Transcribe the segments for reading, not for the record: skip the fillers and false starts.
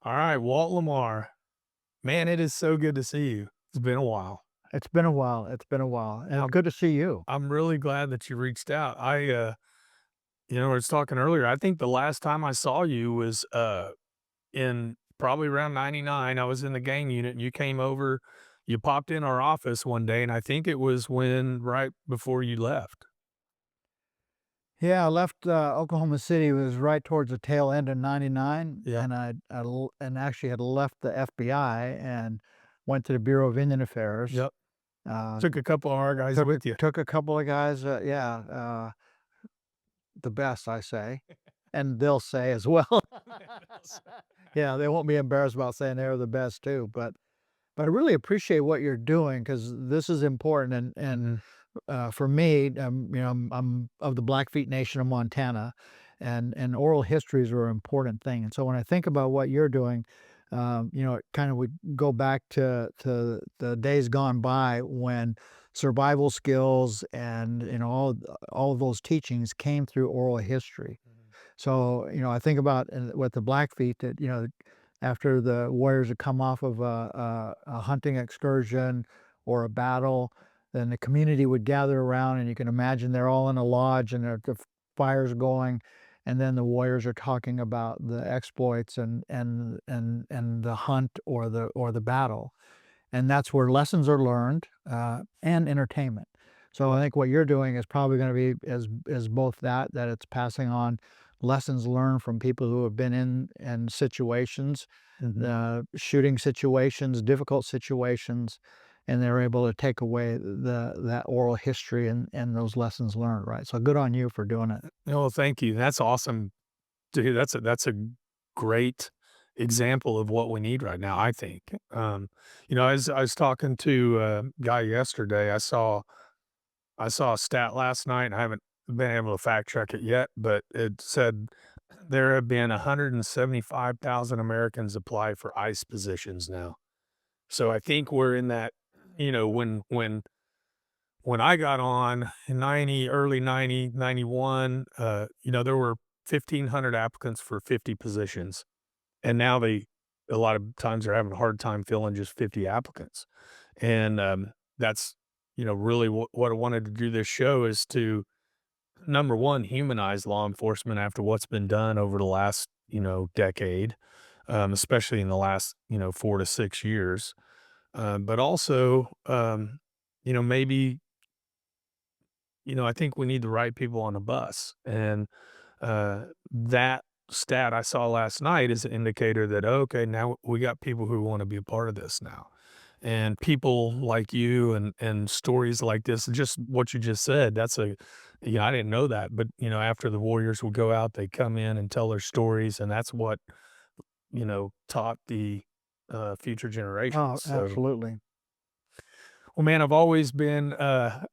All right, Walt Lamar. Man, it is so good to see you. It's been a while. It's been a while, it's been a while, and it's I'm good to see you. I'm really glad that you reached out. I was talking earlier. I think the last time I saw you was in probably around 99. I was in the gang unit and you came over, you popped in our office one day, and I think it was when right before you left. Yeah, I left, Oklahoma City, it was right towards the tail end of '99, Yep. and actually had left the FBI and went to the Bureau of Indian Affairs, Yep. uh, Took a couple of our guys took with you. took a couple of guys, the best, I say, and they'll say as well. Yeah, they won't be embarrassed about saying they're the best too, but I really appreciate what you're doing because this is important Mhm. for me, I'm of the Blackfeet Nation of Montana, and oral histories are an important thing. And so when I think about what you're doing, it kind of would go back to the days gone by when survival skills and all of those teachings came through oral history. Mhm. So, I think about with the Blackfeet that, after the warriors had come off of a hunting excursion or a battle, then the community would gather around, and you can imagine they're all in a lodge and the fire's going, and then the warriors are talking about the exploits and the hunt or the battle, and that's where lessons are learned and entertainment. So I think what you're doing is probably going to be as both that it's passing on lessons learned from people who have been in situations, Mhm. shooting situations, difficult situations, and they're able to take away that oral history and those lessons learned. Right. So good on you for doing it. Oh, thank you. That's awesome. Dude, that's a great example of what we need right now, I think. I was talking to a guy yesterday. I saw a stat last night, and I haven't been able to fact check it yet, but it said there have been 175,000 Americans apply for ICE positions now. So I think we're in that, when I got on in 90, early 90, 91, there were 1,500 applicants for 50 positions. And now a lot of times they're having a hard time filling just 50 applicants. And that's, really what I wanted to do this show is to, number one, humanize law enforcement after what's been done over the last, decade, especially in the last, 4 to 6 years. But also, maybe, I think we need the right people on the bus. And that stat I saw last night is an indicator that, okay, now we got people who want to be a part of this now. And people like you and stories like this, just what you just said, I didn't know that. But, after the warriors would go out, they come in and tell their stories. And that's what, taught the future generations. Oh, So, absolutely. well, man, I've always been a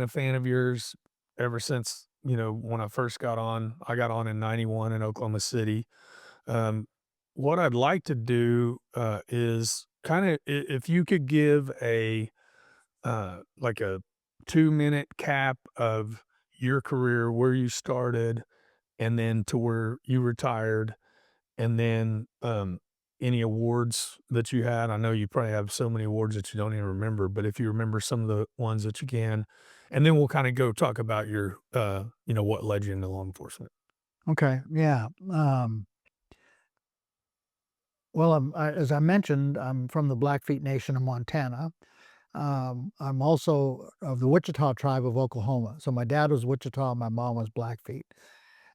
fan of yours ever since, when I first got on. I got on in 91 in Oklahoma City. Um, what I'd like to do, is kinda if you could give like a 2-minute cap of your career, where you started, and then to where you retired, and then, any awards that you had. I know you probably have so many awards that you don't even remember, but if you remember some of the ones that you can, and then we'll kinda go talk about your, what led you into law enforcement. Okay. Yeah. Well, as I mentioned, I'm from the Blackfeet Nation of Montana. I'm also of the Wichita Tribe of Oklahoma. So my dad was Wichita, my mom was Blackfeet.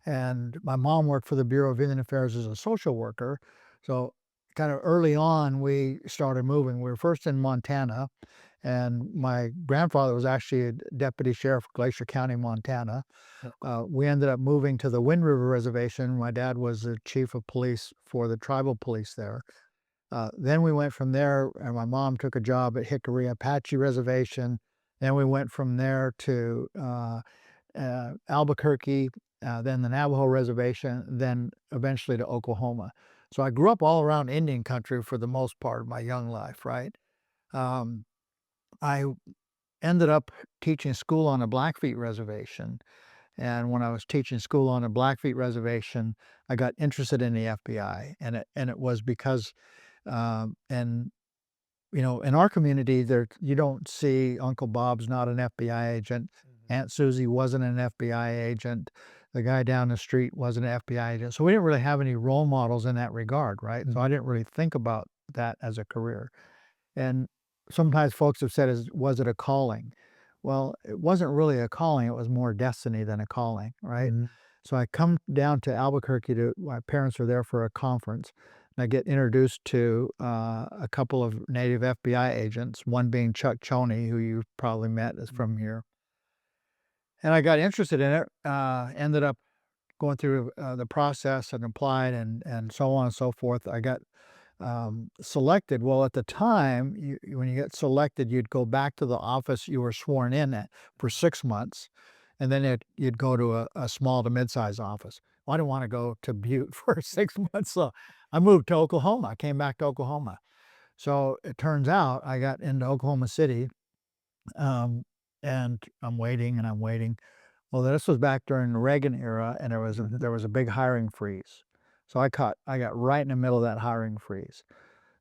And my mom worked for the Bureau of Indian Affairs as a social worker. So kind of early on, we started moving. We were first in Montana, and my grandfather was actually a deputy sheriff of Glacier County, Montana. We ended up moving to the Wind River Reservation. My dad was the chief of police for the tribal police there. Then we went from there, and my mom took a job at Jicarilla Apache Reservation. Then we went from there to Albuquerque, then the Navajo Reservation, then eventually to Oklahoma. So I grew up all around Indian country for the most part of my young life, right? Um, I ended up teaching school on a Blackfeet reservation. And when I was teaching school on a Blackfeet reservation, I got interested in the FBI, and it was because, and in our community, there you don't see Uncle Bob's not an FBI agent, Mhm. Aunt Susie wasn't an FBI agent, the guy down the street wasn't an FBI agent. So we didn't really have any role models in that regard, right? So I Mhm. didn't really think about that as a career. And sometimes folks have said, was it a calling? Well, it wasn't really a calling. It was more destiny than a calling, right? Mhm. So I come down to Albuquerque my parents are there for a conference. And I get introduced to a couple of native FBI agents, one being Chuck Choney, who you've probably met, is from Mhm. here. And I got interested in it, ended up going through the process and applied and so on and so forth. I got selected. Well, at the time, when you get selected, you'd go back to the office you were sworn in at for 6 months, and then you'd go to a small to mid-sized office. Well, I didn't want to go to Butte for 6 months, so I moved to Oklahoma. I came back to Oklahoma. So it turns out I got into Oklahoma City, um, and I'm waiting and I'm waiting. Well, this was back during the Reagan era, and Mhm. there was a big hiring freeze. So I got right in the middle of that hiring freeze.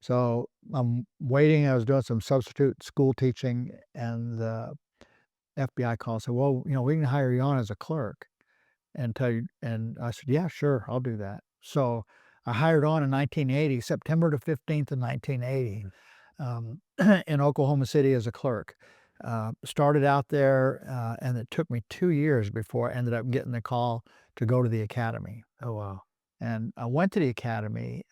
So I'm waiting. I was doing some substitute school teaching, and the FBI called. Said, "Well, we can hire you on as a clerk." And tell you, and I said, "Yeah, sure, I'll do that." So I hired on in 1980, September the 15th of 1980, Mhm. in Oklahoma City as a clerk. Started out there, and it took me 2 years before I ended up getting the call to go to the academy. Oh, wow. And I went to the academy.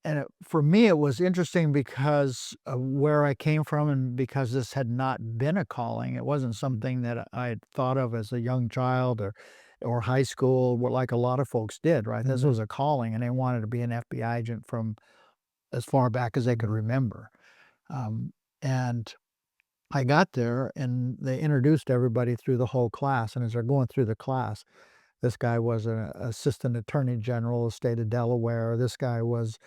And for me, it was interesting because of where I came from and because this had not been a calling. It wasn't something that I had thought of as a young child or high school, like a lot of folks did, right? This Mhm. was a calling, and they wanted to be an FBI agent from as far back as they could Mhm. remember. Um, and I got there, and they introduced everybody through the whole class. And as they're going through the class, this guy was an assistant attorney general of the state of Delaware. This guy was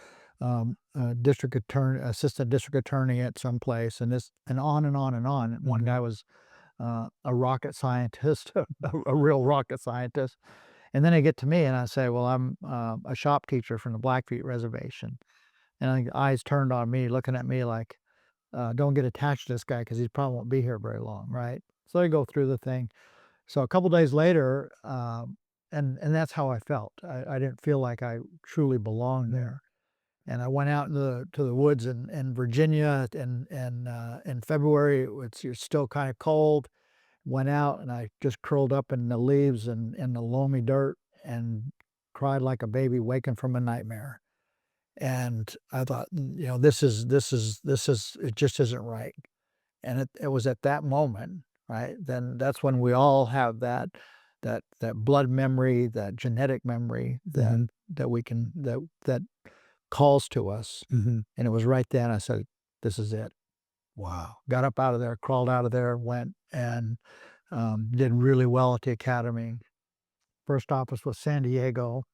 a district attorney, assistant district attorney at some place, and this, and on and on and on. One Mhm. guy was a rocket scientist, a real rocket scientist. And then they get to me, and I say, "Well, I'm a shop teacher from the Blackfeet Reservation." And the eyes turned on me, looking at me like, "Don't get attached to this guy because he probably won't be here very long, right?" So they go through the thing. So a couple days later, and that's how I felt. I didn't feel like I truly belonged Mhm. there. And I went out to the woods in Virginia in February. It's still kind of cold. Went out and I just curled up in the leaves and in the loamy dirt and cried like a baby waking from a nightmare. And I thought, it just isn't right. And it was at that moment, right, then that's when we all have that blood memory, that genetic memory Mhm. that we can that calls to us, Mhm. and it was right then I said, "This is it." Wow. Got up out of there, crawled out of there, went and, did really well at the academy. First office was San Diego,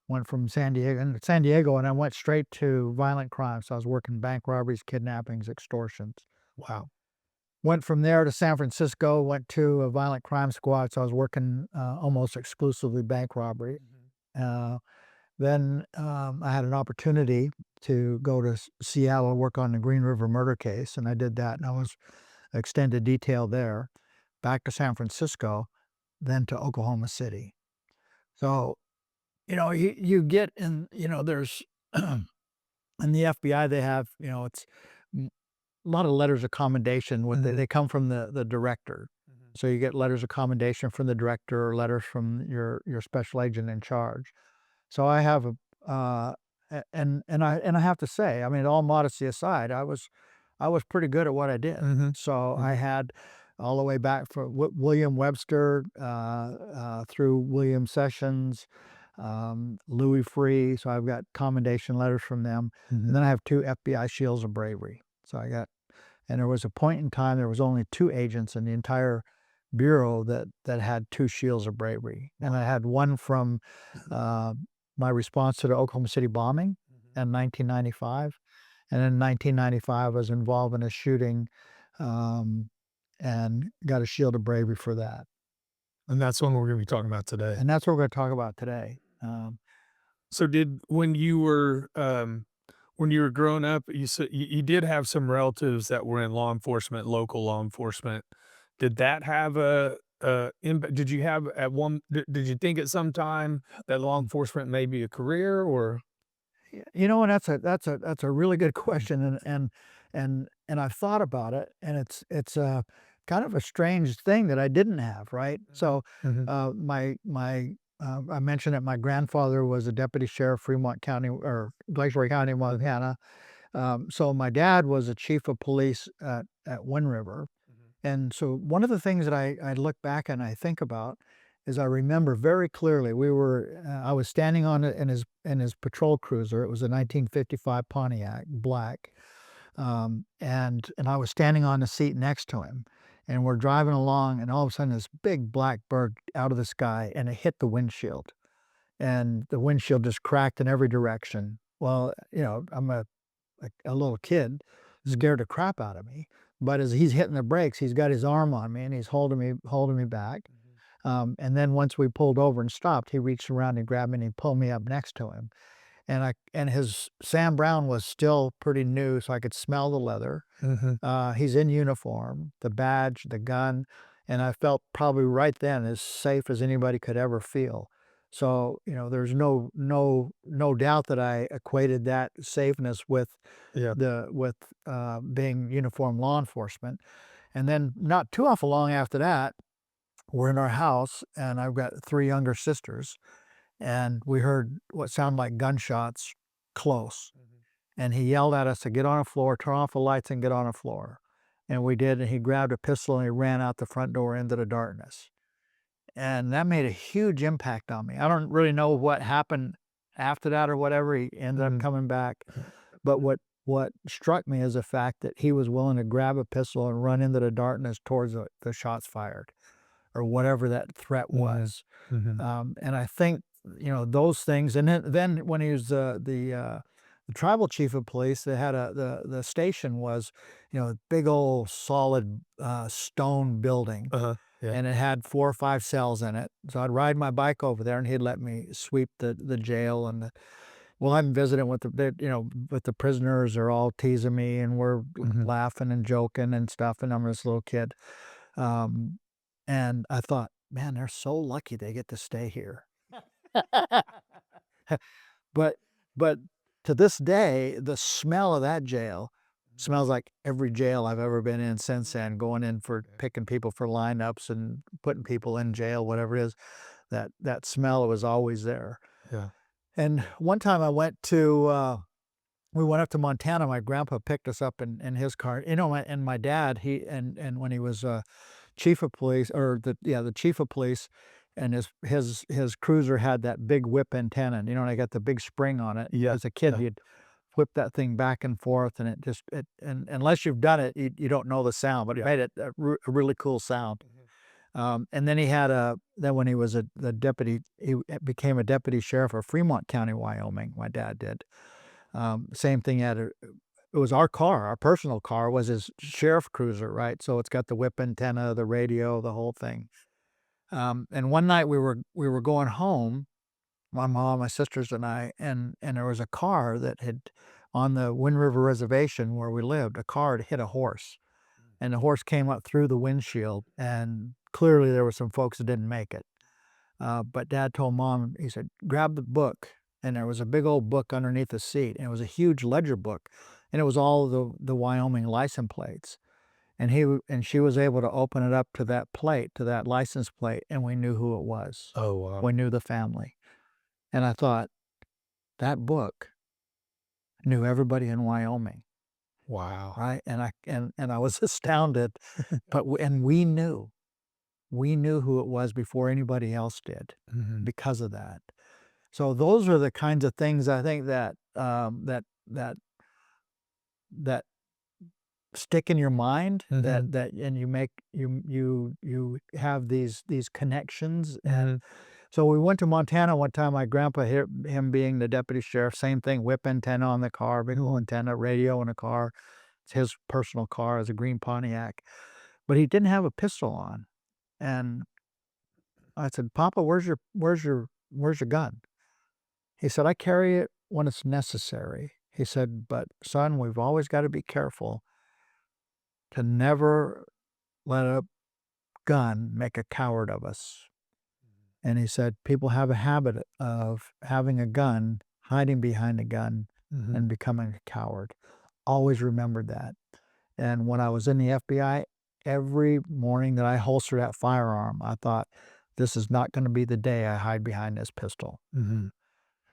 went from San Diego, and I went straight to violent crime, so I was working bank robberies, kidnappings, extortions. Wow. Went from there to San Francisco, went to a violent crime squad, so I was working, almost exclusively bank robbery. Mhm. Uh, then, I had an opportunity to go to Seattle and work on the Green River murder case, and I did that, and I was extended detail there. Back to San Francisco, then to Oklahoma City. So, you get in, there's in the FBI, they have, it's a lot of letters of commendation with Mhm. they come from the director. Mhm. So you get letters of commendation from the director or letters from your special agent in charge. So I have and I have to say, I mean, all modesty aside, I was pretty good at what I did. Mhm. So I Mhm. had all the way back from William Webster through William Sessions, Louis Free. So I've got commendation letters from them, and Mhm. then I have two FBI Shields of Bravery. So I got, and there was a point in time there was only two agents in the entire bureau that had two Shields of Bravery, and I had one from uh, my response to the Oklahoma City bombing Mhm. in 1995, and in 1995 I was involved in a shooting, um, and got a Shield of Bravery for that. And that's one we're gonna be talking about today. And that's what we're going to talk about today. So did when you were growing up, you said you did have some relatives that were in law enforcement, local law enforcement. Did that have a impact? Did you have at one did you think at some time that law enforcement may be a career or You know, and that's a really good question, and I've thought about it, and it's a kind of a strange thing that I didn't have, right? Mhm, So, mhm, I mentioned that my grandfather was a deputy sheriff, Fremont County or Glacier County, Montana. So my dad was a chief of police at Wind River. mhm, And so one of the things that I look back and I think about is I remember very clearly I was standing on it in his patrol cruiser. It was a 1955 Pontiac black, and I was standing on the seat next to him, and we're driving along, and all of a sudden this big black bird out of the sky, and it hit the windshield, and the windshield just cracked in every direction. Well, I'm a little kid, mhm, scared the crap out of me. But as he's hitting the brakes, he's got his arm on me and he's holding me back. mhm. And then once we pulled over and stopped, he reached around and grabbed me and he pulled me up next to him. And his Sam Brown was still pretty new, so I could smell the leather. Mhm. He's in uniform, the badge, the gun, and I felt probably right then as safe as anybody could ever feel. So, there's no doubt that I equated that safeness with Yeah. being uniformed law enforcement. And then not too awful long after that, we're in our house, and I've got three younger sisters, and we heard what sounded like gunshots close. Mhm. And he yelled at us to get on the floor, turn off the lights, and get on the floor. And we did, and he grabbed a pistol and he ran out the front door into the darkness. And that made a huge impact on me. I don't really know what happened after that or whatever. He ended up Mhm. coming back. But what struck me is the fact that he was willing to grab a pistol and run into the darkness towards the shots fired or whatever that threat Mhm. was. Mhm. And I think, those things. And then when he was the tribal chief of police, they had the station was, a big old solid stone building, Uh-huh. Yeah. and it had 4 or 5 cells in it. So I'd ride my bike over there, and he'd let me sweep the jail. And well, I'm visiting with with the prisoners. They're all teasing me, and we're Mhm. laughing and joking and stuff. And I'm this little kid, um, and I thought, man, they're so lucky they get to stay here. But but to this day, the smell of that jail Mhm. smells like every jail I've ever been in since then, going in for Okay. picking people for lineups and putting people in jail, whatever it is. That smell was always there. Yeah. And one time we went up to Montana. My grandpa picked us up in his car. And my dad, and when he was chief of police, or the chief of police, and his cruiser had that big whip antenna. And, and I got the big spring on it. Yeah. As a kid, Yeah. he'd whip that thing back and forth, and and unless you've done it, you don't know the sound, but it Yeah. made it a really cool sound. Mhm. And then then when he was the deputy, he became a deputy sheriff of Fremont County, Wyoming. My dad did. Same thing. It was our car, our personal car was his sheriff cruiser, right? So it's got the whip antenna, the radio, the whole thing. And one night we were going home, my mom, my sisters, and I, and there was a car that had on the Wind River Reservation where we lived. A car had hit a horse, and the horse came up through the windshield, and clearly there were some folks that didn't make it. But Dad told Mom, he said, "Grab the book," and there was a big old book underneath the seat, and it was a huge ledger book, and it was all the Wyoming license plates. And she was able to open it up to that plate, to that license plate, and we knew who it was. Oh, wow. We knew the family. And I thought, that book knew everybody in Wyoming, Wow. right? And I was astounded, and we knew who it was before anybody else did Mhm. because of that. So those are the kinds of things I think that stick in your mind, Mhm. and you have these connections. And Mhm. so we went to Montana one time. My grandpa, him being the deputy sheriff, same thing, whip antenna on the car, big old antenna, radio in a car. It's his personal car, is a green Pontiac, but he didn't have a pistol on. And I said, "Papa, where's your gun?" He said, "I carry it when it's necessary." He said, "But son, we've always got to be careful to never let a gun make a coward of us." And he said, "People have a habit of having a gun, hiding behind a gun, Mhm. and becoming a coward." Always remembered that. And when I was in the FBI, every morning that I holstered that firearm, I thought, "This is not gonna be the day I hide behind this pistol." Mhm.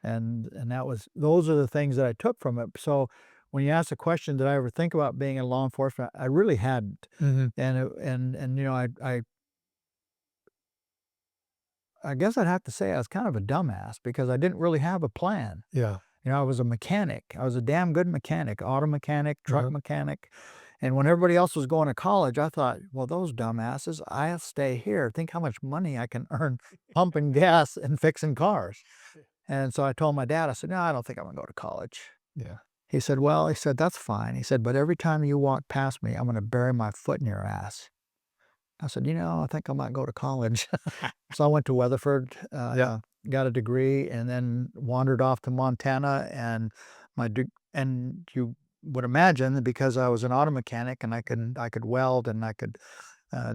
And that was those are the things that I took from it. So when you ask the question, did I ever think about being in law enforcement? I really hadn't. Mhm. And you know, I guess I'd have to say I was kind of a dumbass because I didn't really have a plan. Yeah. You know, I was a mechanic. I was a damn good mechanic, auto mechanic, truck Uh-huh. mechanic. And when everybody else was going to college, I thought, well, those dumbasses, I'll stay here. Think how much money I can earn pumping gas and fixing cars. And so I told my dad, I said, no, I don't think I'm going to go to college. Yeah. He said, well, he said, that's fine. He said, but every time you walk past me, I'm going to bury my foot in your ass. I said, I think I might go to college. So I went to Weatherford, Yeah. got a degree, and then wandered off to Montana. And and you would imagine that because I was an auto mechanic and I could weld and I could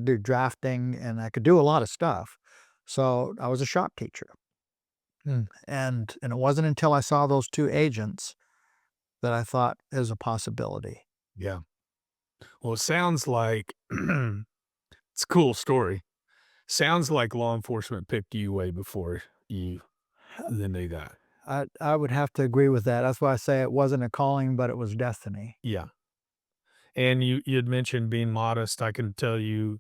do drafting and I could do a lot of stuff. So I was a shop teacher, Mm. and it wasn't until I saw those two agents that I thought is a possibility. Yeah. Well, it sounds like it's a cool story. Sounds like law enforcement picked you way before you than they got. I would have to agree with that. That's why I say it wasn't a calling, but it was destiny. Yeah. And you had mentioned being modest. I can tell you,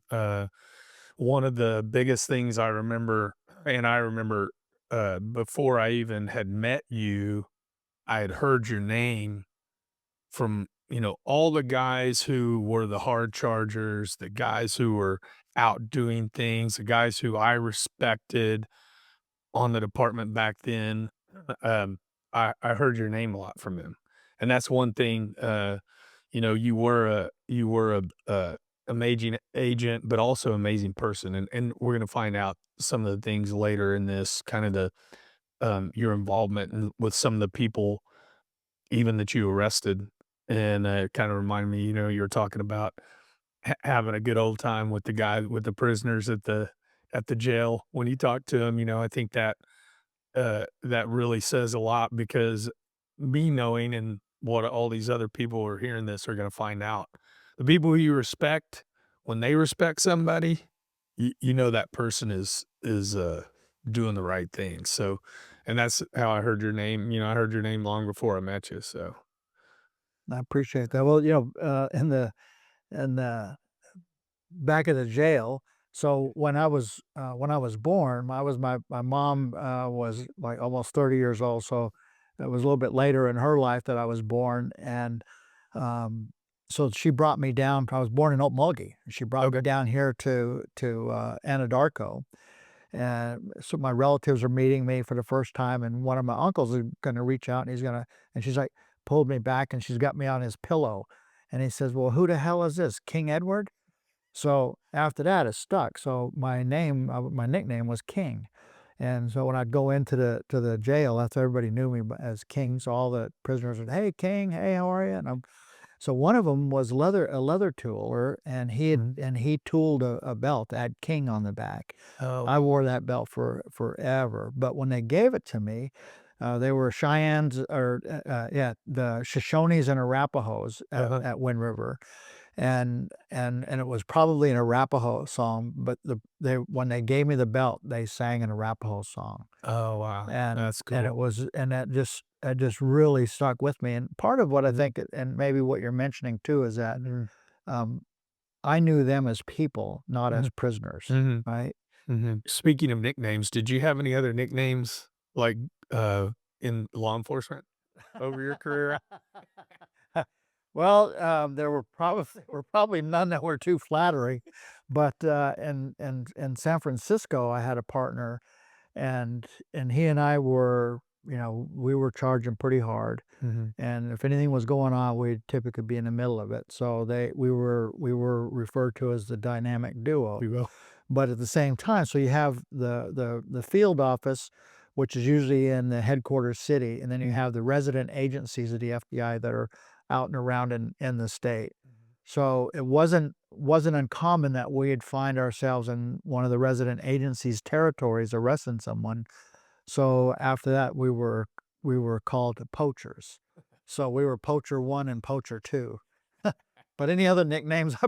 one of the biggest things I remember, before I even had met you, I had heard your name from, all the guys who were the hard chargers, the guys who were out doing things, the guys who I respected on the department back then. Um, I heard your name a lot from them, and that's one thing. You were a amazing agent, but also amazing person, and we're gonna find out some of the things later in this, kind of your involvement with some of the people even that you arrested, and it kind of reminded me. You were talking about having a good old time with the guy with the prisoners at the jail when you talked to him. I think that really says a lot because me knowing and what all these other people who are hearing this are gonna find out. The people who you respect, when they respect somebody, you know that person is doing the right thing, so and that's how I heard your name. I heard your name long before I met you, so I appreciate that. Well, in the back of the jail. So when I was born, my mom was like almost 30 years old. So it was a little bit later in her life that I was born, and um, so she brought me down. I was born in Okmulgee. She brought me okay. down here to Anadarko, and so my relatives are meeting me for the first time, and one of my uncles is going to reach out, and and she's like pulled me back, and she's got me on his pillow, and he says, "Well, who the hell is this, King Edward?" So after that, it stuck. So my nickname was King. And so when I'd go into the jail, that's everybody knew me as King. So all the prisoners would, "Hey, King, hey, how are you?" So one of them was a leather tooler, and Mhm. he tooled a belt that had King on the back. Oh, I wore that belt for forever. But when they gave it to me, they were Cheyennes, or yeah, the Shoshones and Arapahoes uh-huh. at Wind River, and it was probably an Arapaho song, but they when they gave me the belt, they sang an Arapaho song, Oh, wow. and That's and cool. it was and that just really stuck with me. And part of what I Mhm. think, and maybe what you're mentioning too, is that Mhm. um, I knew them as people, not as Mhm. prisoners, Mhm. right? Mhm. Speaking of nicknames, did you have any other nicknames, like, in law enforcement over your career? Well, there were probably none that were too flattering, but in San Francisco, I had a partner, and he and I were, we were charging pretty hard, Mhm. and if anything was going on, we'd typically be in the middle of it. So we were referred to as the dynamic duo. We will. But at the same time, so you have the field office, which is usually in the headquarters city, and then you have the resident agencies of the FBI that are out and around in the state. So it wasn't uncommon that we'd find ourselves in one of the resident agencies' territories arresting someone. So after that, we were called poachers. So we were poacher one and poacher two. But any other nicknames, I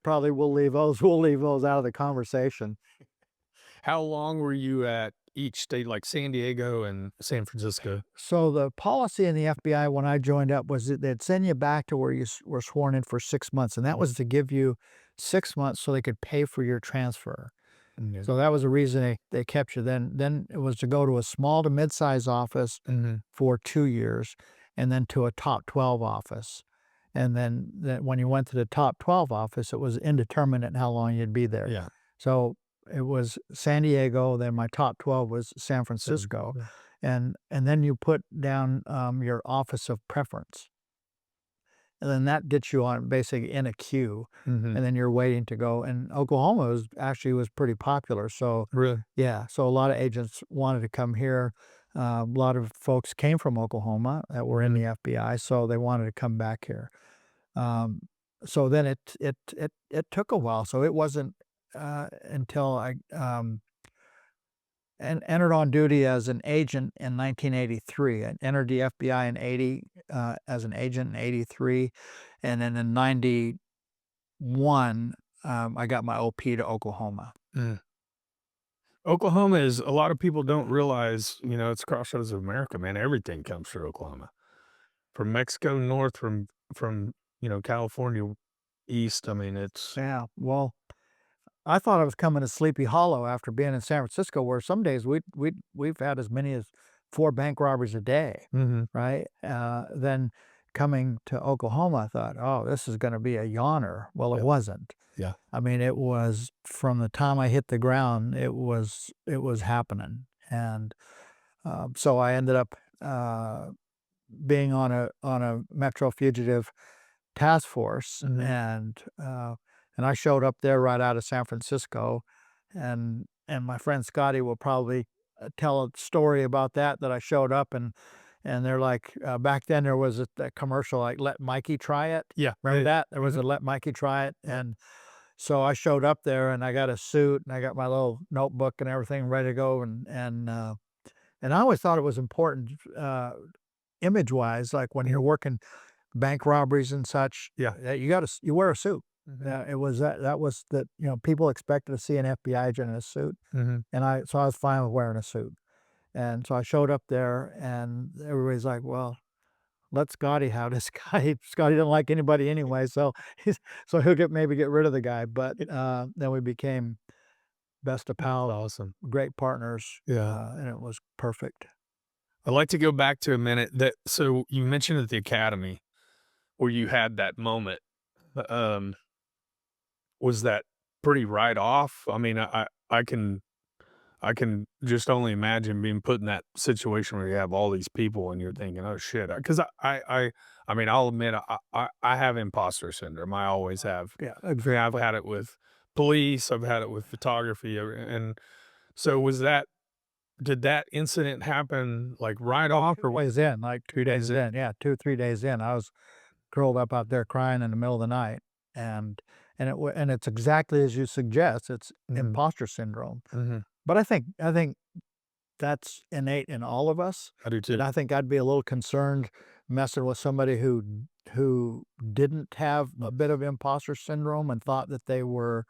probably will leave those. We'll leave those out of the conversation. How long were you at each state, like San Diego and San Francisco? So the policy in the FBI when I joined up was that they'd send you back to where were sworn in for 6 months, and that was to give you 6 months so they could pay for your transfer. Mhm. So that was the reason they kept you. Then it was to go to a small to mid-size office Mhm. for 2 years, and then to a top 12 office. And then when you went to the top 12 office, it was indeterminate how long you'd be there. Yeah. So it was San Diego, then my top 12 was San San Francisco, yeah. and then you put down, your office of preference, and then that gets you on basically in a queue, Mhm. and then you're waiting to go, and Oklahoma was pretty popular, so Really? yeah, so a lot of agents wanted to come here. A lot of folks came from Oklahoma that were in Mhm. the FBI, so they wanted to come back here. Um, so then it took a while. So it wasn't until I entered on duty as an agent in 1983. I entered the FBI in 80 as an agent in 83, and then in 91 I got my OP to Oklahoma. Mm. Oklahoma is a lot of people don't realize, it's crossroads of America, man. Everything comes through Oklahoma. From Mexico north, from, California east. I mean, it's Yeah, well, I thought I was coming to Sleepy Hollow after being in San Francisco, where some days we've had as many as 4 bank robberies a day, Mhm. right? Then coming to Oklahoma, I thought, "Oh, this is gonna be a yawner." Well, it Yeah, wasn't. yeah. I mean, it was from the time I hit the ground, it was happening, and, so I ended up, being on a Metro Fugitive task force, Mhm. and I showed up there right out of San Francisco, and my friend Scotty will probably tell a story about that I showed up and they're like back then there was a commercial like "Let Mikey Try It." Yeah. Remember that? There was Mhm. a "Let Mikey Try It," Yeah. and so I showed up there and I got a suit and I got my little notebook and everything ready to go and I always thought it was important image wise, like when you're Mhm. working bank robberies and such, Yeah. you wear a suit. Mhm. It was that was that, people expected to see an FBI agent in a suit, Mhm. and I was fine with wearing a suit. And so I showed up there and everybody's like, "Well, let Scotty have this guy." Scotty didn't like anybody anyway, so so he'll maybe get rid of the guy, but, It then we became best of That's pals, awesome. great partners, Yeah. and it was perfect. I'd like to go back to a minute that so you mentioned at the academy where you had that moment. Um, was that pretty right off? I mean, I can just only imagine being put in that situation where you have all these people and you're thinking, "Oh shit," because I mean, I'll admit I have imposter syndrome. I always have. Yeah, I've had it with police. I've had it with photography, and so did that incident happen like right off 2 or days in, like 2 days days in? in, yeah, 2, 3 days in, I was curled up out there crying in the middle of the night, and and it's exactly as you suggest, it's Mhm, imposter syndrome. mhm. But I think that's innate in all of us, I do and too. I think I'd be a little concerned messing with somebody who didn't have a bit of imposter syndrome and thought that they were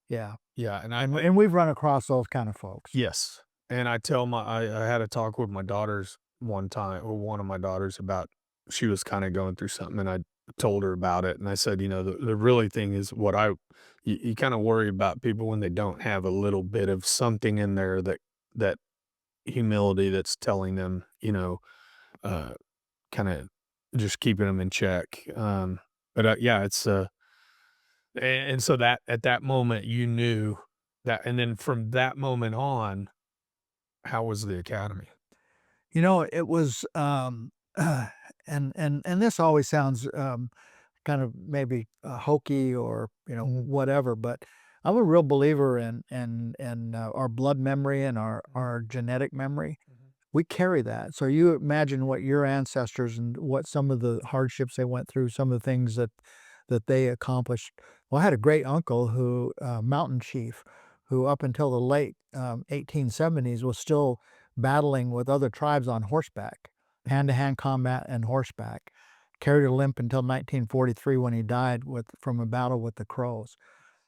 yeah, Yeah, and and we've run across those kind of folks. yes, and I tell I had a talk with my daughters one time, or one of my daughters about she was kinda going through something, and I told her about it, and I said, "The really thing is what you kinda worry about people when they don't have a little bit of something in there that humility that's telling them, uh, kinda just keeping them in check." But, yeah, and so that at that moment, you knew that, and then from that moment on, how was the academy? It was, and this always sounds, kind of maybe, hokey or, Mhm, whatever, but I'm a real believer in our blood memory and our genetic memory. Mhm. We carry that. So you imagine what your ancestors and what some of the hardships they went through, some of the things that they accomplished. Well, I had a great uncle who, mountain chief, who up until the late 1870s was still battling with other tribes on horseback, hand to hand combat and horseback. Carried a limp until 1943 when he died from a battle with the Crows.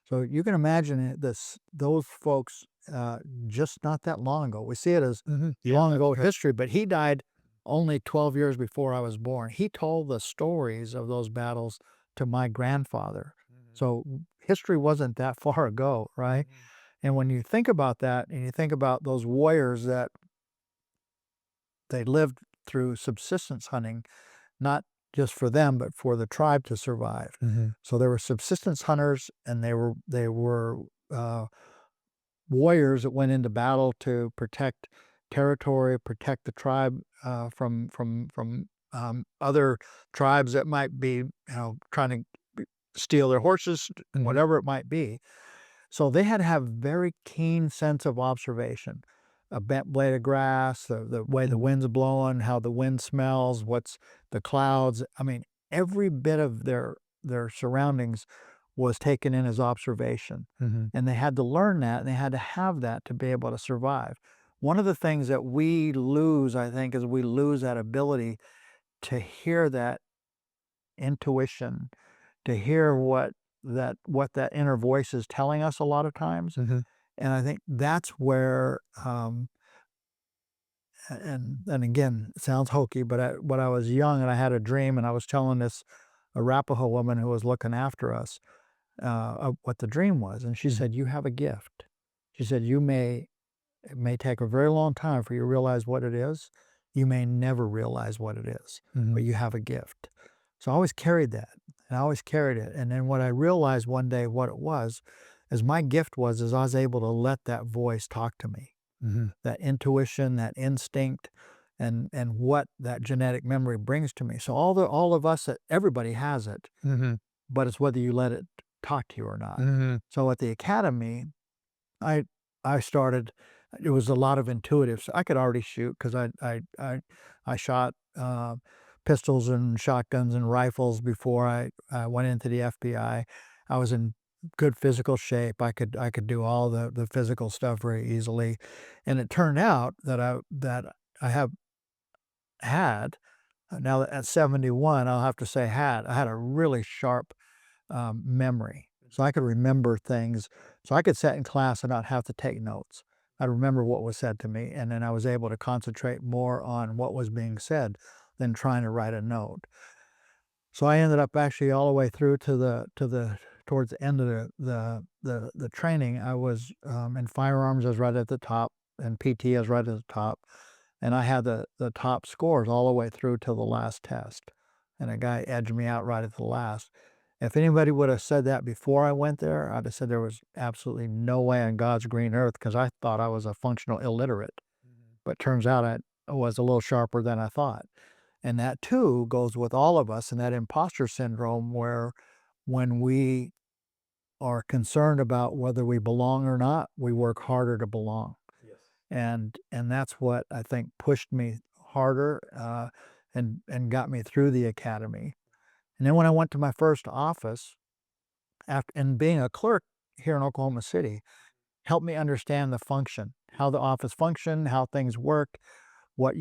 So you can imagine those folks just not that long ago. We see it as Mhm. Yeah. long ago history, but he died only 12 years before I was born. He told the stories of those battles to my grandfather. Mhm. So history wasn't that far ago, right? Mhm. And when you think about that and you think about those warriors that they lived through subsistence hunting, not just for them, but for the tribe to survive. Mhm. So there were subsistence hunters, and they were uh, warriors that went into battle to protect territory, protect the tribe from other tribes that might be, trying to steal their horses, Mhm. whatever it might be. So they had to have very keen sense of observation. A bent blade of grass, the way the Mhm. wind's blowing, how the wind smells, what's the clouds. I mean, every bit of their surroundings was taken in as observation. Mhm. And they had to learn that and they had to have that to be able to survive. One of the things that we lose, I think, is we lose that ability to hear that intuition, to hear what that inner voice is telling us a lot of times. Mhm. And I think that's where, and again, it sounds hokey, but when I was young and I had a dream and I was telling this Arapaho woman who was looking after us of what the dream was, and she Mhm. said, "You have a gift." She said, it may take a very long time for you to realize what it is. You may never realize what it is, Mhm. but you have a gift." So I always carried that, and I always carried it. And then what I realized one day what it was, is my gift was is I was able to let that voice talk to me, Mhm. that intuition, that instinct, and what that genetic memory brings to me. So all of us, that everybody has it, Mhm. but it's whether you let it talk to you or not. Mhm. So at the academy, I I started. It was a lot of intuitive. So I could already shoot because I shot pistols and shotguns and rifles before I went into the FBI. I was in good physical shape. I could do all the physical stuff very easily, and it turned out that I have had now that at 71, I'll have to say I had a really sharp memory. So I could remember things. So I could sit in class and not have to take notes. I'd remember what was said to me, and then I was able to concentrate more on what was being said than trying to write a note. So I ended up actually all the way through to the towards the end of the training. I was in firearms. I was right at the top, and PT I was right at the top, and I had the top scores all the way through till the last test. And a guy edged me out right at the last. If anybody would have said that before I went there, I'd have said there was absolutely no way on God's green earth because I thought I was a functional illiterate. Mhm. But turns out I was a little sharper than I thought. And that too goes with all of us, and that imposter syndrome where when we are concerned about whether we belong or not, we work harder to belong. Yes. And that's what I think pushed me harder and got me through the academy. And then when I went to my first office, after and being a clerk here in Oklahoma City helped me understand the function, how the office functioned, how things work, what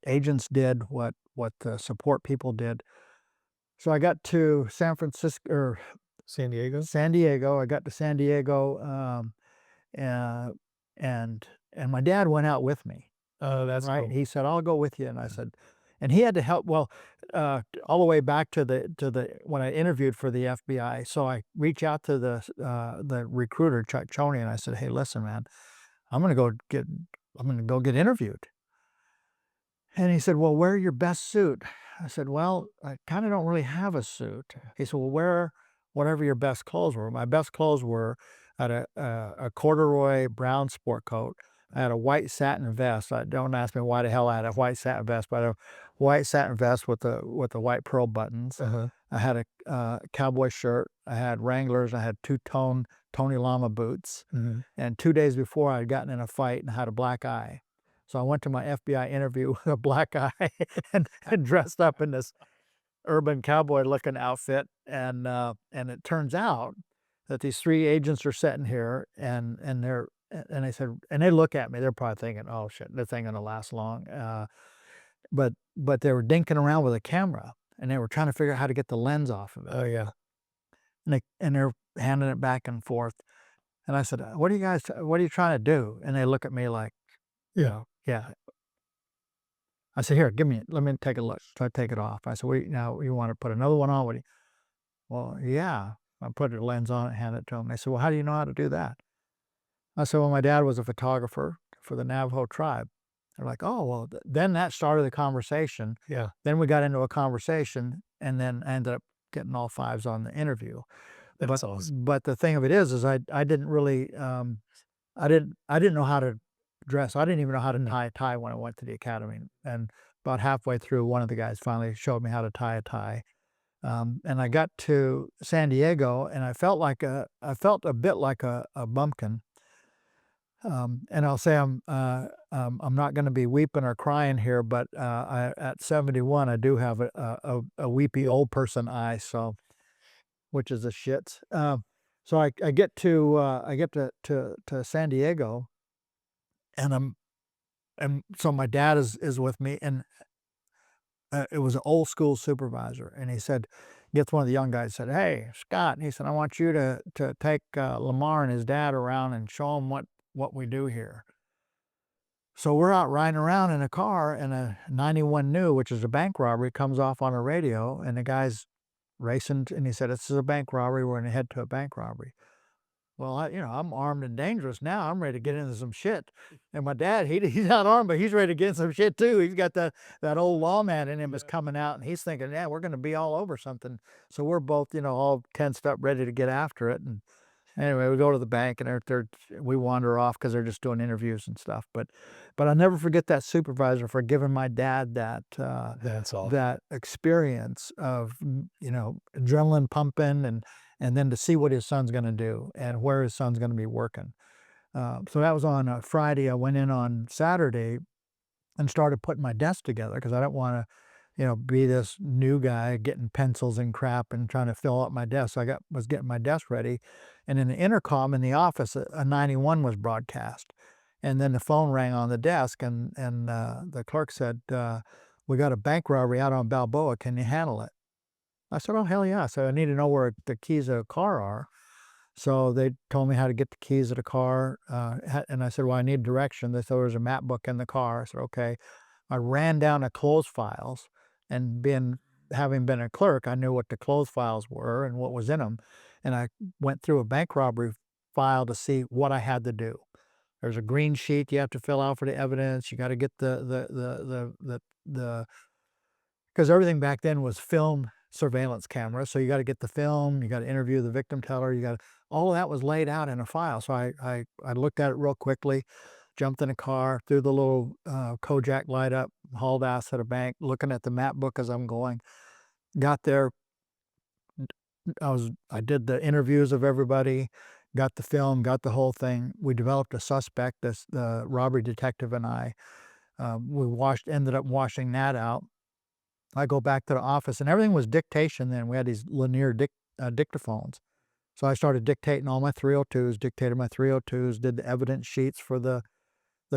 agents did, what the support people did. So I got to San Francisco or San Diego? San Diego. I got to San Diego, uh, and my dad went out with me. Oh, that's Right? cool. He said, "I'll go with you," and I Mhm. said, and he had to help. Well, all the way back to the when I interviewed for the FBI. So I reach out to the recruiter Chuck Choney, and I said, "Hey, listen, man, I'm gonna go get I'm gonna go get interviewed." And he said, "Well, wear your best suit." I said, "Well, I kind of don't really have a suit." He said, "Well, wear whatever your best clothes were." My best clothes were I had a corduroy brown sport coat. I had a white satin vest. Don't ask me why the hell I had a white satin vest, but a white satin vest with the white pearl buttons. Uh-huh. I had a cowboy shirt. I had Wranglers. I had two-tone Tony Lama boots. Mhm. And 2 days before, I had gotten in a fight and had a black eye. So I went to my FBI interview with a black eye and dressed up in this urban cowboy-looking outfit, and it turns out that these 3 agents are sitting here, and they're and they said and they look at me, they're probably thinking, "Oh, shit, this ain't gonna last long," but they were dinking around with a camera, and they were trying to figure out how to get the lens off of it, Oh, yeah. and they're handing it back and forth, and I said, "What are you guys what are you trying to do?" And they look at me like, Yeah. "Yeah." I said, "Here, give me it. Let me take a look." So I take it off. I said, "What do you now you wanna put another one on? What do you" "Well, yeah." I put a lens on it, handed it to them. They said, "Well, how do you know how to do that?" I said, "Well, my dad was a photographer for the Navajo tribe." They're like, "Oh, well," then that started the conversation. Yeah. Then we got into a conversation, and then I ended up getting all fives on the interview. That's awesome. But the thing of it is I didn't really, I didn't know how to dress. I didn't even know how to tie a tie when I went to the academy, and about halfway through, one of the guys finally showed me how to tie a tie. And I got to San Diego, and I felt a bit like a bumpkin. And I'll say I'm not going to be weeping or crying here, but at 71, I do have a weepy old person eye, so which is a shits. So I get to San Diego, and and so my dad is with me, and it was an old school supervisor, and he said, gets one of the young guys, said, "Hey, Scott," he said, "I want you to take Lamar and his dad around and show them what we do here." So we're out riding around in a car, and a 91 new, which is a bank robbery, comes off on a radio, and the guy's racing, and he said, "This is a bank robbery. We're going to head to a bank robbery." Well, I'm armed and dangerous now. I'm ready to get into some shit. And my dad, he's not armed, but he's ready to get in some shit too. He's got that old lawman in him is Yeah. coming out, and he's thinking, yeah, we're going to be all over something. So we're both, all tensed up, ready to get after it. And anyway, we go to the bank, and we wander off because they're just doing interviews and stuff. But I'll never forget that supervisor for giving my dad That's awesome. that experience of adrenaline pumping, and then to see what his son's going to do and where his son's going to be working. So that was on a Friday. I went in on Saturday and started putting my desk together because I don't want to, be this new guy getting pencils and crap and trying to fill up my desk. So was getting my desk ready, and in the intercom in the office, a 91 was broadcast, and then the phone rang on the desk, and the clerk said, "We got a bank robbery out on Balboa. Can you handle it?" I said, "Oh hell yeah!" So I need to know where the keys of the car are. So they told me how to get the keys of the car, and I said, "Well, I need direction." They said there was a map book in the car. I said, "Okay." I ran down the clothes files, and having been a clerk, I knew what the clothes files were and what was in them. And I went through a bank robbery file to see what I had to do. There's a green sheet you have to fill out for the evidence. You got to get the because everything back then was film surveillance camera. So you got to get the film, you got to interview the victim teller, all of that was laid out in a file. So I looked at it real quickly, jumped in a car, threw the little Kojak light up, hauled ass at a bank, looking at the map book as I'm going. Got there, I did the interviews of everybody, got the film, got the whole thing. We developed a suspect, the robbery detective and I. Ended up washing that out. I go back to the office, and everything was dictation then. We had these linear dictaphones. So I started dictating all my 302s, dictated my 302s, did the evidence sheets for the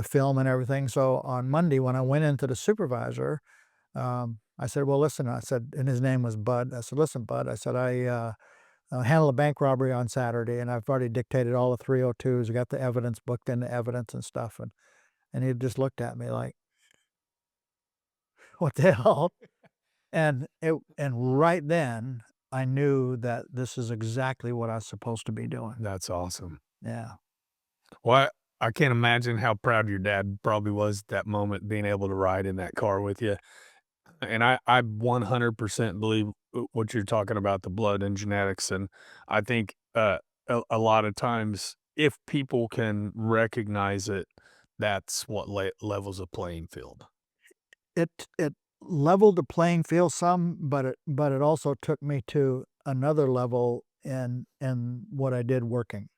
film and everything. So on Monday, when I went into the supervisor, I said, "Well, listen," I said, and his name was Bud. I said, "Listen, Bud," I said, "I handled a bank robbery on Saturday, and I've already dictated all the 302s. I got the evidence booked into evidence and stuff." And he just looked at me like, "What the hell?" And right then, I knew that this is exactly what I was supposed to be doing. That's awesome. Yeah. Well, I can't imagine how proud your dad probably was at that moment being able to ride in that car with you. And I 100% believe what you're talking about, the blood and genetics. And I think a lot of times, if people can recognize it, that's what levels a playing field. It leveled the playing field some, but it also took me to another level in what I did working.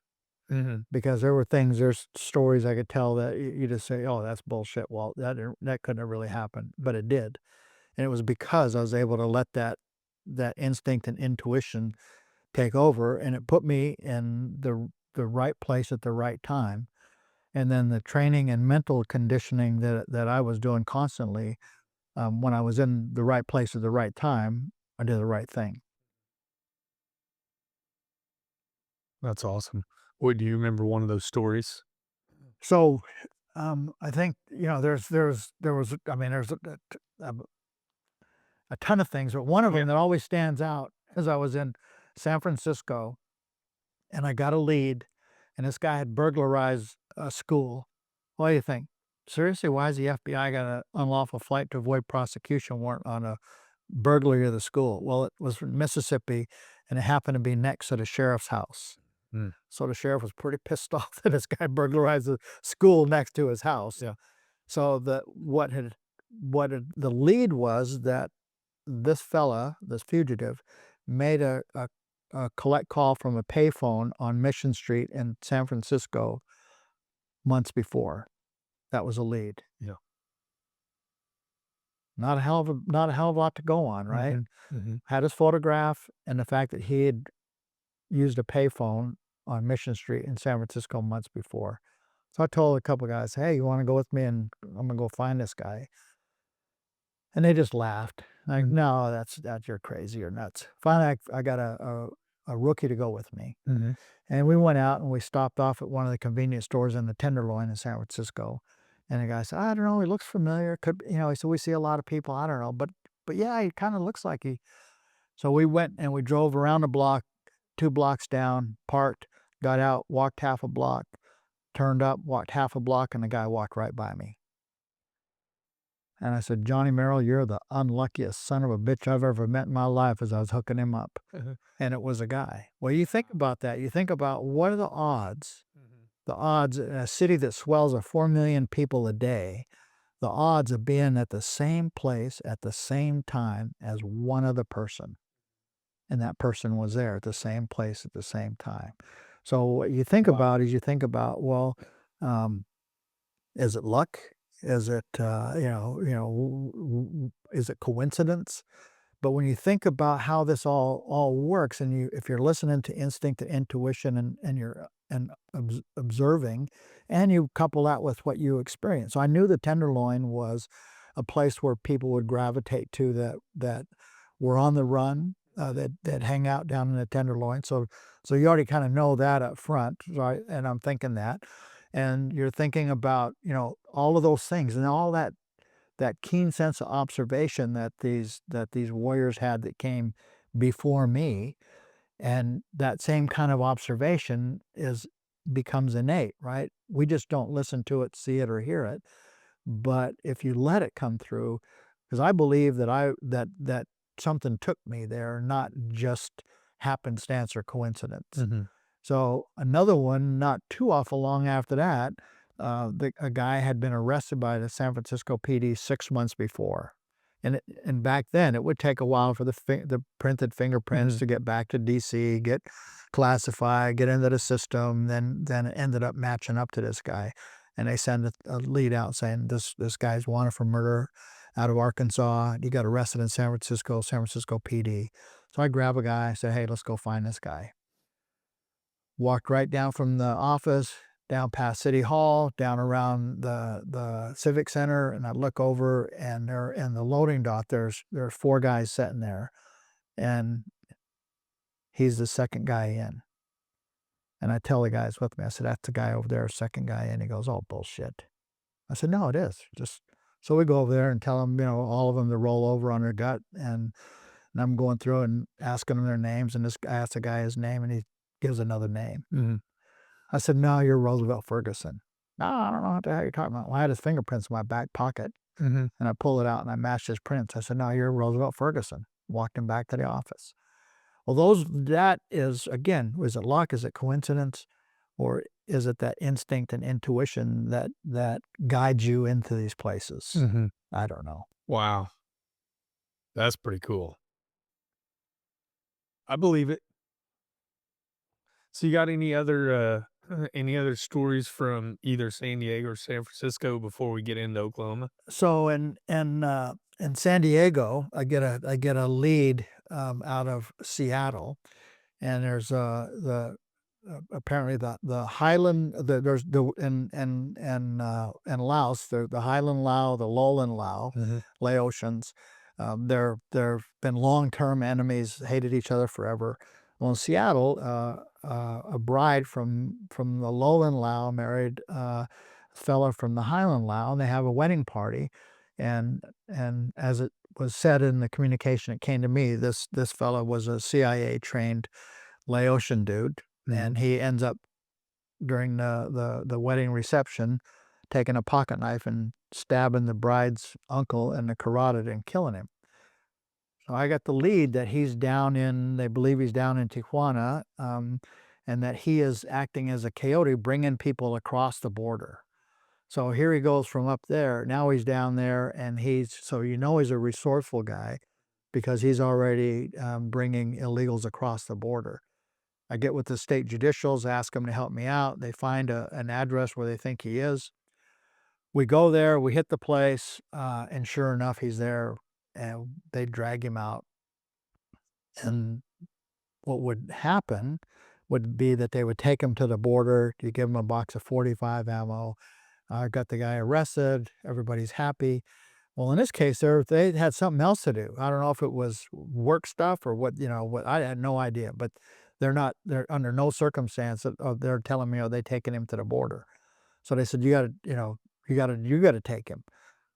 Mhm. Because there's stories I could tell that you just say, "Oh, that's bullshit, Walt. That couldn't have really happened," but it did, and it was because I was able to let that instinct and intuition take over, and it put me in the right place at the right time. And then the training and mental conditioning that I was doing constantly, when I was in the right place at the right time, I did the right thing. That's awesome. What do you remember one of those stories? So, I think, there was, I mean, there's a a ton of things, but one of Yeah. them that always stands out is I was in San Francisco and I got a lead, and this guy had burglarized a school. What do you think? Seriously, why is the FBI got an unlawful flight to avoid prosecution warrant on a burglary of the school? Well, it was in Mississippi, and it happened to be next to the sheriff's house. Mm. So the sheriff was pretty pissed off that this guy burglarized the school next to his house. Yeah. So the lead was that this fella, this fugitive, made a collect call from a payphone on Mission Street in San Francisco months before. That was a lead. Yeah. Not a hell of a lot to go on, right? Mhm. Mhm. Had his photograph and the fact that he had used a payphone on Mission Street in San Francisco months before. So I told a couple guys, "Hey, you wanna go with me and I'm gonna go find this guy?" And they just laughed. Like, Mhm. "No, that's you're crazy, you're nuts." Finally, I got a rookie to go with me, Mhm. and we went out and we stopped off at one of the convenience stores in the Tenderloin in San Francisco, and the guy said, "I don't know, he looks familiar, could be," he said, "We see a lot of people, I don't know, but yeah, he kinda looks like he." So we went and we drove around the block, 2 blocks down, parked, got out, walked half a block, turned up, walked half a block, and the guy walked right by me. And I said, "Johnny Merrill, you're the unluckiest son of a bitch I've ever met in my life," as I was hooking him up. Mhm. And it was a guy. Well, you think about that. You think about what are Mhm. the odds in a city that swells of 4 million people a day, the odds of being at the same place at the same time as one other person. And that person was there at the same place at the same time. So what you think Wow. about is you think about, well, um, is it luck? Is it, is it coincidence? But when you think about how this all works, and if you're listening to instinct and intuition, and you're observing, and you couple that with what you experience. So I knew the Tenderloin was a place where people would gravitate to that were on the run, that hang out down in the Tenderloin. So you already kind of know that up front, right? And I'm thinking that, and you're thinking about all of those things and all that keen sense of observation that these warriors had that came before me, and that same kind of observation is becomes innate, right? We just don't listen to it, see it, or hear it. But if you let it come through, because I believe that something took me there, not just happenstance or coincidence. Mhm. So another one, not too awful long after that, a guy had been arrested by the San Francisco PD 6 months before, and back then it would take a while for the printed fingerprints Mhm. to get back to DC, get classified, get into the system. Then it ended up matching up to this guy, and they send a lead out saying this guy's wanted for murder out of Arkansas. He got arrested in San Francisco PD. So I grab a guy, say, "Hey, let's go find this guy." Walked right down from the office, down past City Hall, down around the Civic Center, and I look over, and there in the loading dock, there's 4 guys sitting there, and he's the second guy in. And I tell the guys with me, I said, "That's the guy over there, second guy in." He goes, "Oh, bullshit." I said, "No, it is." Just so we go over there and tell them, all of them to roll over on their gut, and I'm going through and asking them their names, and this guy asks the guy his name, and he gives another name. Mhm. I said, "No, you're Roosevelt Ferguson." "No, I don't know what the hell you're talking about." Well, I had his fingerprints in my back pocket, Mhm. and I pulled it out and I matched his prints. I said, "No, you're Roosevelt Ferguson." Walked him back to the office. Well, that is, again, is it luck? Is it coincidence? Or is it that instinct and intuition that guides you into these places? Mhm. I don't know. Wow. That's pretty cool. I believe it. So you got any other stories from either San Diego or San Francisco before we get into Oklahoma? So in San Diego, I get a lead, out of Seattle, and there's, apparently the Highland there's the in Laos, the Highland Lao, the lowland Lao, Mhm. Laotians. They've been long-term enemies, hated each other forever. Well, in Seattle, a bride from the lowland Lao married, a fella from the Highland Lao, and they have a wedding party, and as it was said in the communication that came to me, this fella was a CIA trained Laotian dude, Mhm. and he ends up during the wedding reception taking a pocket knife and stabbing the bride's uncle in the carotid and killing him. So I got the lead that they believe he's down in Tijuana, and that he is acting as a coyote, bringing people across the border. So here he goes from up there. Now he's down there, and so he's a resourceful guy because he's already bringing illegals across the border. I get with the state judicials, ask them to help me out. They find an address where they think he is. We go there, we hit the place, and sure enough, he's there, and they drag him out. And what would happen would be that they would take him to the border. You give him a box of 45 ammo. I got the guy arrested. Everybody's happy. Well, in this case, they had something else to do. I don't know if it was work stuff or what I had no idea, but they're under no circumstance they're telling me, oh, they taking him to the border. So they said, you gotta take him.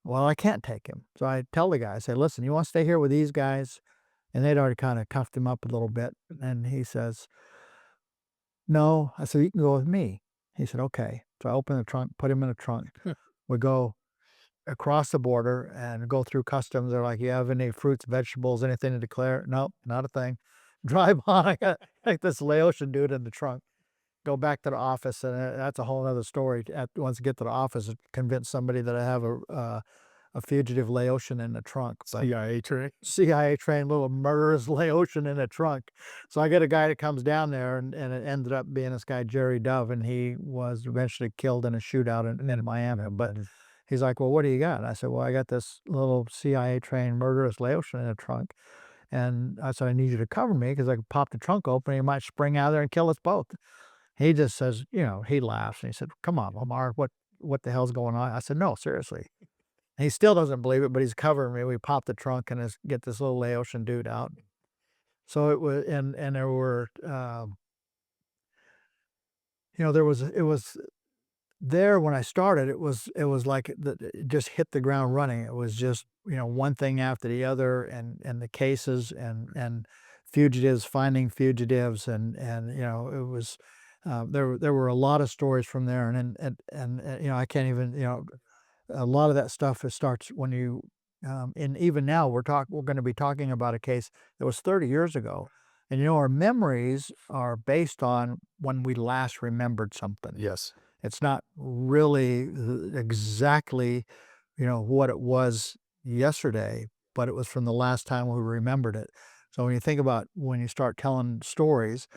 Well, I can't take him. So I tell the guy, I say, listen, you want to stay here with these guys? And they'd already kind of cuffed him up a little bit. And he says, no. I said, you can go with me. He said, okay. So I open the trunk, put him in the trunk. We go across the border and go through customs. They're like, "You have any fruits, vegetables, anything to declare?" Nope, not a thing. Drive on. I got like this Laotian dude in the trunk. Go back to the office, and that's a whole other story. Once I get to the office, convince somebody that I have a fugitive Laotian in the trunk. But CIA trick? CIA trained little murderous Laotian in a trunk. So I get a guy that comes down there, and it ended up being this guy, Jerry Dove, and he was eventually killed in a shootout in Miami. But Mhm. he's like, well, what do you got? And I said, well, I got this little CIA trained murderous Laotian in a trunk. And I said, I need you to cover me because I could pop the trunk open and he might spring out there and kill us both. He just says, he laughs and he said, come on, Lamar, what the hell's going on? I said, no, seriously. He still doesn't believe it, but he's covering me. We pop the trunk and get this little Laotian dude out. So it was, and there were, it was there when I started. It was like it just hit the ground running. It was just one thing after the other, and the cases and fugitives finding fugitives, and it was. There were a lot of stories from there, and I can't even a lot of that stuff starts when and even now we're going to be talking about a case that was 30 years ago. And our memories are based on when we last remembered something. Yes. It's not really exactly what it was yesterday, but it was from the last time we remembered it. So when you think about when you start telling stories,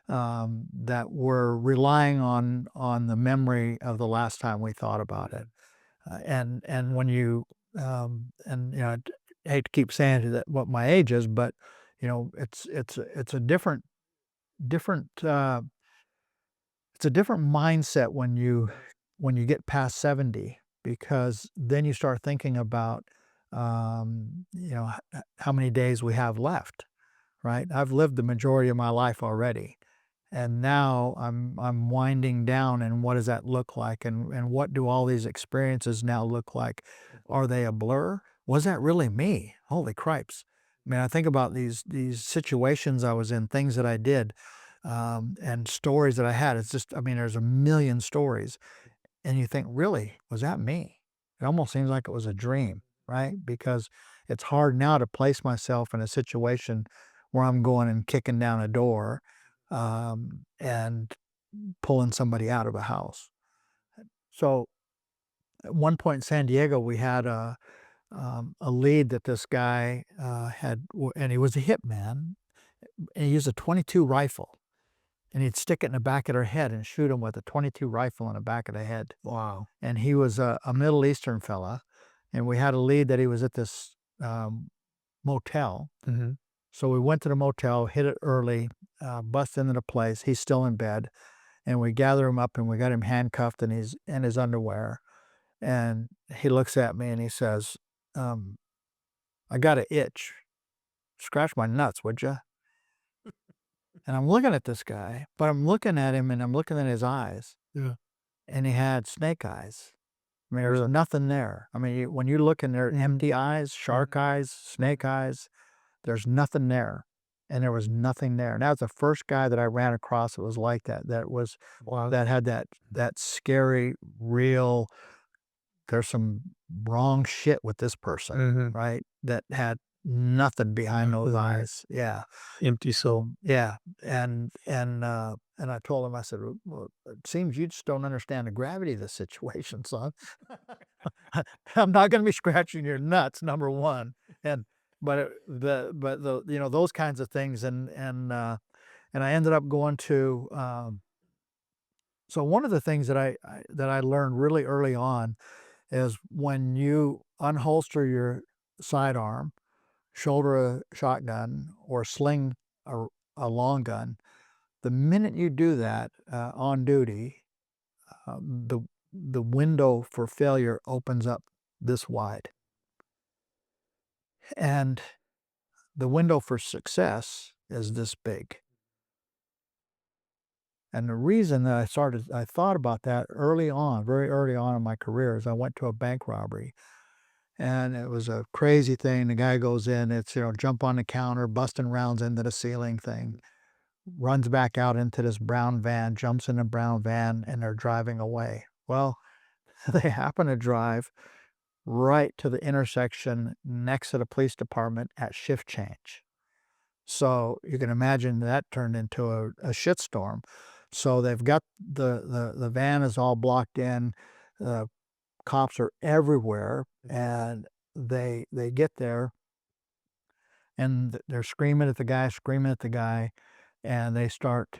that we're relying on the memory of the last time we thought about it. And when you and I hate to keep saying that what my age is, but it's a different it's a different mindset when you get past 70, because then you start thinking about how many days we have left, right? I've lived the majority of my life already. And now I'm winding down, and what does that look like? And what do all these experiences now look like? Are they a blur? Was that really me? Holy cripes. I mean, I think about these situations I was in, things that I did, and stories that I had. It's just, I mean, there's a million stories. And you think, really, was that me? It almost seems like it was a dream, right? Because it's hard now to place myself in a situation where I'm going and kicking down a door, and pulling somebody out of a house. So at one point in San Diego, we had a lead that this guy and he was a hitman, and he used a 22 rifle, and he'd stick it in the back of their head and shoot them with a 22 rifle in the back of the head. Wow. And he was a Middle Eastern fella, and we had a lead that he was at this motel. Mhm. So we went to the motel, hit it early, bust into the place. He's still in bed, and we gather him up and we got him handcuffed and he's in his underwear. And he looks at me and he says, um, "I got an itch. Scratch my nuts, would you?" And I'm looking at this guy, but I'm looking at him and I'm looking at his eyes, Yeah. and he had snake eyes. I mean, there's Really? nothing there. I mean, when you look in there, empty eyes, shark Mhm. eyes, snake eyes, there's nothing there. And there was nothing there. And that was the first guy that I ran across that was like that. Wow. That had that scary, real, there's some wrong shit with this person, Mhm. right? That had nothing behind those Nothing there. eyes. Yeah. Empty soul. Yeah. And I told him, I said, "Well, it seems you just don't understand the gravity of the situation, son. I'm not gonna be scratching your nuts, number 1." And but the those kinds of things and I ended up going to, so one of the things that I learned really early on is when you unholster your sidearm, shoulder a shotgun, or sling a long gun, the minute you do that, on duty, the window for failure opens up this wide, and the window for success is this big. And the reason that I thought about that early on, very early on in my career, is I went to a bank robbery, and it was a crazy thing. The guy goes in, it's, jump on the counter, busting rounds into the ceiling thing, runs back out into this brown van, jumps in a brown van, and they're driving away. Well, they happen to drive right to the intersection next to the police department at shift change. So you can imagine that turned into a shitstorm. So they've got the van is all blocked in. Uh, Cops are everywhere, and they get there and they're screaming at the guy, and they start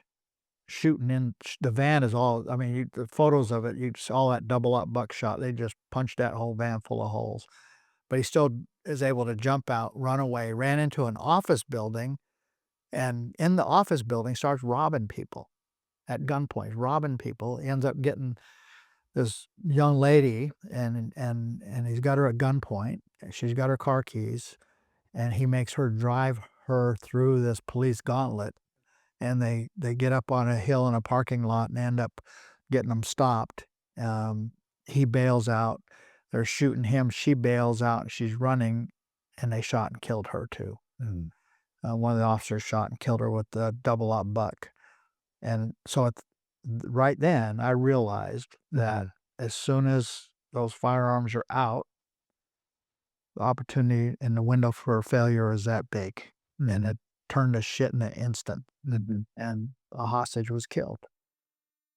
shooting in. The van is all. I mean, the photos of it, you saw that double up buckshot. They just punched that whole van full of holes. But he still is able to jump out, run away, ran into an office building, and in the office building starts robbing people at gunpoint, robbing people. He ends up getting this young lady, and he's got her at gunpoint. And she's got her car keys, and he makes her drive her through this police gauntlet. And they get up on a hill in a parking lot and end up getting them stopped. He bails out. They're shooting him. She bails out. She's running, and they shot and killed her too. Mm. One of the officers shot and killed her with the double up buck. And so right then, I realized that Mhm. as soon as those firearms are out, the opportunity and the window for failure is that big. And Mhm. it turned to shit in an instant. Mhm. And a hostage was killed.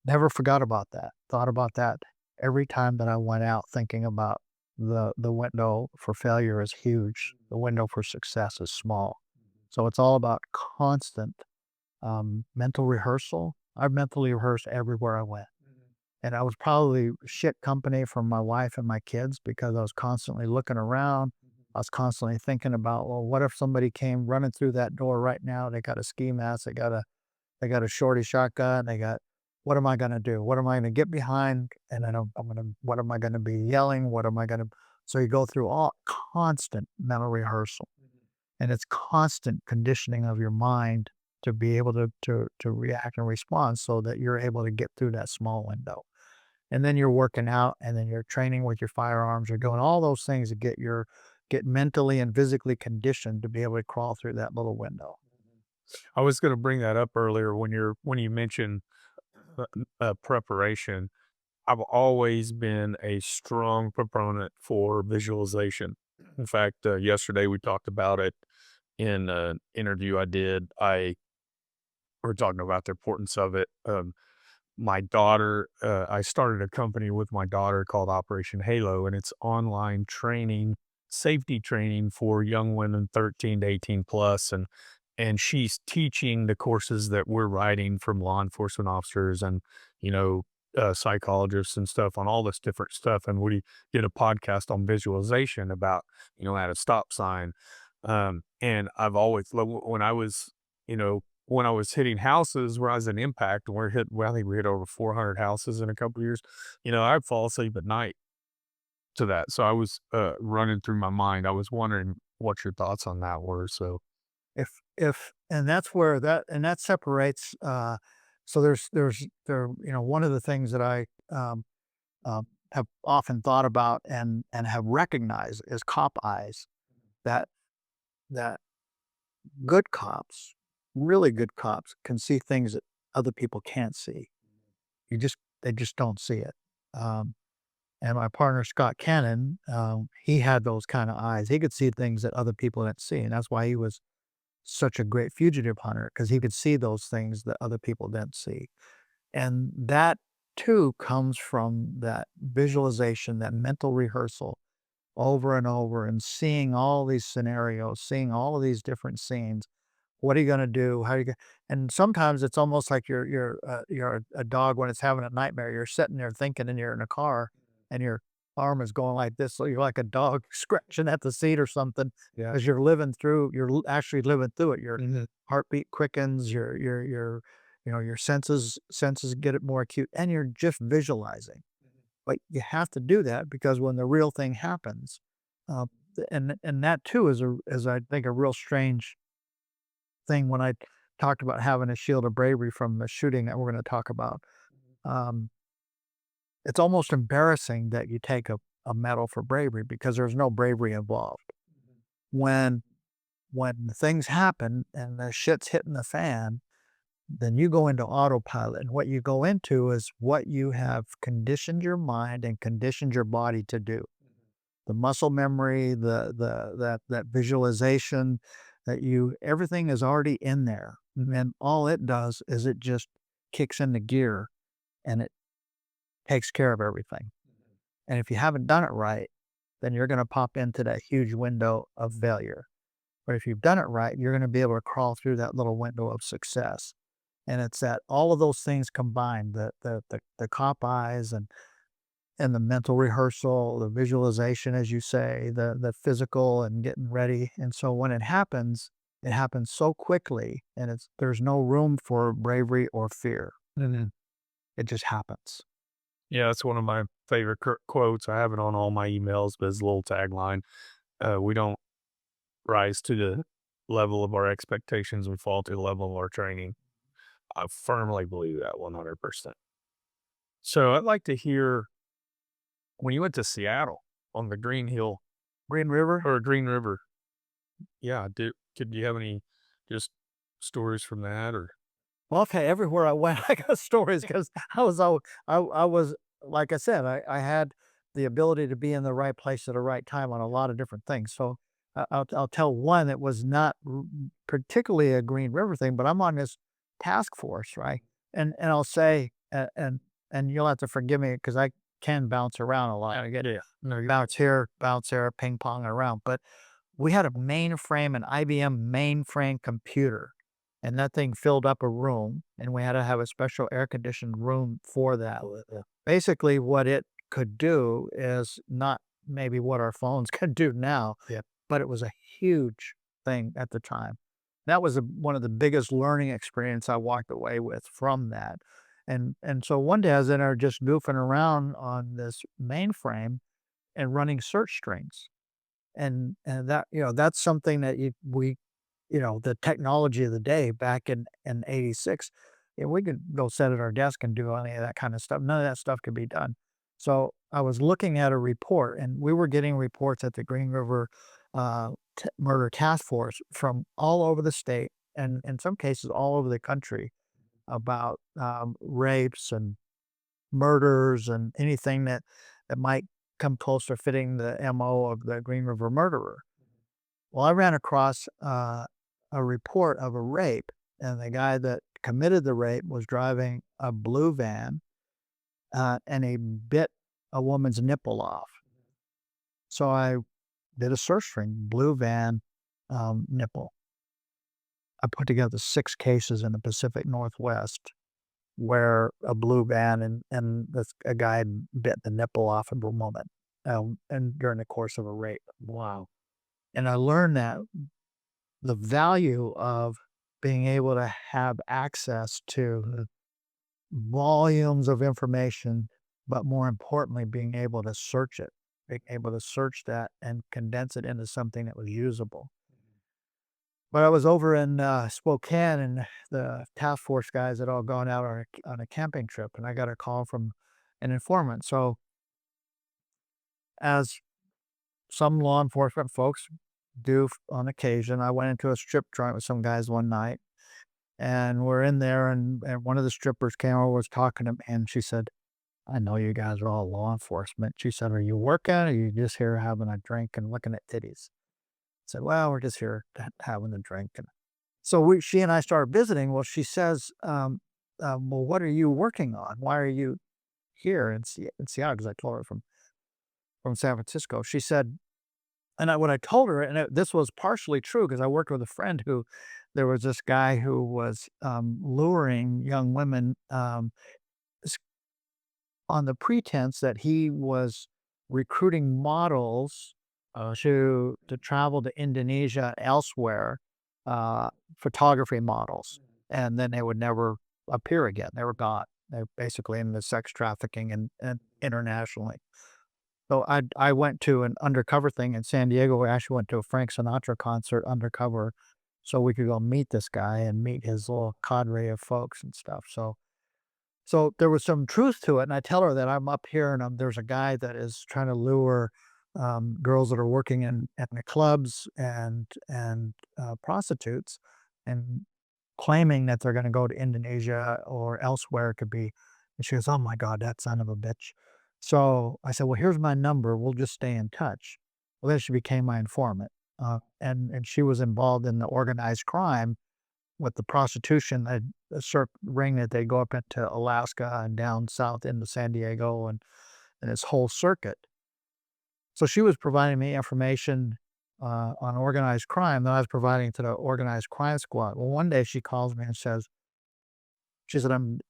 Never forgot about that. Thought about that every time that I went out, thinking about the window for failure is huge. The window for success is small. So it's all about constant mental rehearsal. I mentally rehearsed everywhere I went. Mhm. And I was probably shit company for my wife and my kids because I was constantly looking around. I was constantly thinking about, well, what if somebody came running through that door right now? They got a ski mask, they got a shorty shotgun, they got, what am I gonna do? What am I gonna get behind? And then I'm gonna, what am I gonna be yelling? What am I gonna, so you go through all constant mental rehearsal, Mhm. and it's constant conditioning of your mind to be able to react and respond so that you're able to get through that small window. And then you're working out, and then you're training with your firearms, you're doing all those things to get mentally and physically conditioned to be able to crawl through that little window. I was gonna bring that up earlier when you mentioned, preparation. I've always been a strong proponent for visualization. In fact, yesterday we talked about it in an interview I did. I We're talking about the importance of it. My daughter, I started a company with my daughter called Operation Halo, and it's online training safety training for young women 13 to 18 plus, and she's teaching the courses that we're writing from law enforcement officers and, you know, psychologists and stuff on all this different stuff. And we did a podcast on visualization about, you know, at a stop sign. And I've always when I was, you know, when I was hitting houses where I was in impact, and well, I think we hit over 400 houses in a couple of years. You know, I'd fall asleep at night to that. So I was running through my mind. I was wondering what your thoughts on that were. So If and that's where that separates, so one of the things that I, have often thought about and have recognized is cop eyes, that that good cops, really good cops can see things that other people can't see. They just don't see it. Um, and my partner, Scott Cannon, he had those kind of eyes. He could see things that other people didn't see, and that's why he was such a great fugitive hunter, because he could see those things that other people didn't see. And that too comes from that visualization, that mental rehearsal over and over, and seeing all these scenarios, seeing all of these different scenes. What are you gonna do? How are you go And sometimes it's almost like you're a dog when it's having a nightmare. You're sitting there thinking, and you're in a car, and your arm is going like this, so you're like a dog scratching at the seat or something, yeah. because you're actually living through it. Your heartbeat quickens, your senses get it more acute, and you're just visualizing. But you have to do that, because when the real thing happens, uh, and that too is, I think, a real strange thing when I talked about having a shield of bravery from the shooting that we're gonna talk about. Um, it's almost embarrassing that you take a medal for bravery, because there's no bravery involved. When when things happen and the shit's hitting the fan, then you go into autopilot, and what you go into is what you have conditioned your mind and conditioned your body to do. The muscle memory, that visualization, that you everything is already in there, and all it does is it just kicks into gear, and it takes care of everything. And if you haven't done it right, then you're gonna pop into that huge window of failure. But if you've done it right, you're gonna be able to crawl through that little window of success. And it's that all of those things combined, the cop eyes and the mental rehearsal, the visualization, as you say, the physical and getting ready. And so when it happens so quickly, and there's no room for bravery or fear. Mhm. It just happens. Yeah, that's one of my favorite quotes. I have it on all my emails, but it's a little tagline. We don't rise to the level of our expectations, we fall to the level of our training. I firmly believe that 100%. So I'd like to hear when you went to Seattle on the Green Hill Green River. or Green River. Yeah, could you have any just stories from that or? Well, okay, everywhere I went, I got stories, because I was, like I said, I had the ability to be in the right place at the right time on a lot of different things. So I'll tell one that was not particularly a Green River thing, but I'm on this task force, right? And I'll say, and you'll have to forgive me, because I can bounce around a lot. I get Yeah. No, bounce here, bounce there, ping pong around. But we had a mainframe, an IBM mainframe computer, and that thing filled up a room, and we had to have a special air conditioned room for that. yeah. Basically, what it could do is not maybe what our phones can do now, Yeah. but it was a huge thing at the time. That was one of the biggest learning experience I walked away with from that. And so one day I was in there just goofing around on this mainframe and running search strings. And that, that's something that the technology of the day back in '86, we could go sit at our desk and do any of that kind of stuff. None of that stuff could be done. So I was looking at a report, and we were getting reports at the Green River Murder Task Force from all over the state, and in some cases all over the country, about rapes and murders and anything that might come close to fitting the MO of the Green River murderer. Well, I ran across a report of a rape, and the guy that committed the rape was driving a blue van, and he bit a woman's nipple off. So I did a search string, blue van, nipple. I put together 6 cases in the Pacific Northwest where a blue van and this a guy had bit the nipple off of a woman, and during the course of a rape. Wow. And I learned that the value of being able to have access to volumes of information, but more importantly, being able to search it, being able to search that and condense it into something that was usable. But I was over in Spokane, and the task force guys had all gone out on a camping trip, and I got a call from an informant. So, as some law enforcement folks do on occasion, I went into a strip joint with some guys one night, and we're in there, and one of the strippers came over, was talking to me, and she said, "I know you guys are all law enforcement." She said, "Are you working, or are you just here having a drink and looking at titties?" I said, "Well, we're just here having a drink." And so she and I started visiting. Well, she says, "Well, what are you working on? Why are you here in Seattle?" Because I told her from San Francisco. She said, and when I told her, and this was partially true because I worked with a friend who, there was this guy who was luring young women, on the pretense that he was recruiting models, to travel to Indonesia and elsewhere, photography models, and then they would never appear again. They were gone. They're basically into sex trafficking and internationally. So I went to an undercover thing in San Diego. We actually went to a Frank Sinatra concert undercover, so we could go meet this guy and meet his little cadre of folks and stuff. So there was some truth to it, and I tell her that I'm up here and there's a guy that is trying to lure girls that are working in the clubs and prostitutes, and claiming that they're going to go to Indonesia or elsewhere. It could be. And she goes, "Oh my God, that son of a bitch." So I said, "Well, here's my number. We'll just stay in touch." Well, then she became my informant, and she was involved in the organized crime with the prostitution, a certain ring that they go up into Alaska and down south into San Diego and this whole circuit. So she was providing me information on organized crime that I was providing to the organized crime squad. Well, one day she calls me and says, she said, "I'm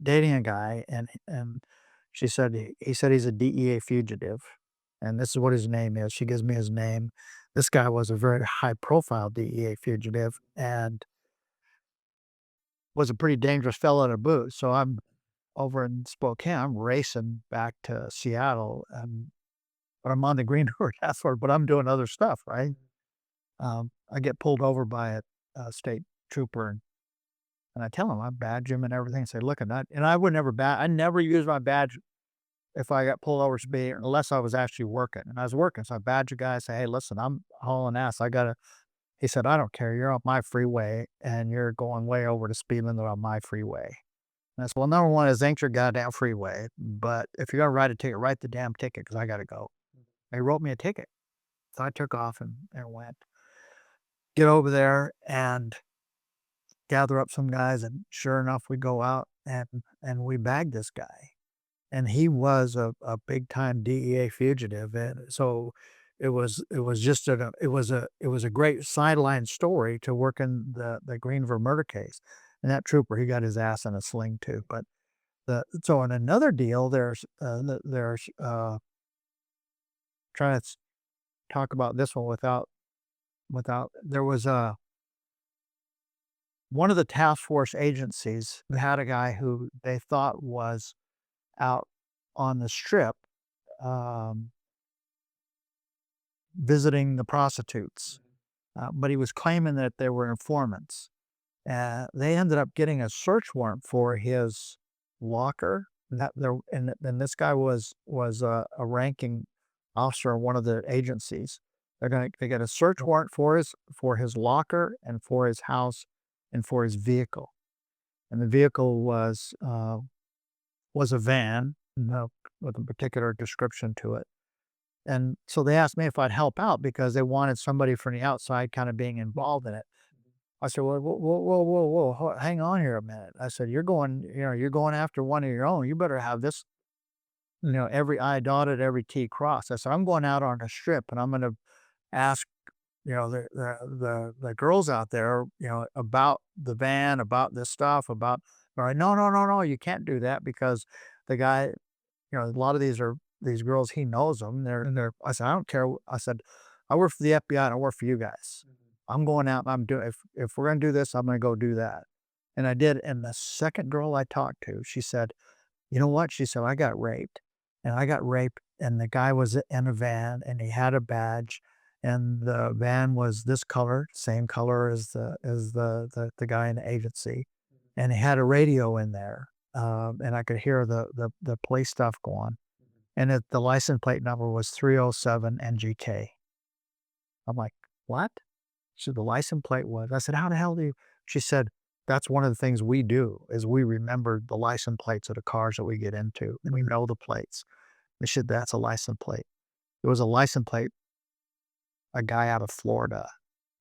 dating a guy," and she said, he said he's a DEA fugitive, and this is what his name is. She gives me his name. This guy was a very high profile DEA fugitive and was a pretty dangerous fellow to boot. So I'm over in Spokane, I'm racing back to Seattle, but I'm on the Green River Task Force, but I'm doing other stuff, right? I get pulled over by a state trooper, and I tell him I badge him and everything. Say, "Look at that," and I would never I never use my badge if I got pulled over speeding unless I was actually working, and I was working. So I badge a guy, say, "Hey, listen, I'm hauling ass. I gotta." He said, "I don't care. You're on my freeway, and you're going way over the speed limit on my freeway." And I said, "Well, number one is ain't your goddamn freeway, but if you're gonna write a ticket, write the damn ticket because I gotta go." They wrote me a ticket. So I took off and went. Get over there and gather up some guys, and sure enough, we go out and we bagged this guy. And he was a big time DEA fugitive. And so it was just it was a great sideline story to work in the Greenville murder case. And that trooper, he got his ass in a sling too. But so in another deal, there's trying to talk about this one without there was a one of the task force agencies had a guy who they thought was out on the strip, um, visiting the prostitutes, but he was claiming that they were informants. They ended up getting a search warrant for his locker. That there, and this guy was a ranking officer in one of the agencies. They get a search warrant for his locker and for his house and for his vehicle. And the vehicle was a van, with a particular description to it. And so they asked me if I'd help out because they wanted somebody from the outside kind of being involved in it. I said, "Well, whoa, whoa, whoa, whoa, whoa, hang on here a minute." I said, you're going after one of your own. You better have this, every I dotted, every T crossed." I said, "I'm going out on a strip and I'm going to ask, the girls out there, about the van, about this stuff, about, all right, no, no, no, no, you can't do that because the guy, a lot of these girls, he knows them. They're. I said, I don't care. I said, I work for the FBI. I don't work for you guys. I'm going out. I'm doing. If we're gonna do this, I'm gonna go do that. And I did. And the second girl I talked to, she said, you know what? She said, I got raped, and I got raped, and the guy was in a van, and he had a badge, and the van was this color, same color as the guy in the agency, and he had a radio in there, and I could hear the police stuff going, and the license plate number was 307 NGK. I'm like, what? So the license plate was. I said, how the hell do you? She said, that's one of the things we do is we remember the license plates of the cars that we get into, and we know the plates. They said, that's a license plate. It was a license plate. A guy out of Florida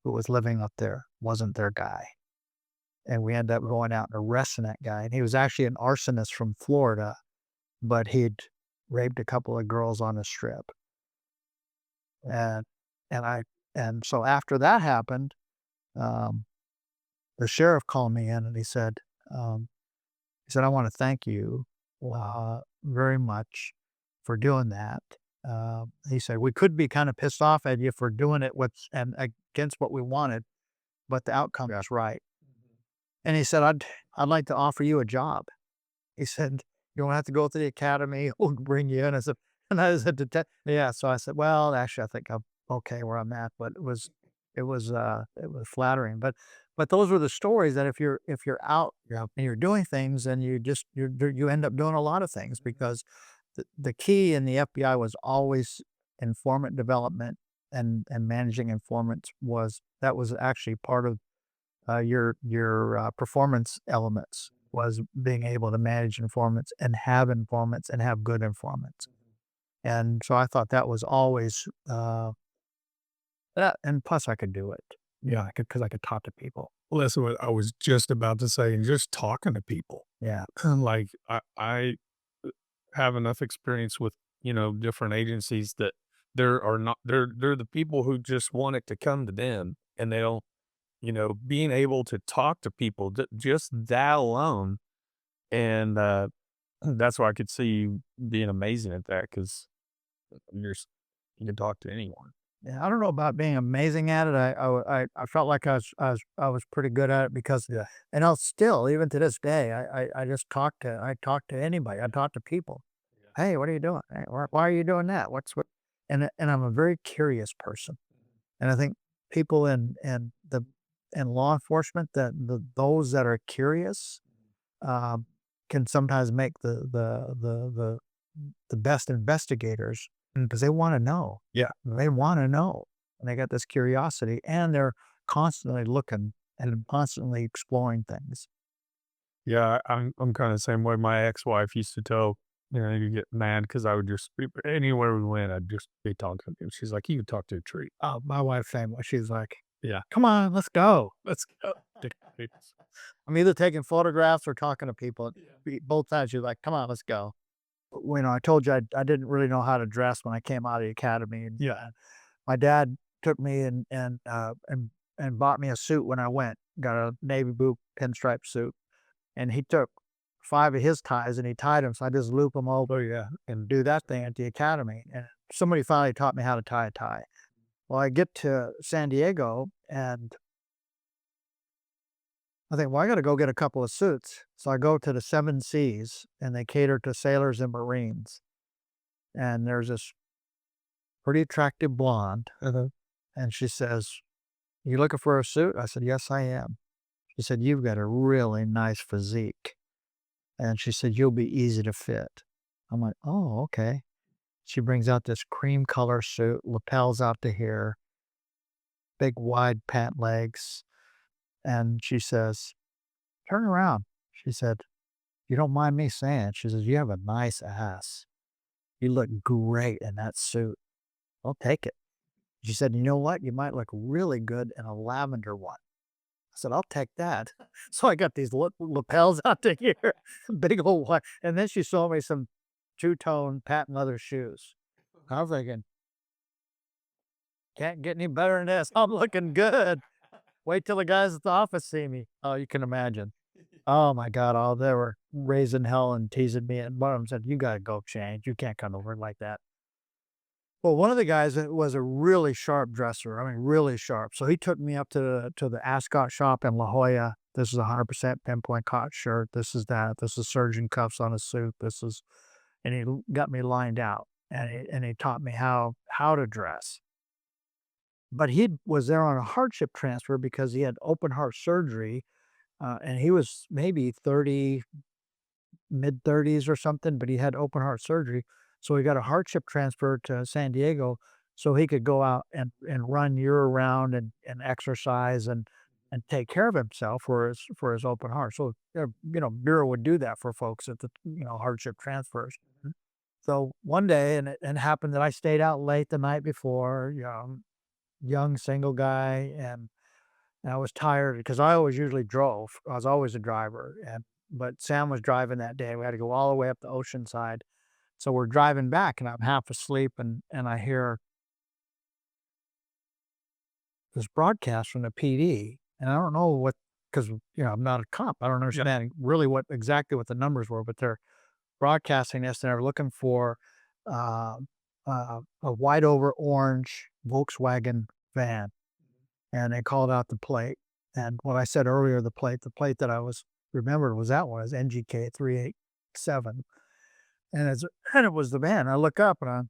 who was living up there wasn't their guy. And we ended up going out and arresting that guy. And he was actually an arsonist from Florida, but he'd raped a couple of girls on a strip. And and I and so after that happened, um, the sheriff called me in and he said, I want to thank you very much for doing that. He said, we could be kind of pissed off at you for doing it and against what we wanted, but the outcome is right. And he said, I'd like to offer you a job. He said, you don't have to go to the academy. We'll bring you in. I said, and I said, yeah. So I said, well, actually, I think I'm okay where I'm at, but it was flattering. But those were the stories that if you're out, and you're doing things, and you end up doing a lot of things because the key in the FBI was always informant development, and managing informants was actually part of your performance elements, was being able to manage informants and have good informants. And so I thought that was always that, and plus I could do it. Yeah, I could because I could talk to people. Well, that's what I was just about to say, and just talking to people. Yeah. Like, I have enough experience with, different agencies that they're the people who just want it to come to them, and they don't, being able to talk to people, just that alone, and, that's why I could see you being amazing at that, 'cause you can talk to anyone. Yeah, I don't know about being amazing at it. I felt like I was pretty good at it because, Yeah. and I'll still, even to this day, I talk to anybody. I talk to people. Yeah. Hey, what are you doing? Hey, why are you doing that? And I'm a very curious person. And I think people in law enforcement, those that are curious, um, can sometimes make the best investigators because they want to know. Yeah. They want to know. And they got this curiosity, and they're constantly looking and constantly exploring things. Yeah, I'm kinda the same way. My ex-wife used to tell, you get mad because I would just be anywhere we went, I'd just be talking to him. She's like, "You could talk to a tree." Oh, my wife, same way. She's like, Yeah. come on, let's go. Let's go. I'm either taking photographs or talking to people. Yeah. Both times, you're like, come on, let's go. I told you I didn't really know how to dress when I came out of the academy. And Yeah. my dad took me and bought me a suit when I went. Got a navy blue pinstripe suit, and he took 5 of his ties and he tied them. So I just loop them Oh, over yeah. and do that thing at the academy. And somebody finally taught me how to tie a tie. Well, I get to San Diego and I think, well, I got to go get a couple of suits. So I go to the Seven Seas, and they cater to sailors and Marines. And there's this pretty attractive blonde. Uh-huh. And she says, you looking for a suit? I said, yes, I am. She said, you've got a really nice physique. And she said, you'll be easy to fit. I'm like, oh, okay. She brings out this cream color suit, lapels out to here, big wide pant legs. And she says, turn around. She said, you don't mind me saying, she says, you have a nice ass. You look great in that suit. I'll take it. She said, you know what? You might look really good in a lavender one. I said, I'll take that. So I got these lapels out to here, big old one. And then she sold me some two-tone patent leather shoes. I was thinking, Can't get any better than this. I'm looking good. Wait till the guys at the office see me. Oh, you can imagine. Oh my God. Oh, they were raising hell and teasing me. And one of them said, "You gotta go change. You can't come over like that." Well, one of the guys that was a really sharp dresser. I mean, really sharp. So he took me up to the Ascot shop in La Jolla. This is 100% pinpoint cotton shirt. This is that. This is surgeon cuffs on a suit. This is, and he got me lined out, and he taught me how to dress. But he was there on a hardship transfer because he had open heart surgery, and he was maybe 30, mid 30s or something, but he had open heart surgery. So he got a hardship transfer to San Diego so he could go out and run year round and exercise and take care of himself for his open heart. So Bureau would do that for folks at the hardship transfers. So one day, and it happened that I stayed out late the night before, young single guy, and I was tired because I always usually drove. I was always a driver, but Sam was driving that day. We had to go all the way up the ocean side. So we're driving back, and I'm half asleep, and I hear this broadcast from the PD, and I don't know what, because I'm not a cop. I don't Yeah. understand really exactly what the numbers were, but they're broadcasting this, and they're looking for uh, a white over orange Volkswagen van, and they called out the plate. And what I said earlier, the plate that I was remembered was that one is NGK 387, and it was the van. I look up and I'm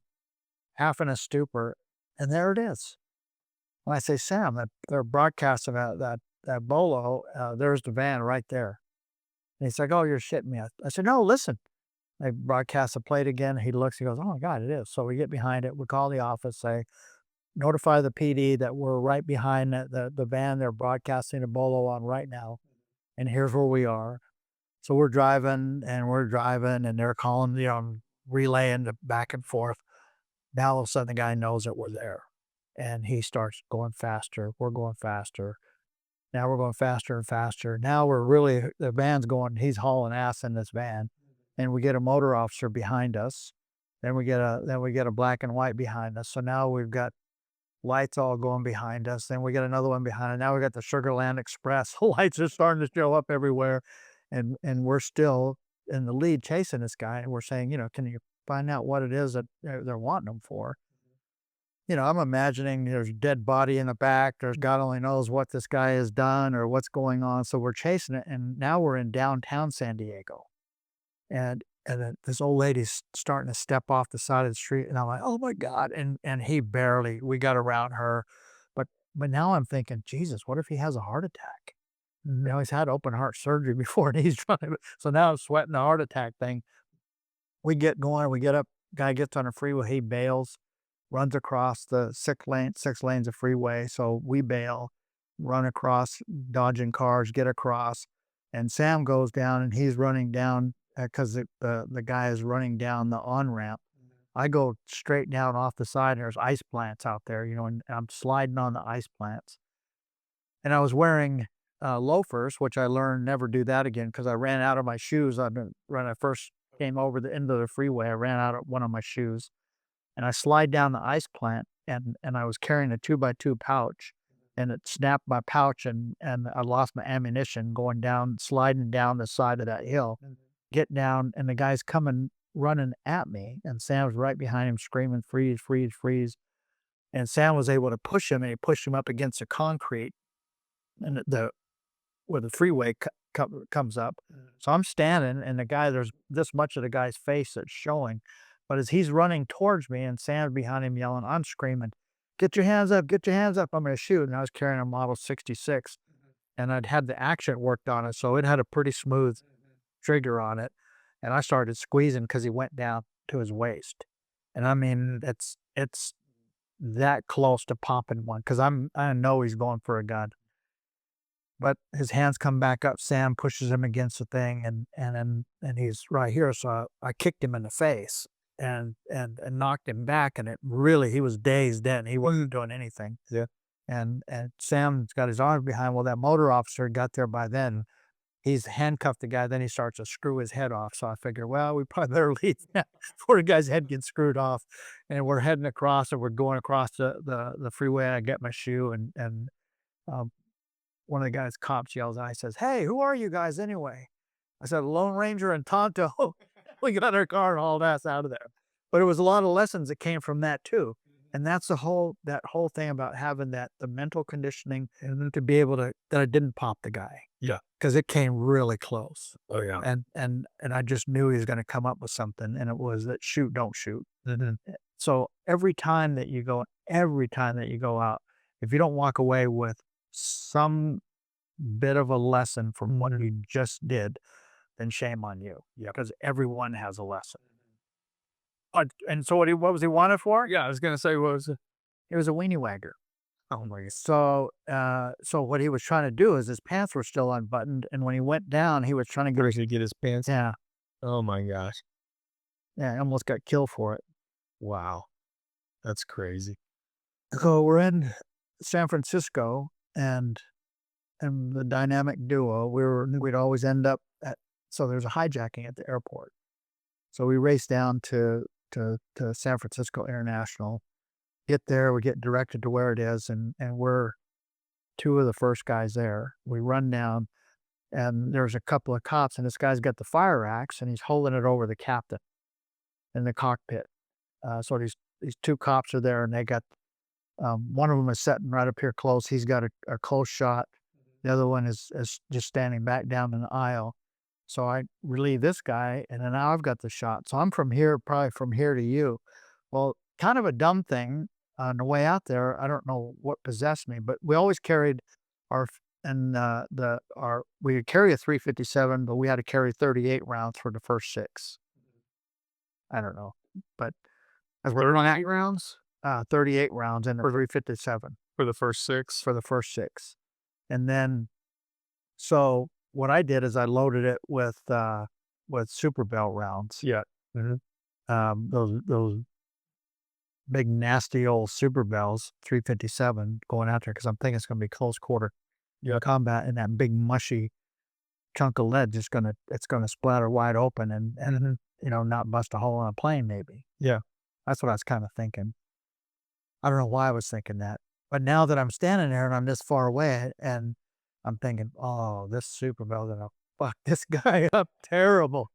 half in a stupor, and there it is. And I say, Sam, that they're broadcasting that bolo. There's the van right there. And he's like, "Oh, you're shitting me." I said, "No, listen." They broadcast the plate again. He looks, he goes, "Oh my God, it is." So we get behind it. We call the office, say, notify the PD that we're right behind the van they're broadcasting a bolo on right now. And here's where we are. So we're driving, and they're calling, relaying the back and forth. Now all of a sudden the guy knows that we're there, and he starts going faster. We're going faster. Now we're going faster and faster. Now the van's going, he's hauling ass in this van, and we get a motor officer behind us. Then we get a black and white behind us. So now we've got lights all going behind us. Then we get another one behind it. Now we got the Sugarland Express. Lights are starting to show up everywhere. And we're still in the lead chasing this guy. And we're saying, can you find out what it is that they're wanting them for? I'm imagining there's a dead body in the back. There's God only knows what this guy has done or what's going on. So we're chasing it. And now we're in downtown San Diego. And then this old lady's starting to step off the side of the street, and I'm like, "Oh my God." And we got around her. But now I'm thinking, Jesus, what if he has a heart attack? He's had open heart surgery before, and he's trying to, so now I'm sweating the heart attack thing. We get going, we get up, guy gets on the freeway, he bails, runs across the 6 lanes of freeway. So we bail, run across, dodging cars, get across, and Sam goes down, and he's running down because the guy is running down the on ramp. I go straight down off the side. And there's ice plants out there, and I'm sliding on the ice plants. And I was wearing loafers, which I learned never do that again because I ran out of my shoes. When I first came over the end of the freeway, I ran out of one of my shoes, and I slide down the ice plant, and I was carrying a 2x2 pouch, and it snapped my pouch, and I lost my ammunition going down, sliding down the side of that hill. Get down, and the guy's coming running at me, and Sam's right behind him screaming, "Freeze, freeze, freeze." And Sam was able to push him, and he pushed him up against the concrete, and where the freeway comes up. So I'm standing, and there's this much of the guy's face that's showing. But as he's running towards me and Sam's behind him yelling, I'm screaming, "Get your hands up, get your hands up, I'm going to shoot." And I was carrying a Model 66, and I'd had the action worked on it. So it had a pretty smooth trigger on it. And I started squeezing because he went down to his waist. And I mean, it's that close to popping one because I know he's going for a gun. But his hands come back up. Sam pushes him against the thing, and he's right here. So I kicked him in the face and knocked him back. And he was dazed then. He wasn't doing anything. Yeah. And Sam's got his arms behind. Well, that motor officer got there by then. he's handcuffed the guy, then he starts to screw his head off. So I figure, well, we probably better leave now before the guy's head gets screwed off. And we're heading across, and we're going across the freeway. And I get my shoe, and um, one of the guys, cops, yells out. He says, "Hey, who are you guys anyway?" I said, "Lone Ranger and Tonto." We got our car and hauled ass out of there. But it was a lot of lessons that came from that too. And that's that whole thing about having the mental conditioning and then to be able to that I didn't pop the guy Yeah. because it came really close. Oh, yeah. And I just knew he was going to come up with something, and it was that shoot, don't shoot. Mhm. So every time that you go out, if you don't walk away with some bit of a lesson from what you just did, then shame on you. Yep. Because everyone has a lesson. And so what was he wanted for? Yeah, I was gonna say, what was it? He was a weenie wagger. Oh my god. So what he was trying to do is his pants were still unbuttoned, and when he went down, he was trying to get To get his pants. yeah, Oh my gosh. yeah, he almost got killed for it. Wow. That's crazy. So we're in San Francisco, and the dynamic duo, we'd always end up at so there's a hijacking at the airport. So we race down to San Francisco International, get there, we get directed to where it is, and we're two of the first guys there. We run down, and there's a couple of cops, and this guy's got the fire axe, and he's holding it over the captain in the cockpit. So these two cops are there, and they got one of them is sitting right up here close. He's got a close shot. The other one is just standing back down in the aisle. So I relieve this guy, and then now I've got the shot. So I'm from here, probably from here to you. Well, kind of a dumb thing on the way out there. I don't know what possessed me, but we always carried our and we could carry a 357, but we had to carry 38 rounds for the first six. I don't know, but as we're on 8 rounds, 38 rounds in the 357 For the first 6? for the first six, and then so what I did is I loaded it with super bell rounds. Yeah. Mhm. Those big nasty old super bells, 357 going out there because I'm thinking it's going to be close quarter combat, and that big mushy chunk of lead it's gonna splatter wide open and not bust a hole in a plane maybe. Yeah. That's what I was kind of thinking. I don't know why I was thinking that, but now that I'm standing there and I'm this far away and I'm thinking, oh, this super bell gonna fuck this guy up terrible.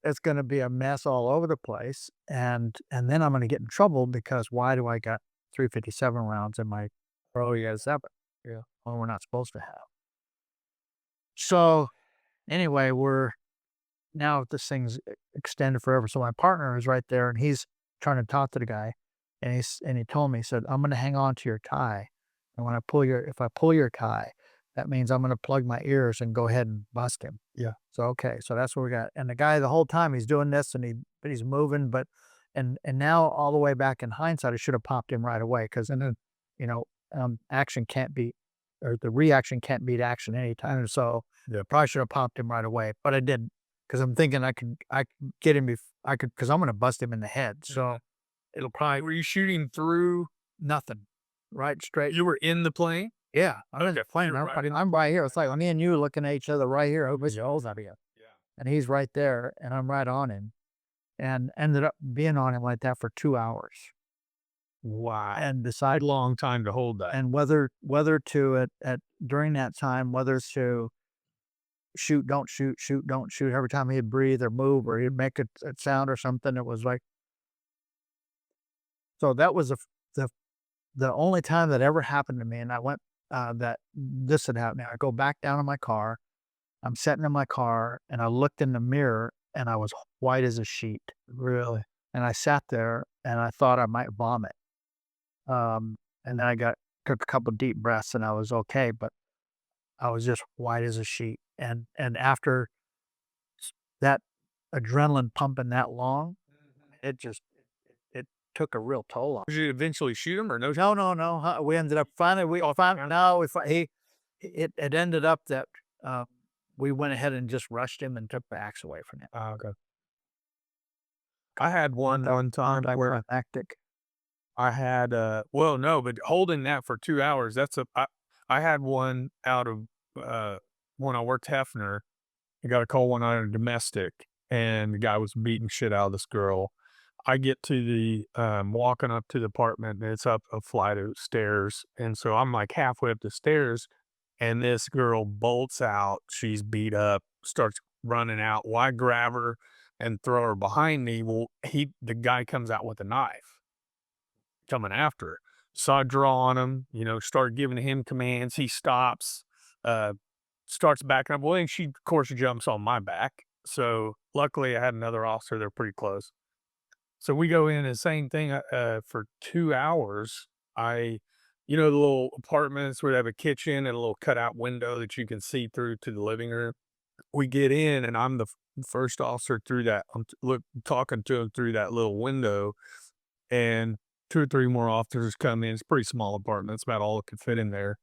It's gonna be a mess all over the place, and then I'm gonna get in trouble because why do I got 357 rounds in my Oh, yeah. 7 Yeah. when we're not supposed to have? So anyway, we're now this thing's extended forever. So my partner is right there, and he's trying to talk to the guy, and he told me, he said, "I'm gonna hang on to your tie, and if I pull your tie, that means I'm gonna plug my ears and go ahead and bust him." Yeah. So okay, so that's what we got. And the guy the whole time he's doing this, and he's moving, but and now all the way back in hindsight, I should have popped him right away because then you know action can't beat or the reaction can't beat action anytime. So Yeah. probably should have popped him right away, but I didn't. 'Cause I'm thinking I could get him I could, because 'cause I'm gonna bust him in the head, so it'll probably Were you shooting through? nothing. Right straight You were in the plane? yeah, I'm in the plane, You're right. I'm right here, it's like me and you looking at each other right here, hope his holes out of you, Yeah. and he's right there, and I'm right on him, and ended up being on him like that for 2 hours, Wow. and decide Long time to hold that. and whether to at during that time, whether to shoot, don't shoot, shoot, don't shoot, every time he'd breathe or move or he'd make a sound or something, it was like so that was the the only time that ever happened to me, and I went, that this had happened. I go back down in my car. I'm sitting in my car, and I looked in the mirror, and I was white as a sheet. Really? And I sat there, and I thought I might vomit. And then took a couple deep breaths, and I was okay, but I was just white as a sheet. And after that adrenaline pumping that long, it just it took a real toll on Did you eventually shoot him or no? no, no, no, we ended up finally we finally no, we fi he it ended up that, we went ahead and just rushed him and took the axe away from him. Oh, okay. I had one time where Anticlimactic. I had, well, no, but holding that for 2 hours, I had one out of, when I worked Hefner. I got a call one night on a domestic, and the guy was beating shit out of this girl. I get to walking up to the apartment, and it's up a flight of stairs, and so I'm, like, halfway up the stairs, and this girl bolts out. She's beat up, starts running out. Well, I grab her and throw her behind me. Well, the guy comes out with a knife coming after her. So I draw on him, start giving him commands. He stops, uh, starts backing up. Well, and she, of course, jumps on my back. So luckily, I had another officer there pretty close. So we go in the same thing for 2 hours. I, the little apartments where they have a kitchen and a little cutout window that you can see through to the living room. We get in, and I'm the first officer through that. Talking to him through that little window, and two or three more officers come in. It's a pretty small apartment. It's about all that could fit in there.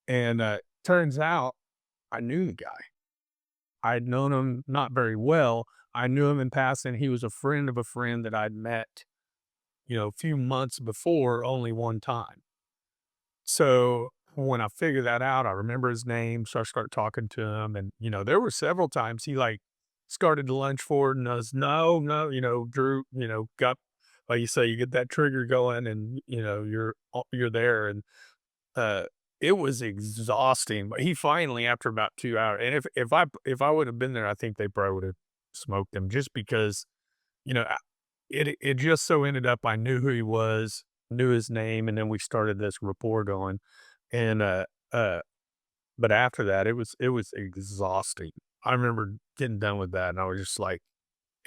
And turns out I knew the guy. I'd known him not very well. I knew him in passing. He was a friend of a friend that I'd met, a few months before, only one time. So when I figured that out, I remember his name. So I start talking to him. And, there were several times he like started to lunge forward and was, no, no, Drew, got, like you say, you get that trigger going and, you're there. And uh, it was exhausting, but he finally, after about 2 hours, and if I would have been there, I think they probably would have smoked him just because, you know, I it just so ended up I knew who he was, knew his name, and then we started this rapport going, and, uh, but after that, it was exhausting. I remember getting done with that, and I was just like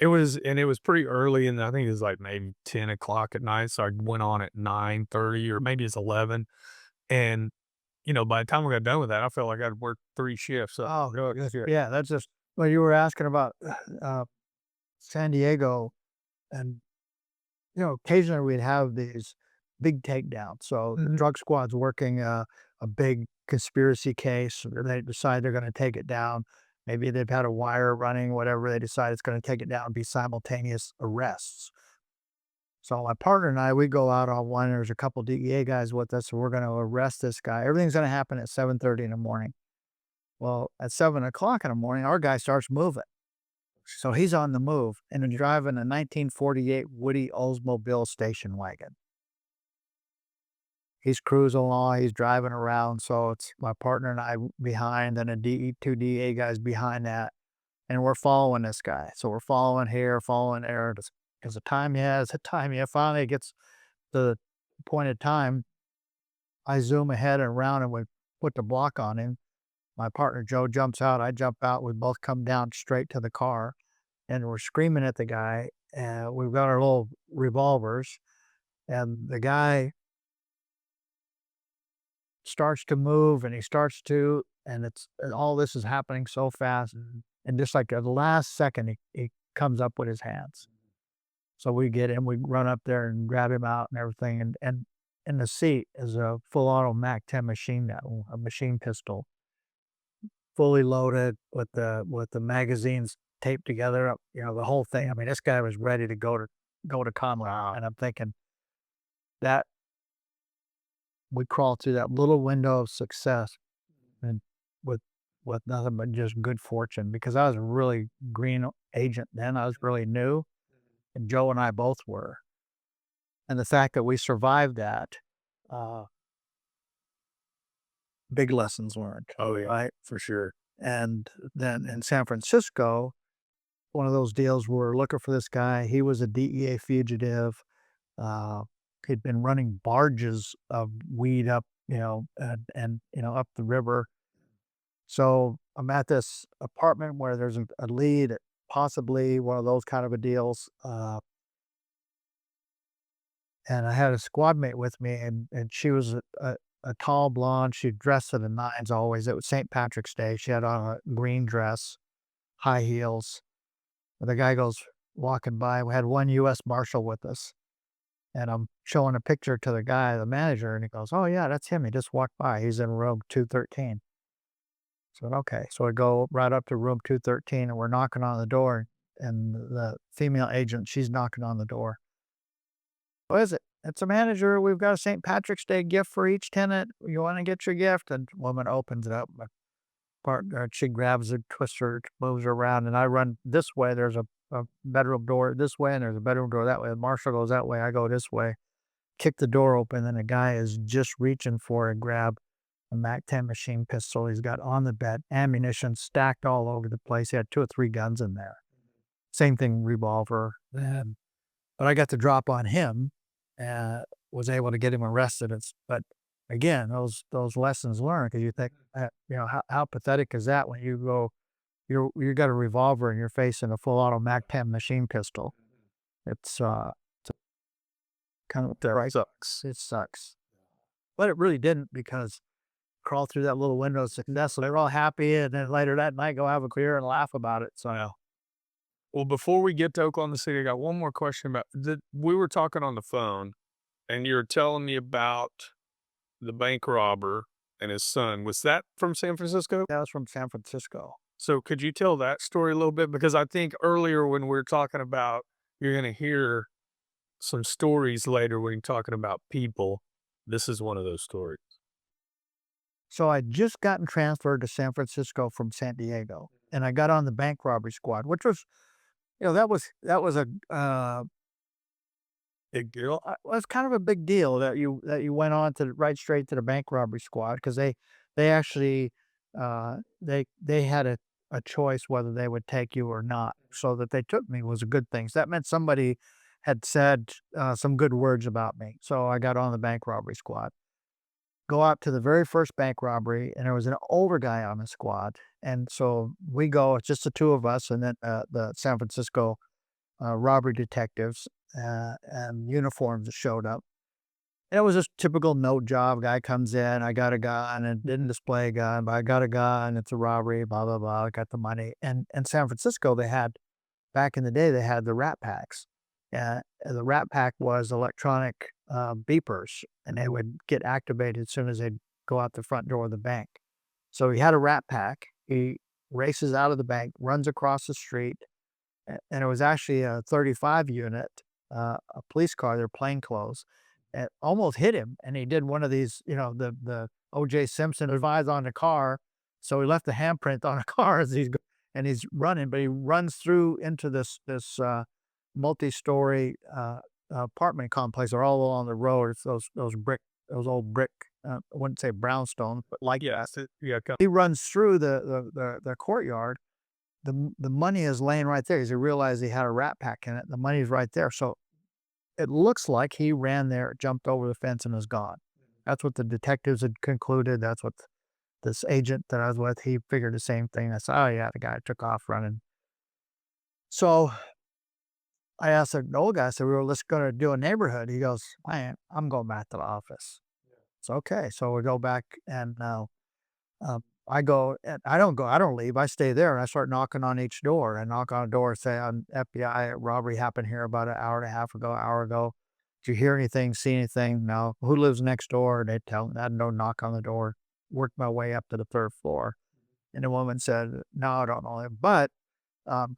it was pretty early, and I think it was, like, maybe 10 o'clock at night, so I went on at 9:30 or maybe it's 11, and by the time we got done with that, I felt like I'd worked 3 shifts. So, Oh, go ahead. yeah, that's just well, you were asking about, uh, San Diego, and, occasionally we'd have these big takedowns. So the Mhm. drug squad's working a big conspiracy case, or they decide they're gonna take it down. Maybe they've had a wire running, whatever, they decide it's gonna take it down and be simultaneous arrests. So my partner and I, we go out on one, there's a couple DEA guys with us, and we're gonna arrest this guy. Everything's gonna happen at 7:30 in the morning. Well, at 7 o'clock in the morning, our guy starts moving. So he's on the move and he's driving a 1948 Woody Oldsmobile station wagon. He's cruising along, he's driving around. So it's my partner and I behind, and two DEA guys behind that. And we're following this guy. So we're following here, following there. Does the time? Yeah, it's the time. Yeah, finally it gets to the appointed time. I zoom ahead and around and we put the block on him. My partner Joe jumps out. I jump out. We both come down straight to the car, and we're screaming at the guy. And we've got our little revolvers, and the guy starts to move, and he starts to, and all this is happening so fast, and just like at the last second, he comes up with his hands. So we get in, we run up there and grab him out and everything, and in the seat is a full auto MAC-10 machine gun, a machine pistol, fully loaded with the magazines taped together, the whole thing. I mean, this guy was ready to go to combat. Wow. And I'm thinking that we crawled through that little window of success, and with nothing but just good fortune, because I was a really green agent then. I was really new, and Joe and I both were. And the fact that we survived that, uh, big lessons learned, Oh, yeah, right? for sure. And then in San Francisco, one of those deals where we're looking for this guy. He was a DEA fugitive. Uh, he'd been running barges of weed up, and up the river. So I'm at this apartment where there's a lead, possibly one of those kind of a deals. And I had a squad mate with me, and she was a tall blonde. She dressed to the nines always. It was St. Patrick's Day. She had on a green dress, high heels. The guy goes walking by. We had one U.S. Marshal with us, and I'm showing a picture to the guy, the manager, and he goes, "Oh yeah, that's him. He just walked by. He's in room 213." So okay, so I go right up to room 213, and we're knocking on the door, and the female agent, she's knocking on the door. What is it? It's a manager. We've got a St. Patrick's Day gift for each tenant. You want to get your gift? And woman opens it up. She grabs a twister, moves her around, and I run this way. There's a bedroom door this way, and there's a bedroom door that way. The marshal goes that way. I go this way. Kick the door open, and a guy is just reaching for and grab a Mac-10 machine pistol. He's got on the bed ammunition stacked all over the place. He had 2 or 3 guns in there. Same thing, revolver. But I got the drop on him and was able to get him arrested. But again, those lessons learned, because you think, how pathetic is that when you go, you got a revolver and you're facing a full auto Mac-10 machine pistol. It's kind of there. Right? Sucks. It sucks. But it really didn't, because crawl through that little window successful. They were all happy, and then later that night go have a beer and laugh about it. So Yeah. Well, before we get to Oklahoma City, I got one more question about we were talking on the phone, and you were telling me about the bank robber and his son. Was that from San Francisco? that was from San Francisco. So could you tell that story a little bit? Because I think earlier when we were talking about, you're going to hear some stories later when you're talking about people. This is one of those stories. So I'd just gotten transferred to San Francisco from San Diego, and I got on the bank robbery squad, which was, that was a Big deal. well, it's kind of a big deal that you went on to right straight to the bank robbery squad, because they actually they had a choice whether they would take you or not. So that they took me was a good thing. So that meant somebody had said some good words about me. So I got on the bank robbery squad. Go out to the very first bank robbery, and there was an older guy on the squad. And so we go, it's just the two of us, and then the San Francisco robbery detectives and uniforms that showed up. And it was just typical note job. Guy comes in, I got a gun, and didn't display a gun, but I got a gun. It's a robbery, blah, blah, blah. I got the money. And in San Francisco, back in the day, they had the Rat Packs. The Rat Pack was electronic beepers, and they would get activated as soon as they'd go out the front door of the bank. So he had a Rat Pack. He races out of the bank, runs across the street, and it was actually a 35 unit, a police car, their plain clothes, and almost hit him. And he did one of these, the O.J. Simpson flies on the car. So he left the handprint on the car as he's running, but he runs through into this multi-story apartment complex. They're all along the road. It's those old brick. I wouldn't say brownstone, but like Yeah. Yeah. he runs through the courtyard. The money is laying right there. He realized he had a Rat Pack in it. The money's right there. So it looks like he ran there, jumped over the fence, and is gone. That's what the detectives had concluded. That's what this agent that I was with, he figured the same thing. I said, oh yeah, the guy took off running. So I asked the old guy, I said, we were just going to do a neighborhood. He goes, man, I'm going back to the office. It's okay. So we go back, and I go, and I don't leave. I stay there, and I start knocking on each door. I knock on a door, say, I'm FBI, robbery happened here about an hour and a half ago, hour ago. Did you hear anything, see anything? No. Who lives next door? They tell me. I had no knock on the door. Worked my way up to the 3rd floor. And the woman said, no, I don't know him. But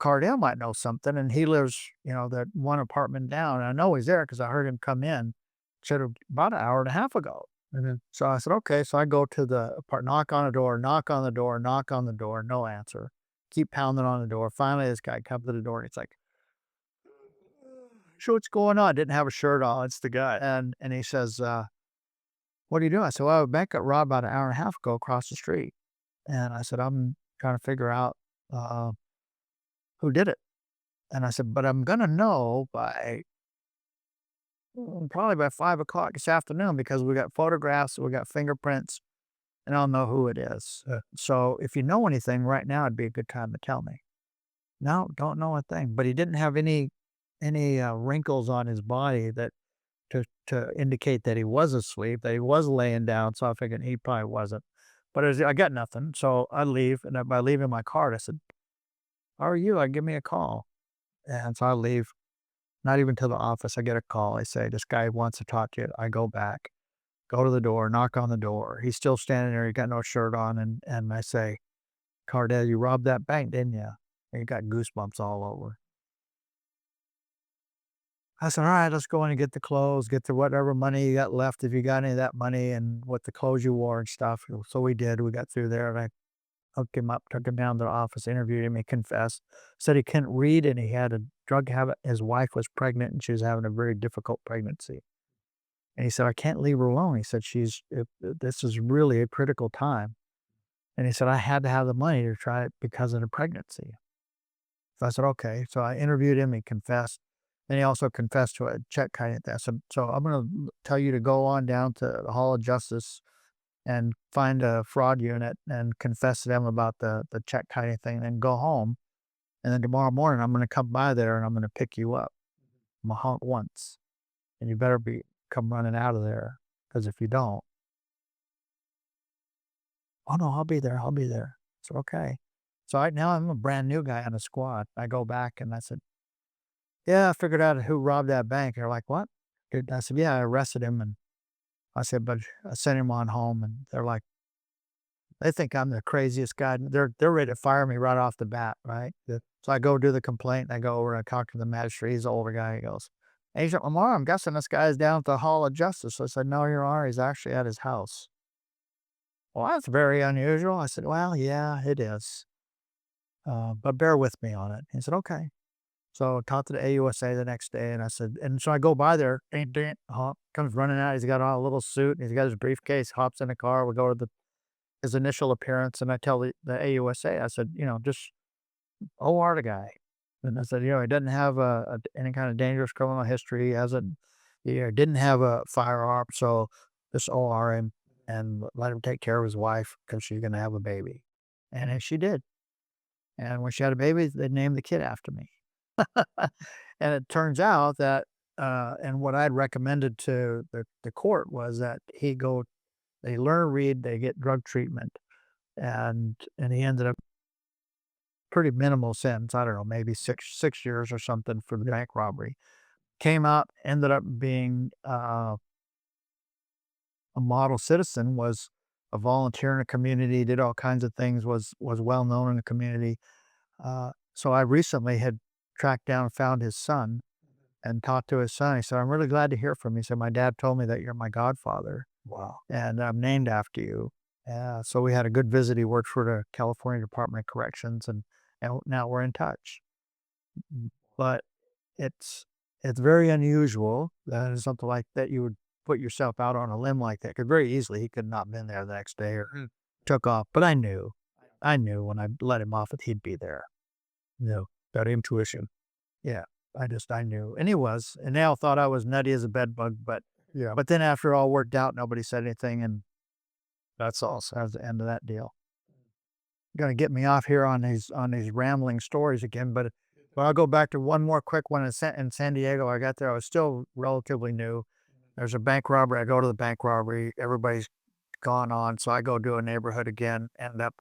Cardell might know something. And he lives, that one apartment down. And I know he's there because I heard him come in, said about an hour and a half ago. So I said, okay. So I go to the apartment, knock on the door, knock on the door, knock on the door, no answer. Keep pounding on the door. Finally, this guy comes to the door, and he's like, so what's going on? Didn't have a shirt on. It's the guy. And he says, what are you doing? I said, well, the bank got robbed about an hour and a half ago across the street. And I said, I'm trying to figure out who did it. And I said, but I'm going to know probably by 5 o'clock this afternoon, because we got photographs, we got fingerprints, and I'll know who it is. So if you know anything right now, it'd be a good time to tell me. No, don't know a thing. But he didn't have any wrinkles on his body that to indicate that he was asleep, that he was laying down. So I figured he probably wasn't. But I got nothing. So I leave, and by leaving my card, I said, how are you? Give me a call. And so I leave. Not even to the office. I get a call. They say, this guy wants to talk to you. I go back, go to the door, knock on the door. He's still standing there. He got no shirt on. And I say, Cardell, you robbed that bank, didn't you? And he got goosebumps all over. I said, all right, let's go in and get the clothes, get the whatever money you got left, if you got any of that money, and what the clothes you wore and stuff. So we did. We got through there, and hooked him up, took him down to the office, interviewed him, he confessed, said he couldn't read and he had a drug habit. His wife was pregnant and she was having a very difficult pregnancy. And he said, "I can't leave her alone." He said, this is really a critical time." And he said, "I had to have the money to try it because of the pregnancy." So I said, "Okay." So I interviewed him, he confessed. And he also confessed to a check kiting theft. So I'm going to tell you to go on down to the Hall of Justice and find a fraud unit and confess to them about the check kiting thing, and then go home. And then tomorrow morning, I'm going to come by there and I'm going to pick you up. I'm going to honk once. And you better come running out of there. Because if you don't, oh no, I'll be there. I'll be there. So, okay. So now I'm a brand new guy on the squad. I go back and I said, "Yeah, I figured out who robbed that bank." They're like, "What?" Dude, I said, "Yeah, I arrested him." And I said, "But I sent him on home." And they're like, they think I'm the craziest guy. They're ready to fire me right off the bat, right? Yeah. So I go do the complaint. And I go over and I talk to the magistrate. He's an older guy. He goes, "Agent Lamar, I'm guessing this guy's down at the Hall of Justice." So I said, "No, Your Honor, he's actually at his house." "Well, that's very unusual." I said, "Well, yeah, it is. But bear with me on it." He said, "Okay." So talked to the AUSA the next day, and I said, and so I go by there, ding, ding, hop, comes running out. He's got on a little suit, and he's got his briefcase, hops in the car. We go to his initial appearance, and I tell the AUSA, I said, just OR the guy. And I said, he doesn't have any kind of dangerous criminal history. He hasn't, didn't have a firearm. So just OR him and let him take care of his wife because she's going to have a baby. And then she did. And when she had a baby, they named the kid after me. And it turns out that, and what I'd recommended to the court was that they learn to read, they get drug treatment, and he ended up pretty minimal sentence. I don't know, maybe 6 years or something for the bank robbery. Came out, ended up being a model citizen, was a volunteer in the community, did all kinds of things, was well known in the community. So I recently had tracked down, found his son, and talked to his son. He said, "I'm really glad to hear from you." He said, "My dad told me that you're my godfather. Wow. And I'm named after you." So we had a good visit. He worked for the California Department of Corrections, and now we're in touch. But it's it's very unusual that something like that you would put yourself out on a limb like that. Because very easily he could not have been there the next day or took off. But I knew when I let him off that he'd be there. That intuition. Yeah, I knew, and he was, and they all thought I was nutty as a bedbug, but Yeah. but then after all worked out, nobody said anything, and that's all. So that was the end of that deal. Gonna get me off here on these rambling stories again, but I'll go back to one more quick one in San Diego. I got there, I was still relatively new. There's a bank robbery. I go to the bank robbery. Everybody's gone on, so I go to a neighborhood again. End up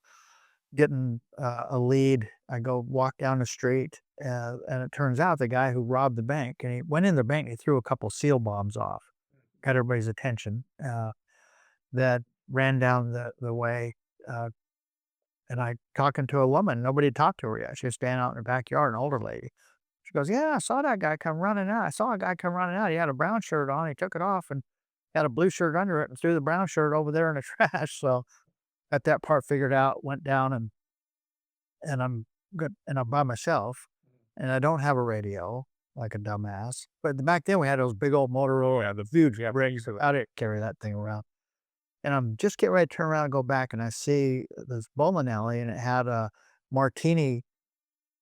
getting a lead. I go walk down the street, and it turns out the guy who robbed the bank, and he went in the bank, and he threw a couple seal bombs off, got everybody's attention. That ran down the way, uh, and I talking to a woman. Nobody had talked to her yet. She was standing out in her backyard, an older lady. She goes, "Yeah, I saw that guy come running out. I saw a guy come running out. He had a brown shirt on. He took it off and had a blue shirt under it and threw the brown shirt over there in the trash." So got that part figured out. Went down and I'm good, and I'm by myself, and I don't have a radio like a dumbass. But back then we had those big old Motorola, Yeah, the huge rings. I didn't carry that thing around. And I'm just getting ready to turn around and go back, and I see this bowling alley, and it had a martini,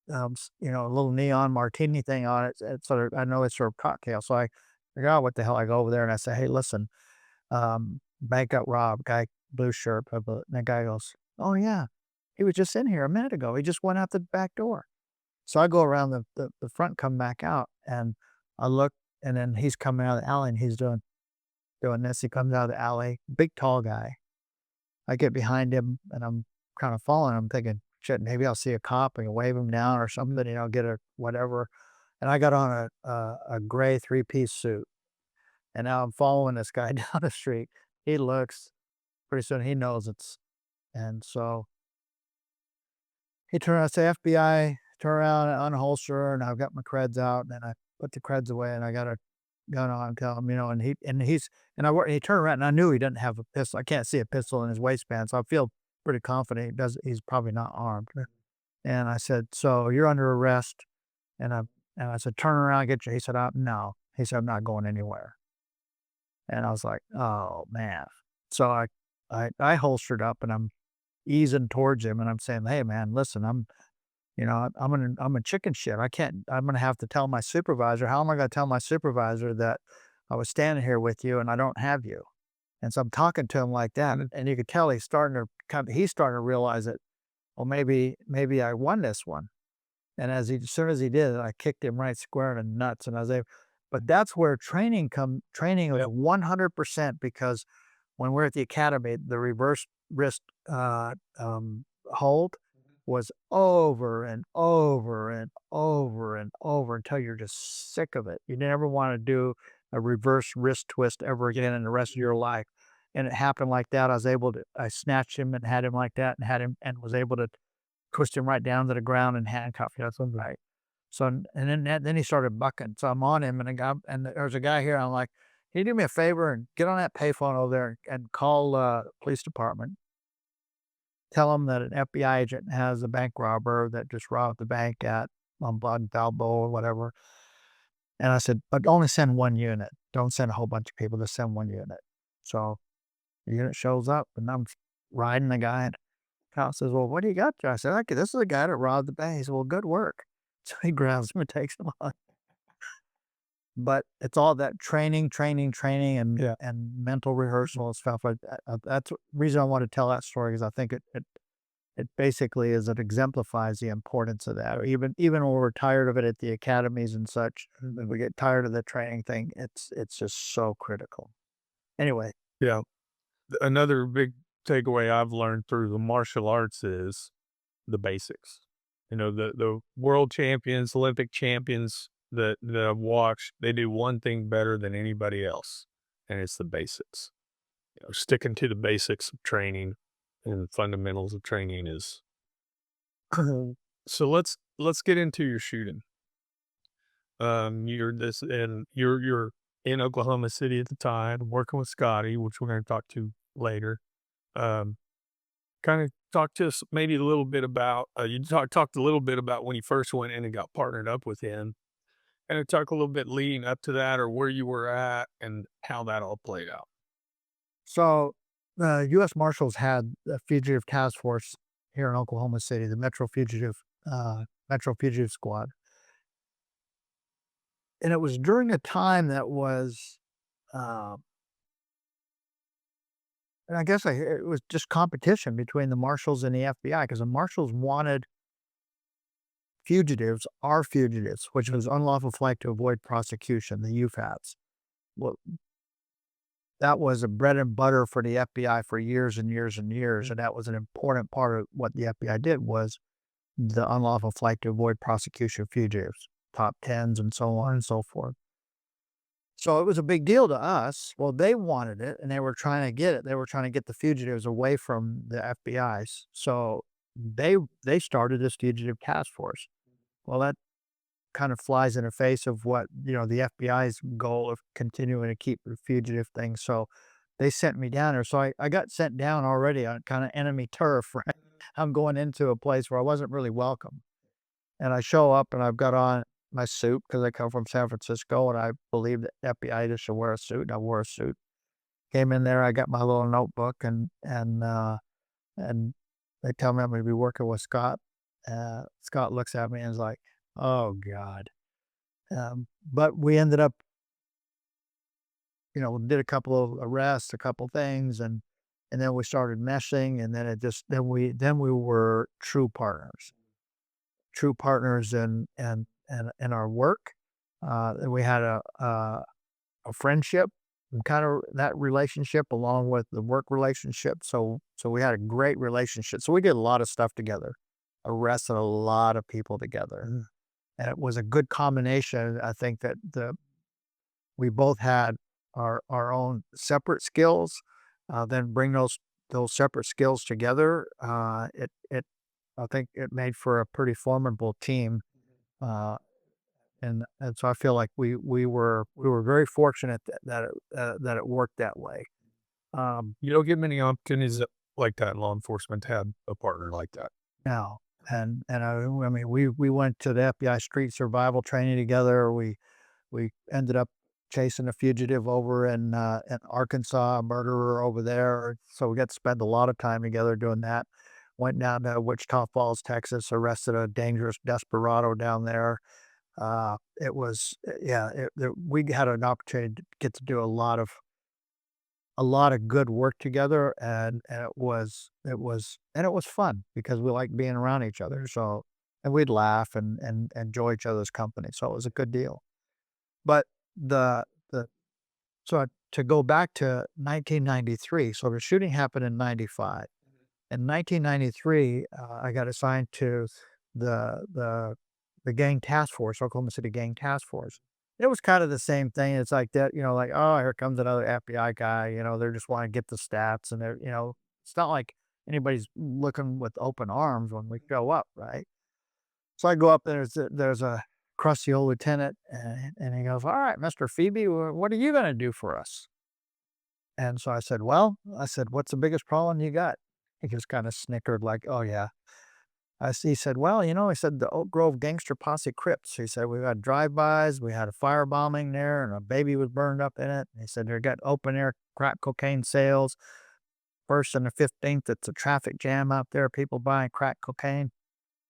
a little neon martini thing on it. It's sort of, I know it's sort of cocktail. So I figure out what the hell. I go over there and I say, "Hey, listen, bank got robbed, guy, blue shirt, blah, blah." And the guy goes, "Oh yeah, he was just in here a minute ago. He just went out the back door." So I go around the front, come back out, and I look, and then he's coming out of the alley, and he's doing this. He comes out of the alley, big tall guy. I get behind him, and I'm kind of following him, thinking, "Shit, maybe I'll see a cop and wave him down or something, get a whatever." And I got on a gray three-piece suit, and now I'm following this guy down the street. He looks, pretty soon he knows it's, and so he turned around, say, "FBI," turn around, unholster, and I've got my creds out, and then I put the creds away, and I got a gun on, tell him, and he turned around, and I knew he didn't have a pistol. I can't see a pistol in his waistband, so I feel pretty confident he's probably not armed. And I said, "So you're under arrest." And I said, "Turn around, get you." He said, no." He said, "I'm not going anywhere." And I was like, "Oh man." So I holstered up and I'm easing towards him and I'm saying, "Hey man, listen, I'm a chicken shit. I'm gonna have to tell my supervisor. How am I gonna tell my supervisor that I was standing here with you and I don't have you?" And so I'm talking to him like that, and you could tell he's starting to realize that, well, maybe I won this one. And as soon as he did, I kicked him right square in the nuts, and I was able. But that's where training was 100% because when we're at the academy, the reverse wrist hold was over and over and over and over until you're just sick of it. You never want to do a reverse wrist twist ever again in the rest of your life. And it happened like that. I snatched him and had him like that and had him and was able to twist him right down to the ground and handcuff you. That's right. So, and then he started bucking. So I'm on him and there's a guy here. I'm like, "Can you do me a favor and get on that payphone over there and call police department? Tell them that an FBI agent has a bank robber that just robbed the bank on Blood Balboa or whatever." And I said, "But only send one unit. Don't send a whole bunch of people. Just send one unit." So the unit shows up and I'm riding the guy. And Kyle says, "Well, what do you got there?" I said, "Okay, this is the guy that robbed the bank." He said, "Well, good work." So he grabs him and takes him on. But it's all that training, and Yeah. mental rehearsal and stuff like that. That's the reason I want to tell that story, because I think it basically it exemplifies the importance of that. Or even when we're tired of it at the academies and such, when we get tired of the training thing, it's just so critical. Anyway, Yeah. Another big takeaway I've learned through the martial arts is the basics. The world champions, Olympic champions that I've watched, they do one thing better than anybody else, and it's the basics. Sticking to the basics of training and the fundamentals of training is so let's get into your shooting. You're in Oklahoma City at the time, working with Scotty, which we're going to talk to later. Um, Kind of talk to us maybe a little bit about talked a little bit about when you first went in and got partnered up with him, and talk a little bit leading up to that or where you were at and how that all played out. so the U.S. Marshals had a fugitive task force here in Oklahoma City, the Metro Fugitive Squad, and it was during a time that was, uh, and I guess it was just competition between the marshals and the FBI because the marshals wanted our fugitives, which was unlawful flight to avoid prosecution, the UFATs. Well, that was a bread and butter for the FBI for years and years and years, and that was an important part of what the FBI did was the unlawful flight to avoid prosecution fugitives, top tens and so on and so forth. So it was a big deal to us. Well, they wanted it and they were trying to get it. They were trying to get the fugitives away from the FBI's. So they started this fugitive task force. Well, that kind of flies in the face of what, the FBI's goal of continuing to keep the fugitive thing. So they sent me down there. So I got sent down already on kind of enemy turf, right? I'm going into a place where I wasn't really welcome. And I show up and I've got on my suit because I come from San Francisco and I believe that FBI just should wear a suit. And I wore a suit. Came in there, I got my little notebook and they tell me I'm gonna be working with Scott. Scott looks at me and is like, "Oh God." But we ended up, did a couple of arrests, a couple things, and then we started meshing, and then it just then we were true partners in our work. And we had a friendship and kind of that relationship along with the work relationship. So we had a great relationship. So we did a lot of stuff together, arrested a lot of people together. And it was a good combination. I think that the we both had our own separate skills, then bring those separate skills together. It I think it made for a pretty formidable team, uh, and so I feel like we were very fortunate that it worked that way. Um, You don't get many opportunities like that law enforcement had a partner like that. now. And I mean, we went to the FBI street survival training together. We ended up chasing a fugitive over in Arkansas, a murderer over there. So we got to spend a lot of time together doing that. Went down to Wichita Falls, Texas, arrested a dangerous desperado down there. It was, yeah, we had an opportunity to get to do a lot of good work together, and it was fun because we like being around each other. So, and we'd laugh and enjoy each other's company. So it was a good deal. But the so to go back to 1993, so the shooting happened in 95. In 1993, I got assigned to the the the gang task force, Oklahoma City gang task force. It was kind of the same thing. It's like that, like, oh, here comes another FBI guy. They're just want to get the stats, and it's not like anybody's looking with open arms when we show up, right? So I go up there. There's a crusty old lieutenant, and he goes, "All right, Mister Phoebe, what are you going to do for us?" And so I said, "Well," I said, "what's the biggest problem you got?" He just kind of snickered, like, "Oh yeah." He said, "Well, he said the Oak Grove Gangster Posse Crips." He said, "We had drive-bys, we had a firebombing there, and a baby was burned up in it." He said, "They got open air crack cocaine sales. First and the 15th, it's a traffic jam out there, people buying crack cocaine."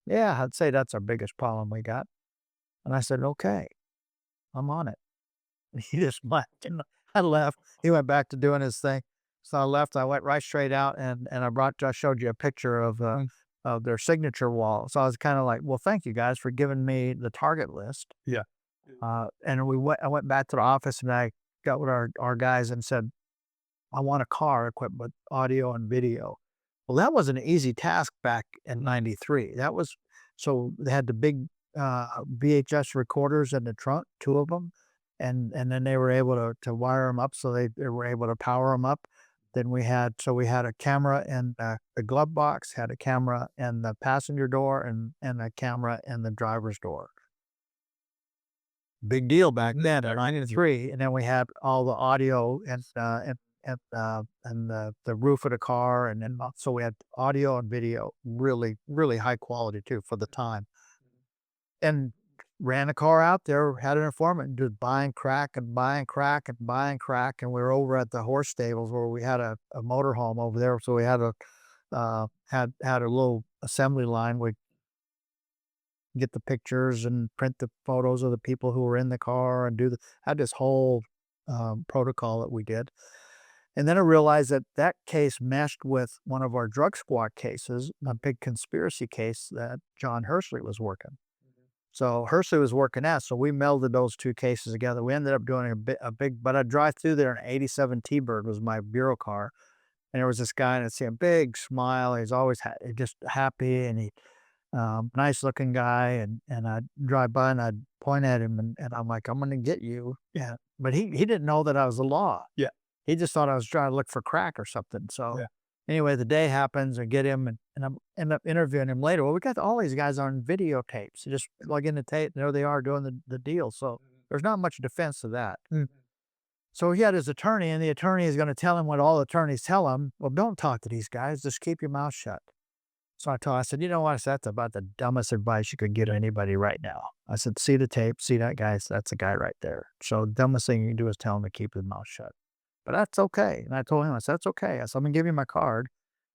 Yeah, I'd say that's our biggest problem we got. And I said, "Okay, I'm on it." He just left, and I left. He went back to doing his thing. So I left. I went right straight out, and I showed you a picture of their signature wall. So I was kind of like, well, thank you guys for giving me the target list. Yeah. And I went back to the office, and I got with our guys and said, I want a car equipped with audio and video. Well, that was an easy task back in '93. So they had the big VHS recorders in the trunk, two of them, and then they were able to wire them up, so they were able to power them up. Then we had a camera in the glove box, had a camera in the passenger door, and a camera in the driver's door. Big deal back then in '93, and then we had all the audio and the roof of the car, and then so we had audio and video, really, really high quality too for the time. And ran a car out there, had an informant just buying crack and buying crack and buying crack, and we were over at the horse stables where we had a motor home over there, so we had had a little assembly line. We get the pictures and print the photos of the people who were in the car and had this whole protocol that we did. And then I realized that that case meshed with one of our drug squad cases, a big conspiracy case that John Hersley was working. So Hersley was working that, so we melded those two cases together. We ended up doing a big, but I drive through there, an '87 T-Bird was my bureau car, and there was this guy, and I'd see a big smile. He's always just happy, and nice looking guy, and I'd drive by and I'd point at him, and I'm like, "I'm gonna get you." Yeah. But he didn't know that I was the law. Yeah. He just thought I was trying to look for crack or something. So Yeah. anyway, the day happens, I get him, and I'm end up interviewing him later. Well, we got all these guys on videotapes. You just plug in the tape, and there they are doing the deal. So there's not much defense to that. So he had his attorney, and the attorney is going to tell him what all attorneys tell him. Well, don't talk to these guys. Just keep your mouth shut. So I said, you know what? I said, that's about the dumbest advice you could give anybody right now. I said, see the tape, see that guy? That's the guy right there. So dumbest thing you can do is tell him to keep his mouth shut. But that's okay. And I told him, I said, that's okay. I said, I'm gonna give you my card.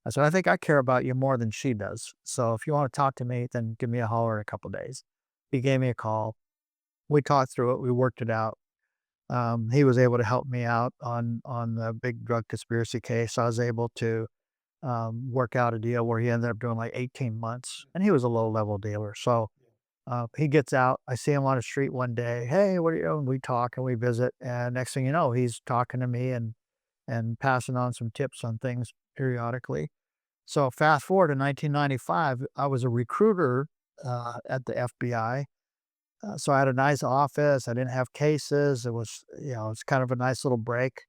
I said, I think I care about you more than she does. So if you want to talk to me, then give me a holler in a couple of days. He gave me a call. We talked through it. We worked it out. He was able to help me out on the big drug conspiracy case. I was able to work out a deal where he ended up doing like 18 months, and he was a low level dealer. So he gets out. I see him on the street one day. Hey, what are you doing? We talk and we visit. And next thing you know, he's talking to me and passing on some tips on things periodically. So fast forward to 1995, I was a recruiter at the FBI. So I had a nice office. I didn't have cases. It was, it's kind of a nice little break.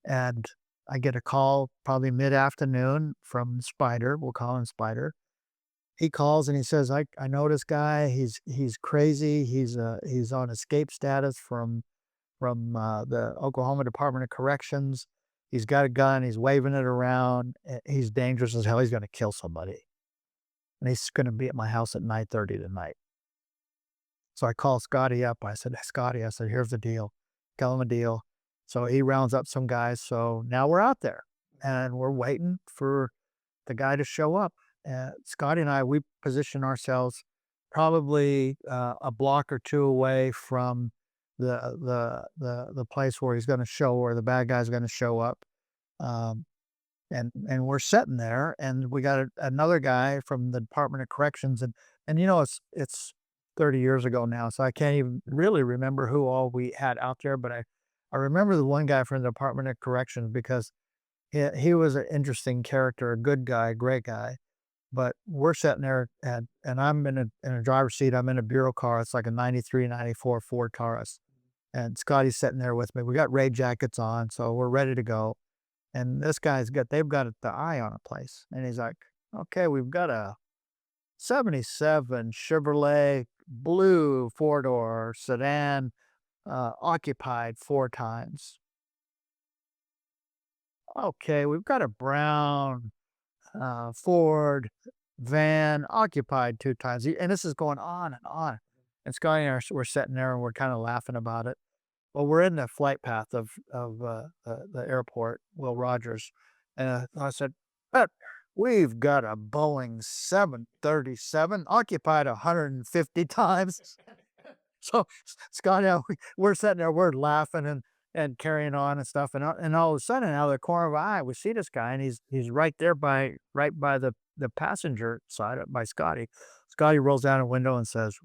And I get a call probably mid-afternoon from Spider. We'll call him Spider. He calls and he says, I know this guy. He's crazy. He's on escape status from the Oklahoma Department of Corrections. He's got a gun. He's waving it around. He's dangerous as hell. He's going to kill somebody. And he's going to be at my house at 9:30 tonight. So I called Scotty up. I said, "Hey, Scotty," I said, "here's the deal. Tell him a deal." So he rounds up some guys. So now we're out there and we're waiting for the guy to show up. Scotty and I, we position ourselves probably a block or two away from the place where he's going to show, where the bad guy's going to show up. Um, and we're sitting there, and we got another guy from the Department of Corrections, and it's 30 years ago now, so I can't even really remember who all we had out there, but I remember the one guy from the Department of Corrections because he was an interesting character, a good guy, great guy. But we're sitting there, and I'm in a driver's seat. I'm in a bureau car. It's like a 93, 94 Ford Taurus. And Scotty's sitting there with me. We got raid jackets on, so we're ready to go. And this guy's they've got the eye on a place. And he's like, okay, we've got a 77 Chevrolet blue four-door sedan, occupied 4 times. Okay, we've got a brown Ford van occupied 2 times. And this is going on and on. And Scotty and I, we're sitting there and we're kind of laughing about it. Well, we're in the flight path of the airport, Will Rogers, and I said, "But we've got a Boeing 737 occupied 150 times." So Scott and I, we're sitting there, we're laughing and carrying on and stuff, and all of a sudden, out of the corner of our eye, we see this guy, and he's right by the passenger side by Scotty. Scotty rolls down a window and says,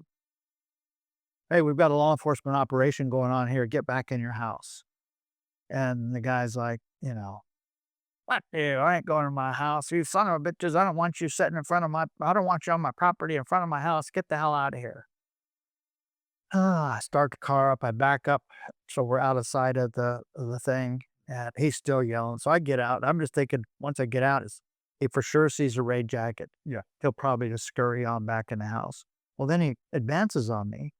"Hey, we've got a law enforcement operation going on here. Get back in your house." And the guy's like, "What you? I ain't going to my house. You son of a bitches. I don't want you sitting in front of I don't want you on my property in front of my house. Get the hell out of here." I start the car up. I back up. So we're out of sight of the thing. And he's still yelling. So I get out. I'm just thinking, once I get out, he for sure sees a raid jacket. Yeah. He'll probably just scurry on back in the house. Well, then he advances on me.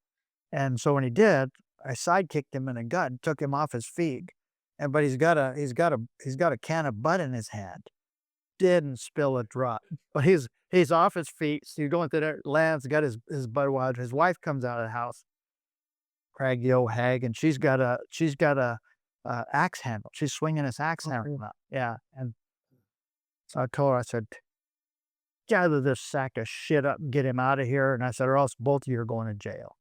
And so when he did, I sidekicked him in the gut and took him off his feet. But he's got a can of Bud in his hand. Didn't spill a drop. But he's off his feet. So he's going through there, lands, got his Budweiser. His wife comes out of the house, craggy old hag, and she's got a axe handle. She's swinging this axe handle out. Yeah. And so I told her, I said, "Gather this sack of shit up and get him out of here." And I said, "Or else both of you are going to jail."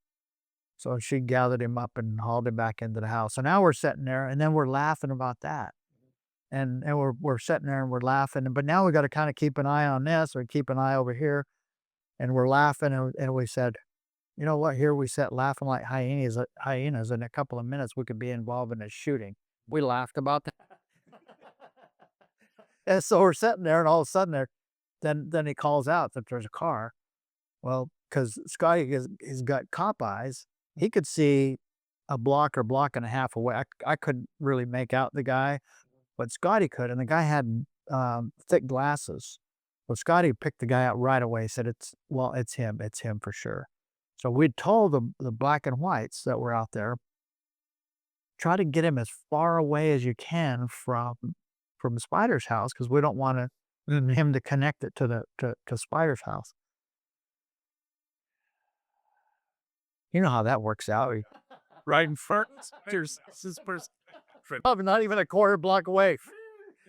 So she gathered him up and hauled him back into the house. So now we're sitting there, and then we're laughing about that. And we're sitting there and we're laughing. But now we got to kind of keep an eye on this or keep an eye over here. And we're laughing, and we said, "You know what? Here we sat laughing like hyenas. In a couple of minutes, we could be involved in a shooting." We laughed about that. And so we're sitting there, and all of a sudden, then he calls out that there's a car. Well, because Scotty he's got cop eyes, he could see a block or block and a half away. I couldn't really make out the guy, but Scotty could, and the guy had thick glasses. Well, Scotty picked the guy out right away. Said, it's him for sure." So we'd told the black and whites that were out there, try to get him as far away as you can from Spider's house because we don't want him to connect it to Spider's house. You know how that works out. Right in front. There's this person. Probably not even a quarter block away.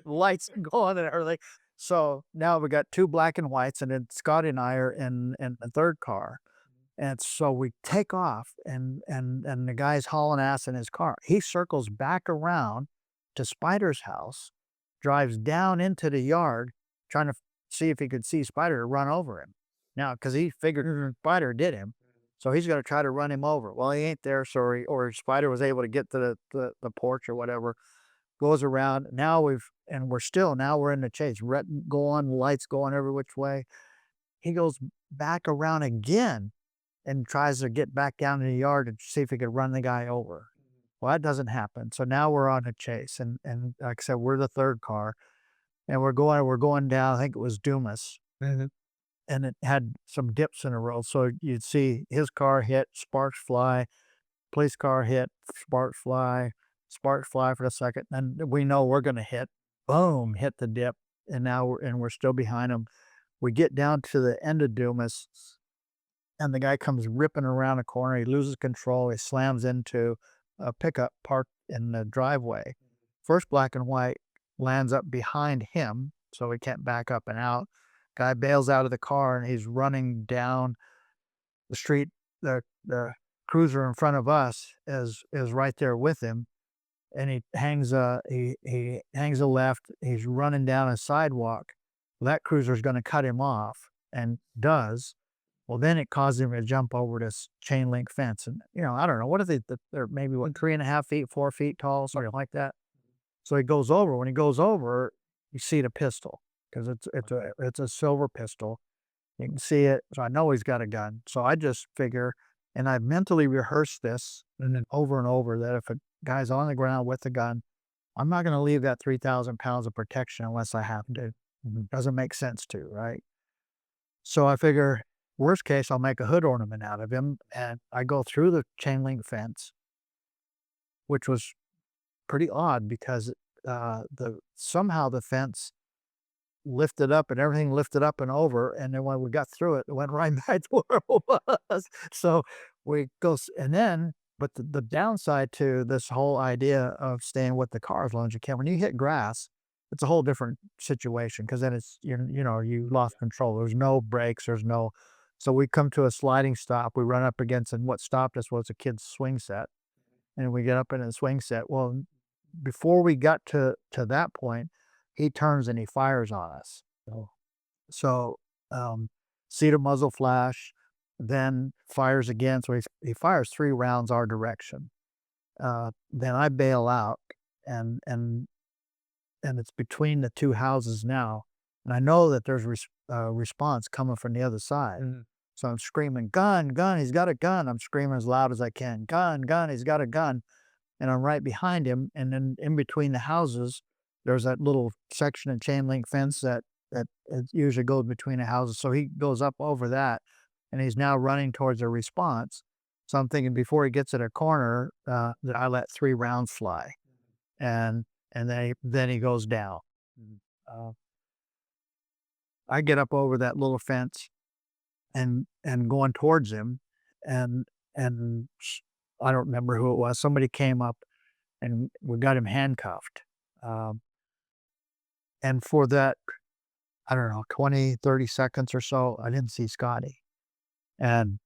Lights going and everything. So now we got two black and whites, and then Scotty and I are in the third car. And so we take off, and the guy's hauling ass in his car. He circles back around to Spider's house, drives down into the yard, trying to see if he could see Spider to run over him. Now, because he figured Spider did him, so he's going to try to run him over. Well, he ain't there, so or Spider was able to get to the porch or whatever. Goes around. Now we're in the chase. Red going, lights going every which way. He goes back around again and tries to get back down in the yard and see if he could run the guy over. Well, that doesn't happen. So now we're on a chase, and like I said, we're the third car, and we're going down. I think it was Dumas, Mhm. and it had some dips in a row. So you'd see his car hit, sparks fly. Police car hit, sparks fly. sparks fly for a second, and we know we're gonna hit, boom, hit the dip, and now we're still behind them. We get down to the end of Dumas, and the guy comes ripping around a corner. He loses control. He slams into a pickup parked in the driveway. First black and white lands up behind him, so he can't back up and out. Guy bails out of the car and he's running down the street. The cruiser in front of us is right there with him, and he hangs a left. He's running down a sidewalk. That cruiser is going to cut him off, and does. Well, then it caused him to jump over this chain link fence, and I don't know what are they. They're maybe what 3.5 feet, 4 feet tall, something like that. So he goes over. When he goes over, you see the pistol because it's a silver pistol. You can see it. So I know he's got a gun. So I just figure, and I've mentally rehearsed this and over that if a guy's on the ground with a gun, I'm not going to leave that 3,000 pounds of protection unless I have to. It doesn't make sense to, right? So I figure, worst case, I'll make a hood ornament out of him. And I go through the chain link fence, which was pretty odd because somehow the fence lifted up and everything lifted up and over. And then when we got through it, it went right back to where it was. So we go, and then, but the downside to this whole idea of staying with the car as long as you can, when you hit grass, it's a whole different situation because then you lost control. There's no brakes. So we come to a sliding stop. We run up against, and what stopped us was a kid's swing set. And we get up in a swing set. Well, before we got to that point, he turns and he fires on us. So, um, see the muzzle flash, then fires again. So he fires 3 rounds our direction. Then I bail out, and it's between the 2 houses now, and I know that there's response coming from the other side. So I'm screaming, "Gun, gun! He's got a gun!" I'm screaming as loud as I can, "Gun, gun! He's got a gun!" And I'm right behind him, and then in between the houses, there's that little section of chain link fence that it usually goes between the houses. So he goes up over that, and he's now running towards a response. So I'm thinking before he gets at a corner, that I let 3 rounds fly, and then he goes down. Uh, I get up over that little fence and going towards him, and and I don't remember who it was. Somebody came up and we got him handcuffed. Um, and for that, I don't know, 20, 30 seconds or so, I didn't see Scotty. And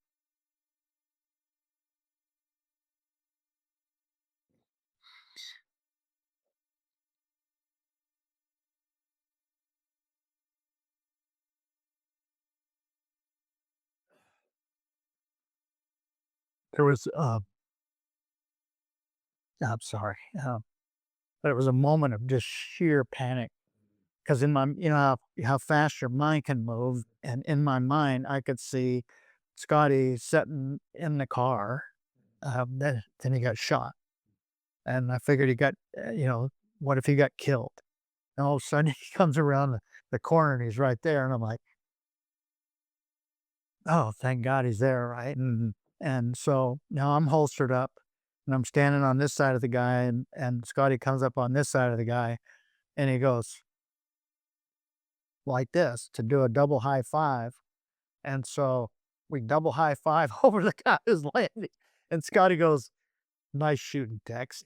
there was, I'm sorry, but it was a moment of just sheer panic because in my, how fast your mind can move. And in my mind, I could see Scotty sitting in the car. Then he got shot. And I figured what if he got killed? And all of a sudden he comes around the corner and he's right there. And I'm like, oh, thank God he's there. Right. And so now I'm holstered up and I'm standing on this side of the guy, and Scotty comes up on this side of the guy, and he goes like this to do a double high five. And so we double high five over the guy who's landing. And Scotty goes, nice shooting, Tex.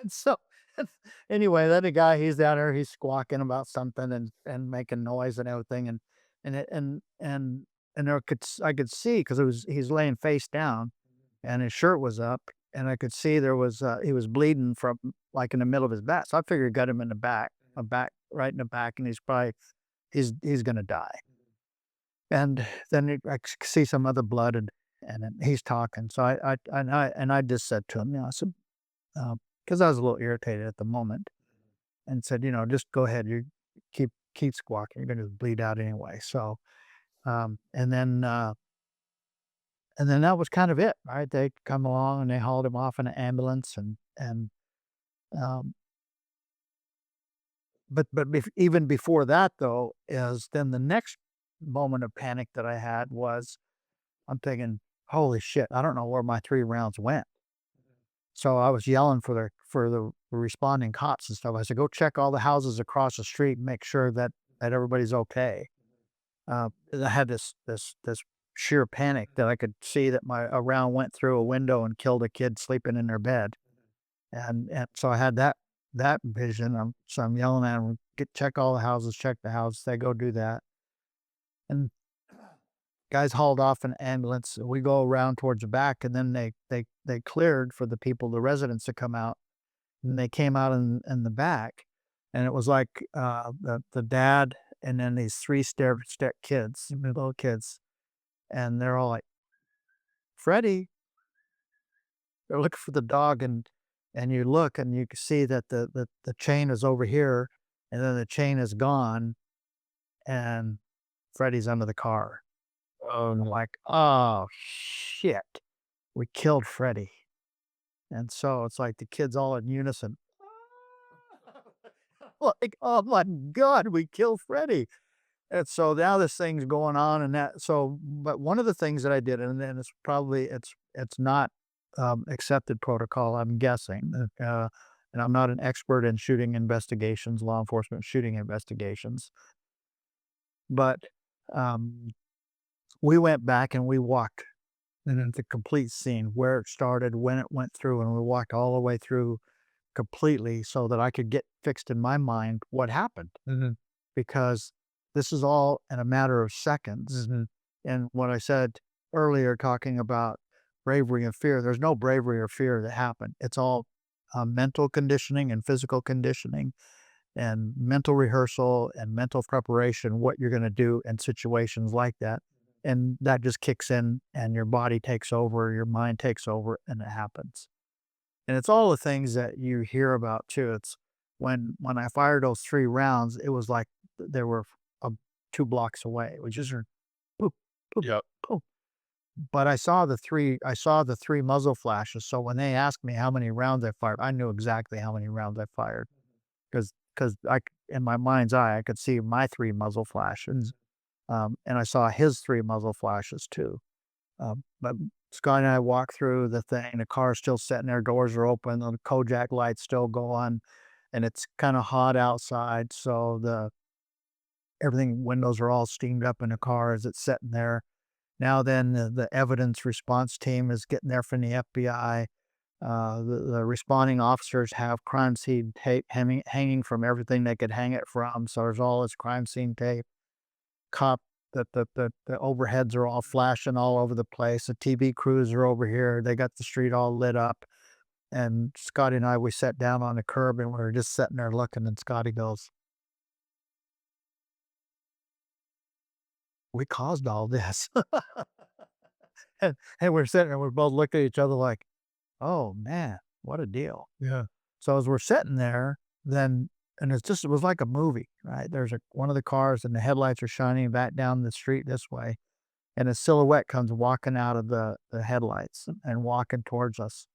And so anyway, then the guy, he's down there, he's squawking about something and making noise and everything, and it and I could see because he's laying face down and his shirt was up, and I could see there was he was bleeding from like in the middle of his back. So I figured got him in the back, a back right in the back, and he's gonna die. And then I see some other blood, and then he's talking. So I just said to him, I said, because I was a little irritated at the moment, and said, just go ahead, you keep squawking, you're going to bleed out anyway. So, um, and then uh, and then that was kind of it, right? They come along and they hauled him off in an ambulance, and um, even before that though, is then the next moment of panic that I had was I'm thinking, holy shit, I don't know where my 3 rounds went. So I was yelling for the responding cops and stuff. I said, "Go check all the houses across the street and make sure that everybody's okay." I had this sheer panic that I could see that a round went through a window and killed a kid sleeping in their bed, and so I had that vision. So I'm yelling at them, "Get check all the houses, check the house." They go do that, and guys hauled off an ambulance. We go around towards the back, and then they cleared for the residents to come out, and they came out in the back, and it was like the dad and then these three step kids, little kids, and they're all like, "Freddie," they're looking for the dog, and you look and you can see that the chain is over here, and then the chain is gone, and Freddie's under the car. Oh, and like, oh shit, we killed Freddie. And so it's like the kids all in unison. Like, oh my God, we killed Freddie. And so now this thing's going on and that so but one of the things that I did, and then it's not accepted protocol, I'm guessing. And I'm not an expert in shooting investigations, law enforcement shooting investigations. But um, we went back and we walked and then the complete scene, where it started, when it went through, and we walked all the way through completely so that I could get fixed in my mind what happened. Mhm, Because this is all in a matter of seconds. mhm, And what I said earlier, talking about bravery and fear, there's no bravery or fear that happened. It's all mental conditioning and physical conditioning and mental rehearsal and mental preparation, what you're going to do in situations like that. And that just kicks in and your body takes over, your mind takes over, and it happens. And it's all the things that you hear about too. It's when I fired those 3 rounds, it was like they were, 2 blocks away. We just heard boop, boop, yep, boop. But I saw the 3 muzzle flashes, so when they asked me how many rounds I fired, I knew exactly how many rounds I fired, 'cause in my mind's eye, I could see my 3 muzzle flashes, and I saw his 3 muzzle flashes too. But Scott and I walked through the thing, the car's still sitting there, doors are open, the Kojak lights still go on, and it's kinda hot outside, so the everything windows are all steamed up in the car as it's sitting there. Now then, the evidence response team is getting there from the FBI. The responding officers have crime scene tape hanging from everything they could hang it from, so there's all this crime scene tape. Cop the overheads are all flashing all over the place. The TV crews are over here. They got the street all lit up. And Scotty and I, we sat down on the curb and we were just sitting there looking. And Scotty goes, "We caused all this." And we're sitting there, we're both looking at each other like, "Oh man, what a deal." yeah, So as we're sitting there, then and it was like a movie, right? There's one of the cars and the headlights are shining back down the street this way, and a silhouette comes walking out of the headlights and walking towards us.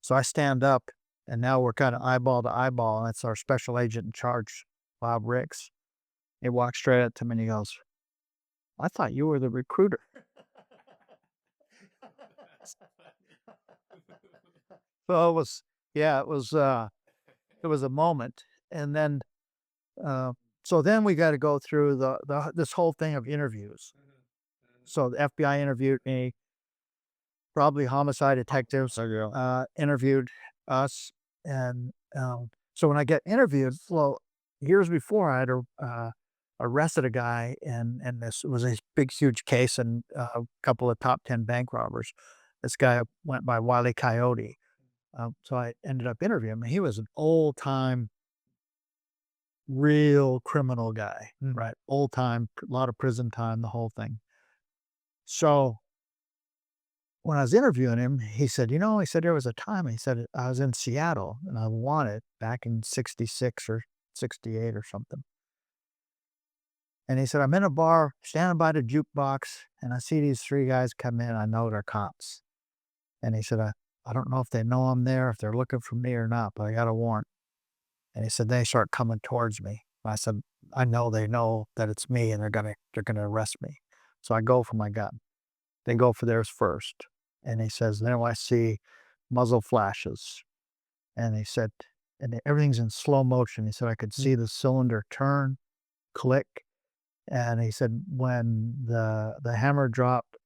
So I stand up, and now we're kind of eyeball to eyeball, and it's our special agent in charge, Bob Ricks. He walks straight up to me and he goes, "I thought you were the recruiter." So it was, yeah, it was a moment, and then uh, so then we got to go through this whole thing of interviews. So the FBI interviewed me, probably homicide detectives okay, interviewed us, and so when I get interviewed, well, years before I had arrested a guy, and this was a big, huge case, and a couple of top 10 bank robbers. This guy went by Wile E. Coyote. So I ended up interviewing him. He was an old time, real criminal guy, mm, right? Old time, a lot of prison time, the whole thing. So when I was interviewing him, he said, he said, there was a time, he said, I was in Seattle and I wanted back in 66 or 68 or something. And he said, I'm in a bar, standing by the jukebox, and I see these 3 guys come in. I know they're cops. And he said, I don't know if they know I'm there, if they're looking for me or not, but I got a warrant. And he said, they start coming towards me. I said, I know they know that it's me and they're gonna arrest me. So I go for my gun. they go for theirs first. And he says, then I see muzzle flashes. And he said, and everything's in slow motion. He said, I could Mm. see the cylinder turn, click. And he said, when the hammer dropped,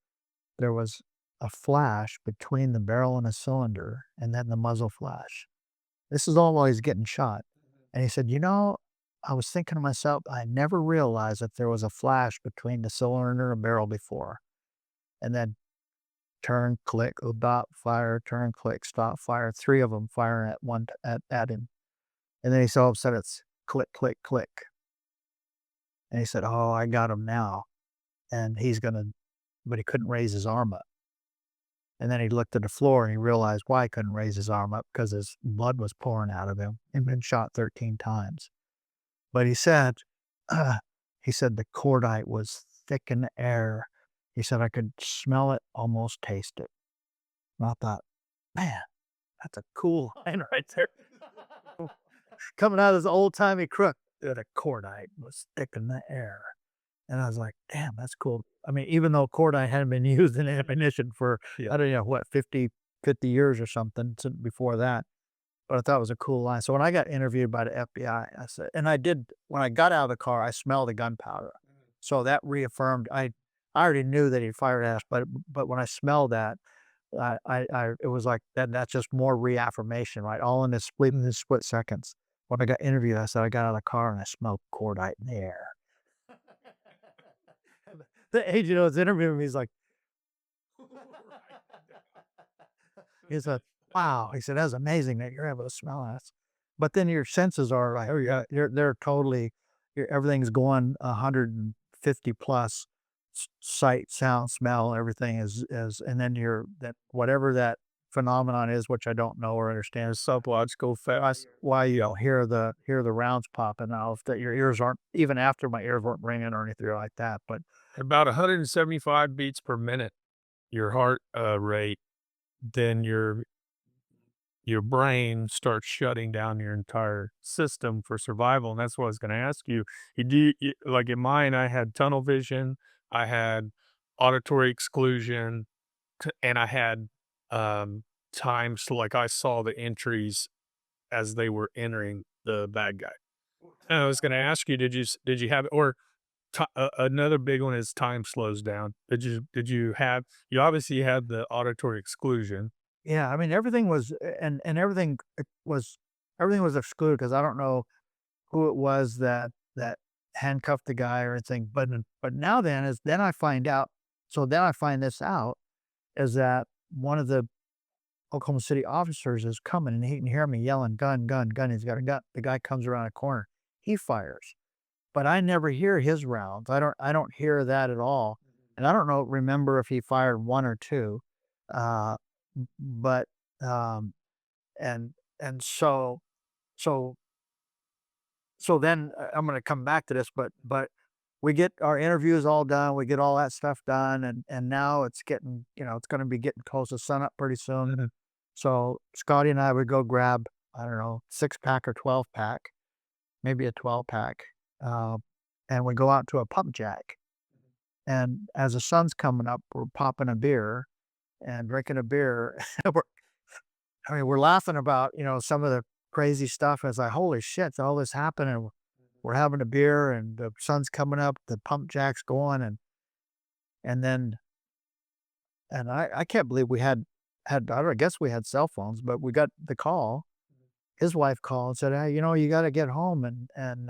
there was a flash between the barrel and the cylinder, and then the muzzle flash. This is all while he's getting shot. And he said, I was thinking to myself, I never realized that there was a flash between the cylinder and barrel before. And then turn, click, dot, fire, turn, click, stop, fire. Three of them firing at one at him. And then he saw all of a sudden it's click, click, click. And he said, "Oh, I got him now." And but he couldn't raise his arm up. And then he looked at the floor and he realized why he couldn't raise his arm up, because his blood was pouring out of him. He'd been shot 13 times. But uh, he said the cordite was thick in the air. He said, I could smell it, almost taste it. And I thought, man, that's a cool line right there. Coming out of this old timey crook, the cordite was thick in the air. And I was like, damn, that's cool. I mean, even though cordite hadn't been used in ammunition for, Yeah. I don't know, what, 50 years or something before that. But I thought it was a cool line. So when I got interviewed by the FBI, I said, and I did, when I got out of the car, I smelled the gunpowder. So that reaffirmed, I already knew that he fired at us, but when I smelled that, it was like that. That's just more reaffirmation, right? All in this split seconds. When I got interviewed, I said I got out of the car and I smelled cordite in the air. The agent who was interviewing me, he's like, he said, "Wow," he said, "That's amazing that you're able to smell that." But then your senses are like, oh yeah, they're totally, everything's going 150 plus, sight, sound, smell, everything is, and then that whatever that phenomenon is, which I don't know or understand, is Psychological fast. why you don't hear the rounds popping off, that your ears aren't, even after my ears weren't ringing or anything like that. But About 175 beats per minute, your heart rate, then your brain starts shutting down your entire system for survival. And that's what I was going to ask you. Like in mine, I had tunnel vision, I had auditory exclusion, and I had time. So like I saw the entries as they were entering the bad guy. And I was going to ask you, did you have, or another big one is time slows down. Did you have, you obviously had the auditory exclusion. yeah, I mean, everything was, and everything was excluded, because I don't know who it was that handcuffed the guy or anything. But now then I find out. So then I find this out, is that one of the Oklahoma City officers is coming, and he can hear me yelling, "Gun, gun, gun!" He's got a gun. The guy comes around a corner. He fires, but I never hear his rounds. I don't hear that at all, and I don't know, remember if he fired one or two, uh, but um, and and so so then, I'm gonna come back to this, but we get our interviews all done, we get all that stuff done, and now it's getting, it's gonna be getting close to sunup pretty soon. Mhm. So Scotty and I would go grab, I don't know, 6 pack or 12 pack, maybe a 12 pack, uh, and we go out to a pump jack. And as the sun's coming up, we're popping a beer and drinking a beer. we're, I mean, we're laughing about, some of the crazy stuff. It's like, holy shit, all this happened, and we're having a beer, and the sun's coming up, the pump jack's going, and then, and I can't believe we had, I don't know, I guess we had cell phones, but we got the call. His wife called and said, "Hey, you got to get home and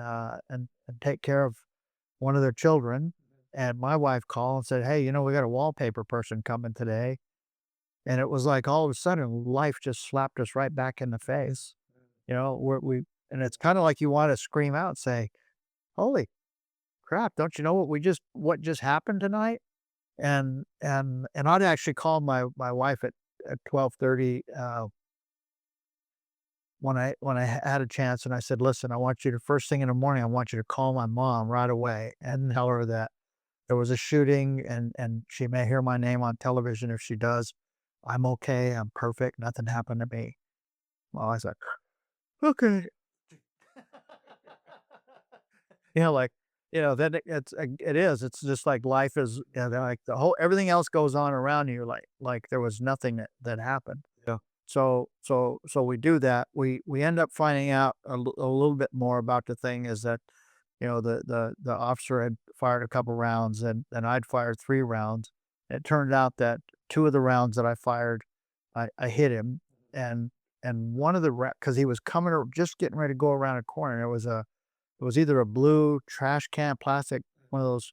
take care of one of their children." And my wife called and said, "Hey, we got a wallpaper person coming today." And it was like all of a sudden life just slapped us right back in the face. And it's kind of like you want to scream out and say, "Holy crap, don't you know what just happened tonight?" And I'd actually called my wife at 12:30, when I had a chance, and I said, "Listen, I want you to, first thing in the morning, I want you to call my mom right away and tell her that there was a shooting, and she may hear my name on television. If she does, I'm okay. I'm perfect. Nothing happened to me." Well, I said, "Okay." Like, then it is. It's just like life is, like the whole everything else goes on around you, like there was nothing that happened. Yeah. So we do that. We end up finding out a little bit more about the thing is that, the officer had fired a couple rounds and I'd fired 3 rounds. It turned out that 2 of the rounds that I fired, I hit him, and one of the because he was coming or just getting ready to go around a corner. It was either a blue trash can, plastic, one of those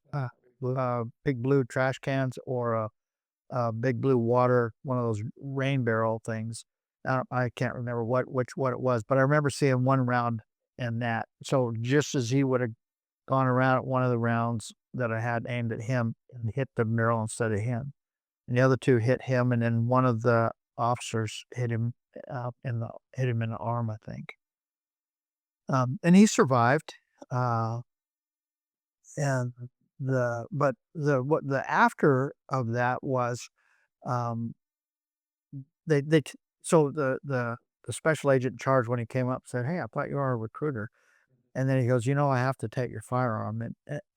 big blue trash cans, or a big blue water, one of those rain barrel things. I can't remember what it was, but I remember seeing 1 round in that. So just as he would have gone around at one of the rounds that I had aimed at him and hit the barrel instead of him, and the other 2 hit him, and then one of the officers hit him in the arm, I think. And he survived. Uh, and the after of that was, um, they t so the special agent in charge, when he came up, said, "Hey, I thought you were a recruiter." And then he goes, "I have to take your firearm."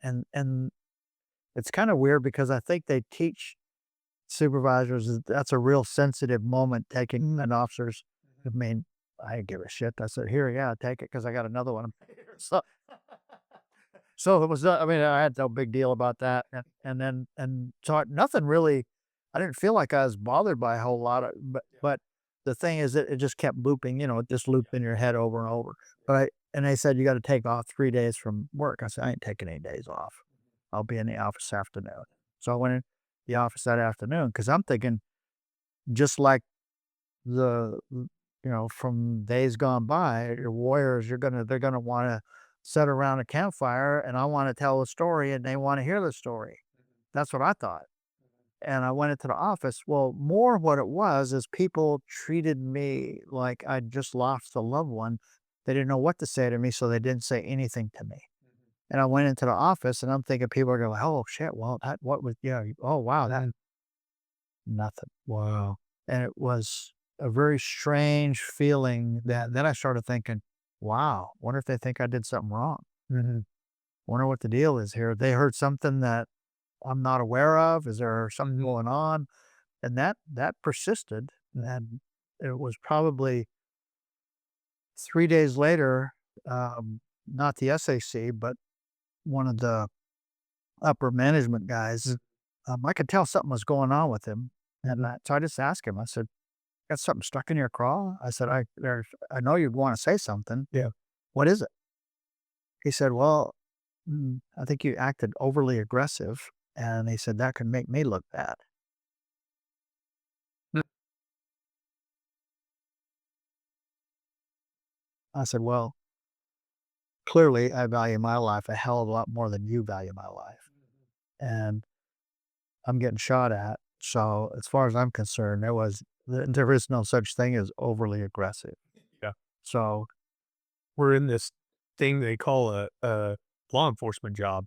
And it's kinda weird because I think they teach supervisors that that's a real sensitive moment taking an officer's. I mean, I didn't give a shit. I said, "Here, yeah, take it because I got another one." So So it was, I mean, I had no big deal about that, and so nothing really. I didn't feel like I was bothered by a whole lot of, but the thing is that it just kept looping, it just looped in your head over and over. And they said you got to take off 3 days from work. I said I ain't taking any days off. I'll be in the office this afternoon. So I went in the office that afternoon because I'm thinking just like from days gone by, your warriors, they're gonna wanna sit around a campfire, and I wanna tell a story, and they wanna hear the story. That's what I thought. And I went into the office. Well, more what it was is people treated me like I'd just lost a loved one. They didn't know what to say to me, so they didn't say anything to me. And I went into the office, and I'm thinking people are going, "Oh, shit, well, what was, oh, wow, that nothing." Wow. And it was a very strange feeling that then I started thinking, wow, wonder if they think I did something wrong. Mhm. Wonder what the deal is here. They heard something that I'm not aware of. Is there something Mhm. going on? And that persisted. And it was probably 3 days later, not the SAC, but one of the upper management guys. I could tell something was going on with him. And so I just asked him, I said, "Got something stuck in your craw?" I said, I know you'd wanna say something. Yeah. What is it?" He said, "Well, I think you acted overly aggressive." And he said, "That could make me look bad." Mm. I said, "Well, clearly I value my life a hell of a lot more than you value my life, and I'm getting shot at. So as far as I'm concerned, there is no such thing as overly aggressive." Yeah. So We're in this thing they call a law enforcement job.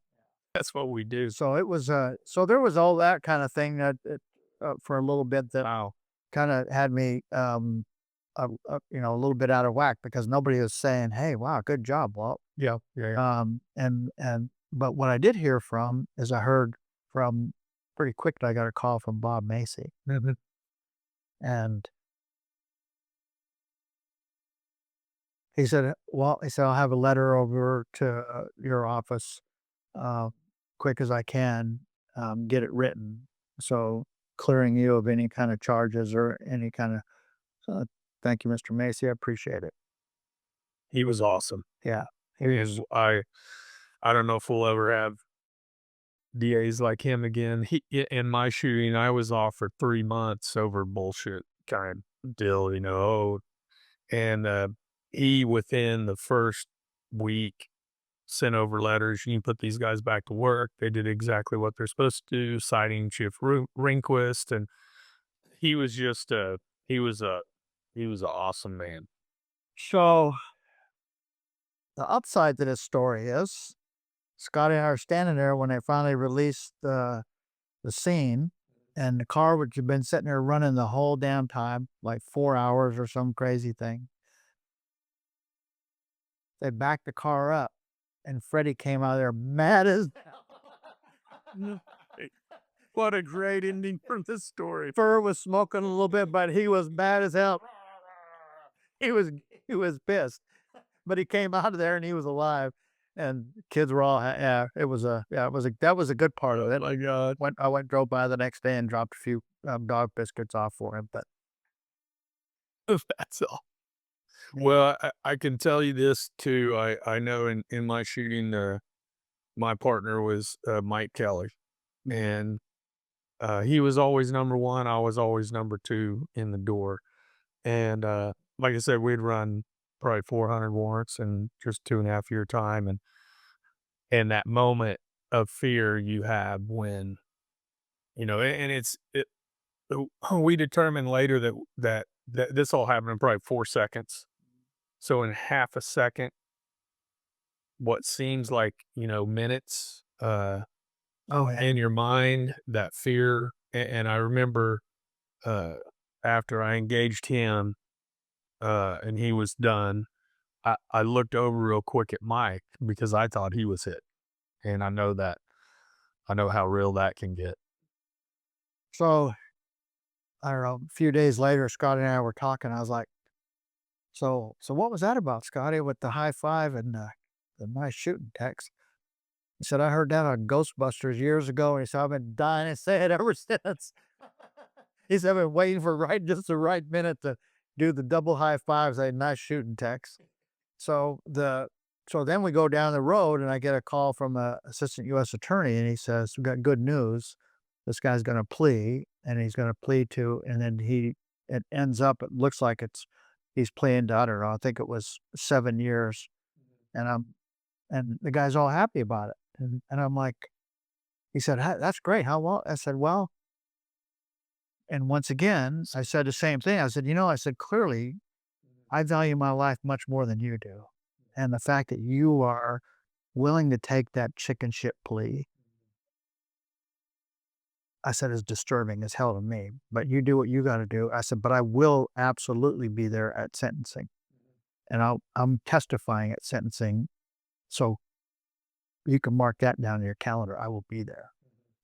That's what we do. so there was all that kinda thing for a little bit that Wow. kinda had me, a little bit out of whack because nobody was saying, "Hey, wow, good job, Walt." Yeah. Yeah, yeah. But what I did hear from is I heard from pretty quickly, I got a call from Bob Macy, Mhm. and he said, "I'll have a letter over to, your office, uh, quick as I can, get it written, so clearing you of any kind of charges or any kind of." So, "Thank you, Mr. Macy, I appreciate it." He was awesome. Yeah. He is I don't know if we'll ever have DAs like him again. In my shooting, I was off for 3 months over bullshit kind of deal, and, he, within the first week, sent over letters, "You can put these guys back to work. They did exactly what they're supposed to do," citing Chief Rehnquist, and he was just a he was a he was an awesome man. So, the upside to this story is Scotty and I are standing there when they finally released the scene, and the car, which had been sitting there running the whole damn time, like 4 hours or some crazy thing. They backed the car up, and Freddie came out of there mad as No. What a great ending for this story. fur was smoking a little bit, but he was mad as hell. He was he was pissed, but he came out of there and he was alive, and kids were all yeah. It was a yeah. It was a that was a good part of Oh it. my god. I went drove by the next day and dropped a few dog biscuits off for him, but That's all. Well, I can tell you this too. I know in my shooting, my partner was Mike Kelly, and he was always number one. I was always number two in the door. And like I said, we'd run probably 400 warrants in just 2.5 year time. And that moment of fear you have when, and we determined later that this all happened in probably 4 seconds. So in half a second, what seems like, minutes, oh yeah. in your mind, that fear. And I remember, uh, after I engaged him, and he was done, I looked over real quick at Mike because I thought he was hit. And I know how real that can get. So I don't know. A few days later, Scotty and I were talking. I was like, so what was that about, Scotty, with the high five and the nice shooting text?" He said, "I heard that on Ghostbusters years ago." And he said, "I've been dying to say it ever since." He said, "I've been waiting for just the right minute to do the double high fives, a nice shooting text." So so then we go down the road and I get a call from a assistant U.S. attorney and he says, "We got good news. This guy's going to plea and he's going to plead to," and then it ends up, it looks like he's pleading to, I don't know, I think it was 7 years. And and the guy's all happy about it. And I'm like, he said, That's great. How well?" I said, "Well," and once again, I said the same thing. I said, I said, "Clearly, I value my life much more than you do. And the fact that you are willing to take that chicken shit plea," I said, "is disturbing as hell to me. But you do what you got to do." I said, "But I will absolutely be there at sentencing. And I'm testifying at sentencing. So you can mark that down in your calendar. I will be there."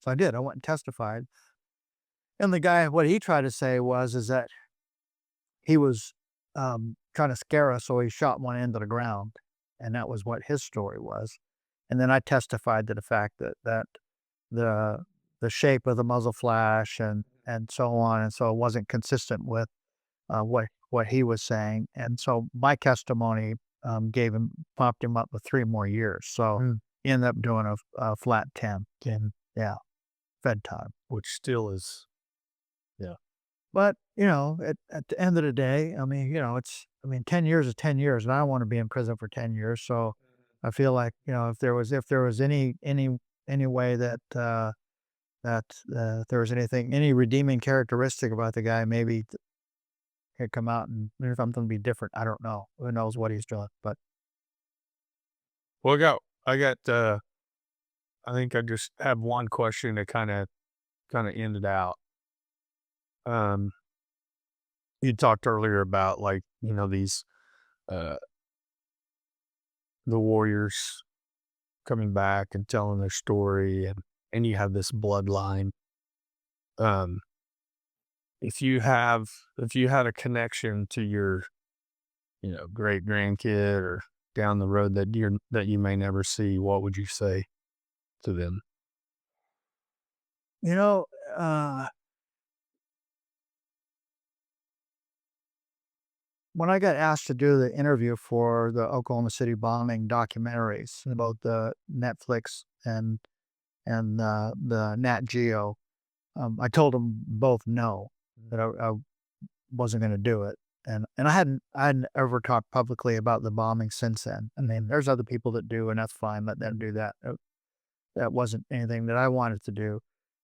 So I did. I went and testified. And the guy, what he tried to say is that he was trying to scare us. So he shot one into the ground. And that was what his story was. And then I testified to the fact that the the shape of the muzzle flash and so on, and so it wasn't consistent with what he was saying, and so my testimony gave him popped him up with 3 more years. So he ended up doing a flat 10. And yeah, Fed time. Which still is, yeah. But at the end of the day, I mean, 10 years is 10 years, and I don't want to be in prison for 10 years. So I feel like if there was any way that if there was any redeeming characteristic about the guy, maybe he'd come out and maybe something be different. I don't know. Who knows what he's doing? But Well, I think I just have one question to kind of end it out. Um, you talked earlier about like, these, uh, the warriors coming back and telling their story and you have this bloodline. Um, if you had a connection to your, great grandkid or down the road that you may never see, what would you say to them? you know, uh, when I got asked to do the interview for the Oklahoma City bombing documentaries about the Netflix and the Nat Geo, I told them both no, that I wasn't going to do it. And I hadn't ever talked publicly about the bombing since then. I mean, there's other people that do, and that's fine. Let them do that. That wasn't anything that I wanted to do.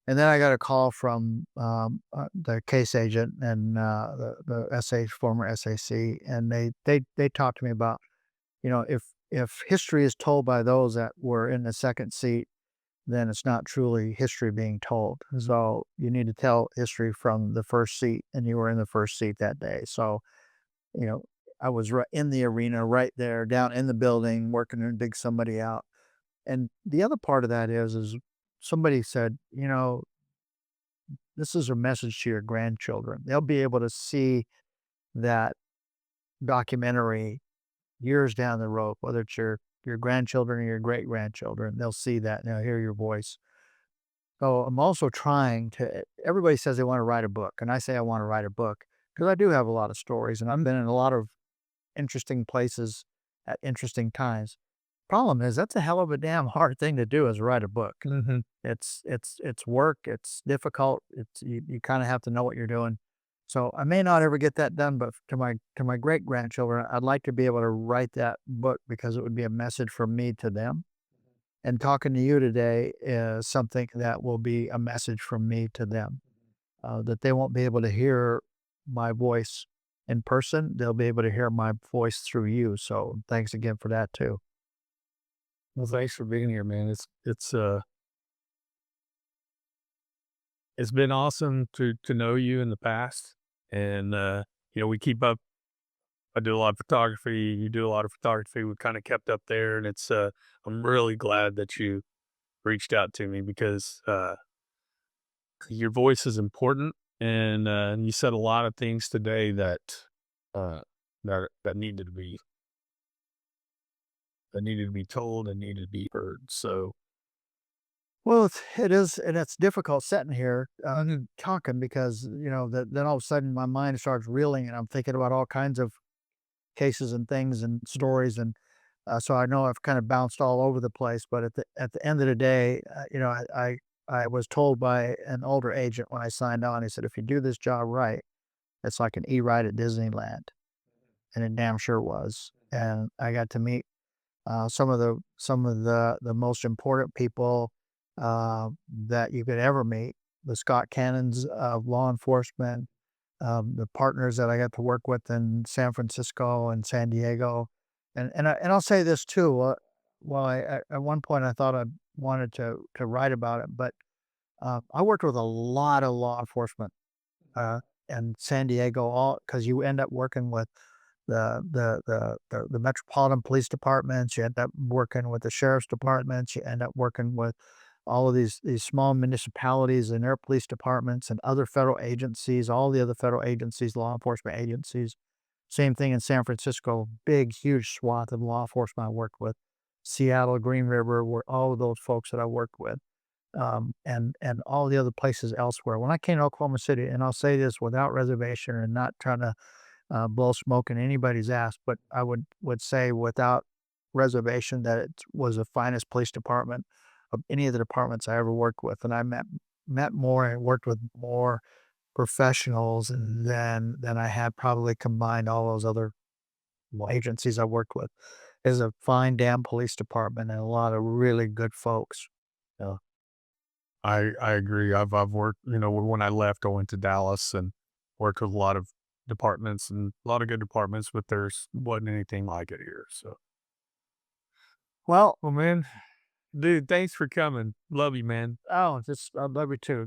And then I got a call from the case agent and the former SAC, and they talked to me about, if history is told by those that were in the second seat, then it's not truly history being told. So you need to tell history from the first seat, and you were in the first seat that day. So, you know, I was right in the arena, right there, down in the building, working to dig somebody out. And the other part of that is somebody said, this is a message to your grandchildren. They'll be able to see that documentary years down the road, whether it's your grandchildren or your great grandchildren. They'll see that and they'll hear your voice. So I'm also trying to. Everybody says they want to write a book, and I say I want to write a book because I do have a lot of stories, and I've been in a lot of interesting places at interesting times. Problem is that's a hell of a damn hard thing to do is write a book. Mhm. It's work, it's difficult, you kinda have to know what you're doing. So, I may not ever get that done, but to my great-grandchildren, I'd like to be able to write that book because it would be a message from me to them, and talking to you today is something that will be a message from me to them, that they won't be able to hear my voice in person, they'll be able to hear my voice through you, so thanks again for that too. Well, thanks for being here, man. It's been awesome to know you in the past, and we keep up. I do a lot of photography. You do a lot of photography. We kind of kept up there, and I'm really glad that you reached out to me because your voice is important, and you said a lot of things today uh, that needed to be told and needed to be heard. So, Well, it is, and it's difficult sitting here talking because then all of a sudden my mind starts reeling, and I'm thinking about all kinds of cases and things and stories, and so I know I've kind of bounced all over the place. But at the end of the day, I was told by an older agent when I signed on. He said, "If you do this job right, it's like an e-ride at Disneyland," and it damn sure was. And I got to meet some of the most important people that you could ever meet, the Scott Cannons of law enforcement, the partners that I got to work with in San Francisco and San Diego, and I'll say this too. Well, at one point I thought I wanted to write about it, but I worked with a lot of law enforcement uh, in San Diego, all because you end up working with the metropolitan police departments, you end up working with the sheriff's departments, you end up working with all of these small municipalities and their police departments and other federal agencies, all the other federal agencies, law enforcement agencies. Same thing in San Francisco, big, huge swath of law enforcement I worked with. Seattle, Green River, were all of those folks that I worked with, and all the other places elsewhere. When I came to Oklahoma City, and I'll say this without reservation and not trying to blow smoke in anybody's ass, but I would say without reservation that it was the finest police department of any of the departments I ever worked with, and I met more and worked with more professionals than I had probably combined all those other agencies I worked with. It's a fine damn police department and a lot of really good folks. Yeah. I agree. I've worked. When I left, I went to Dallas and worked with a lot of departments and a lot of good departments, but there's wasn't anything like it here. So, Well, well, man, dude, thanks for coming. Love you, man. oh, just I love you too.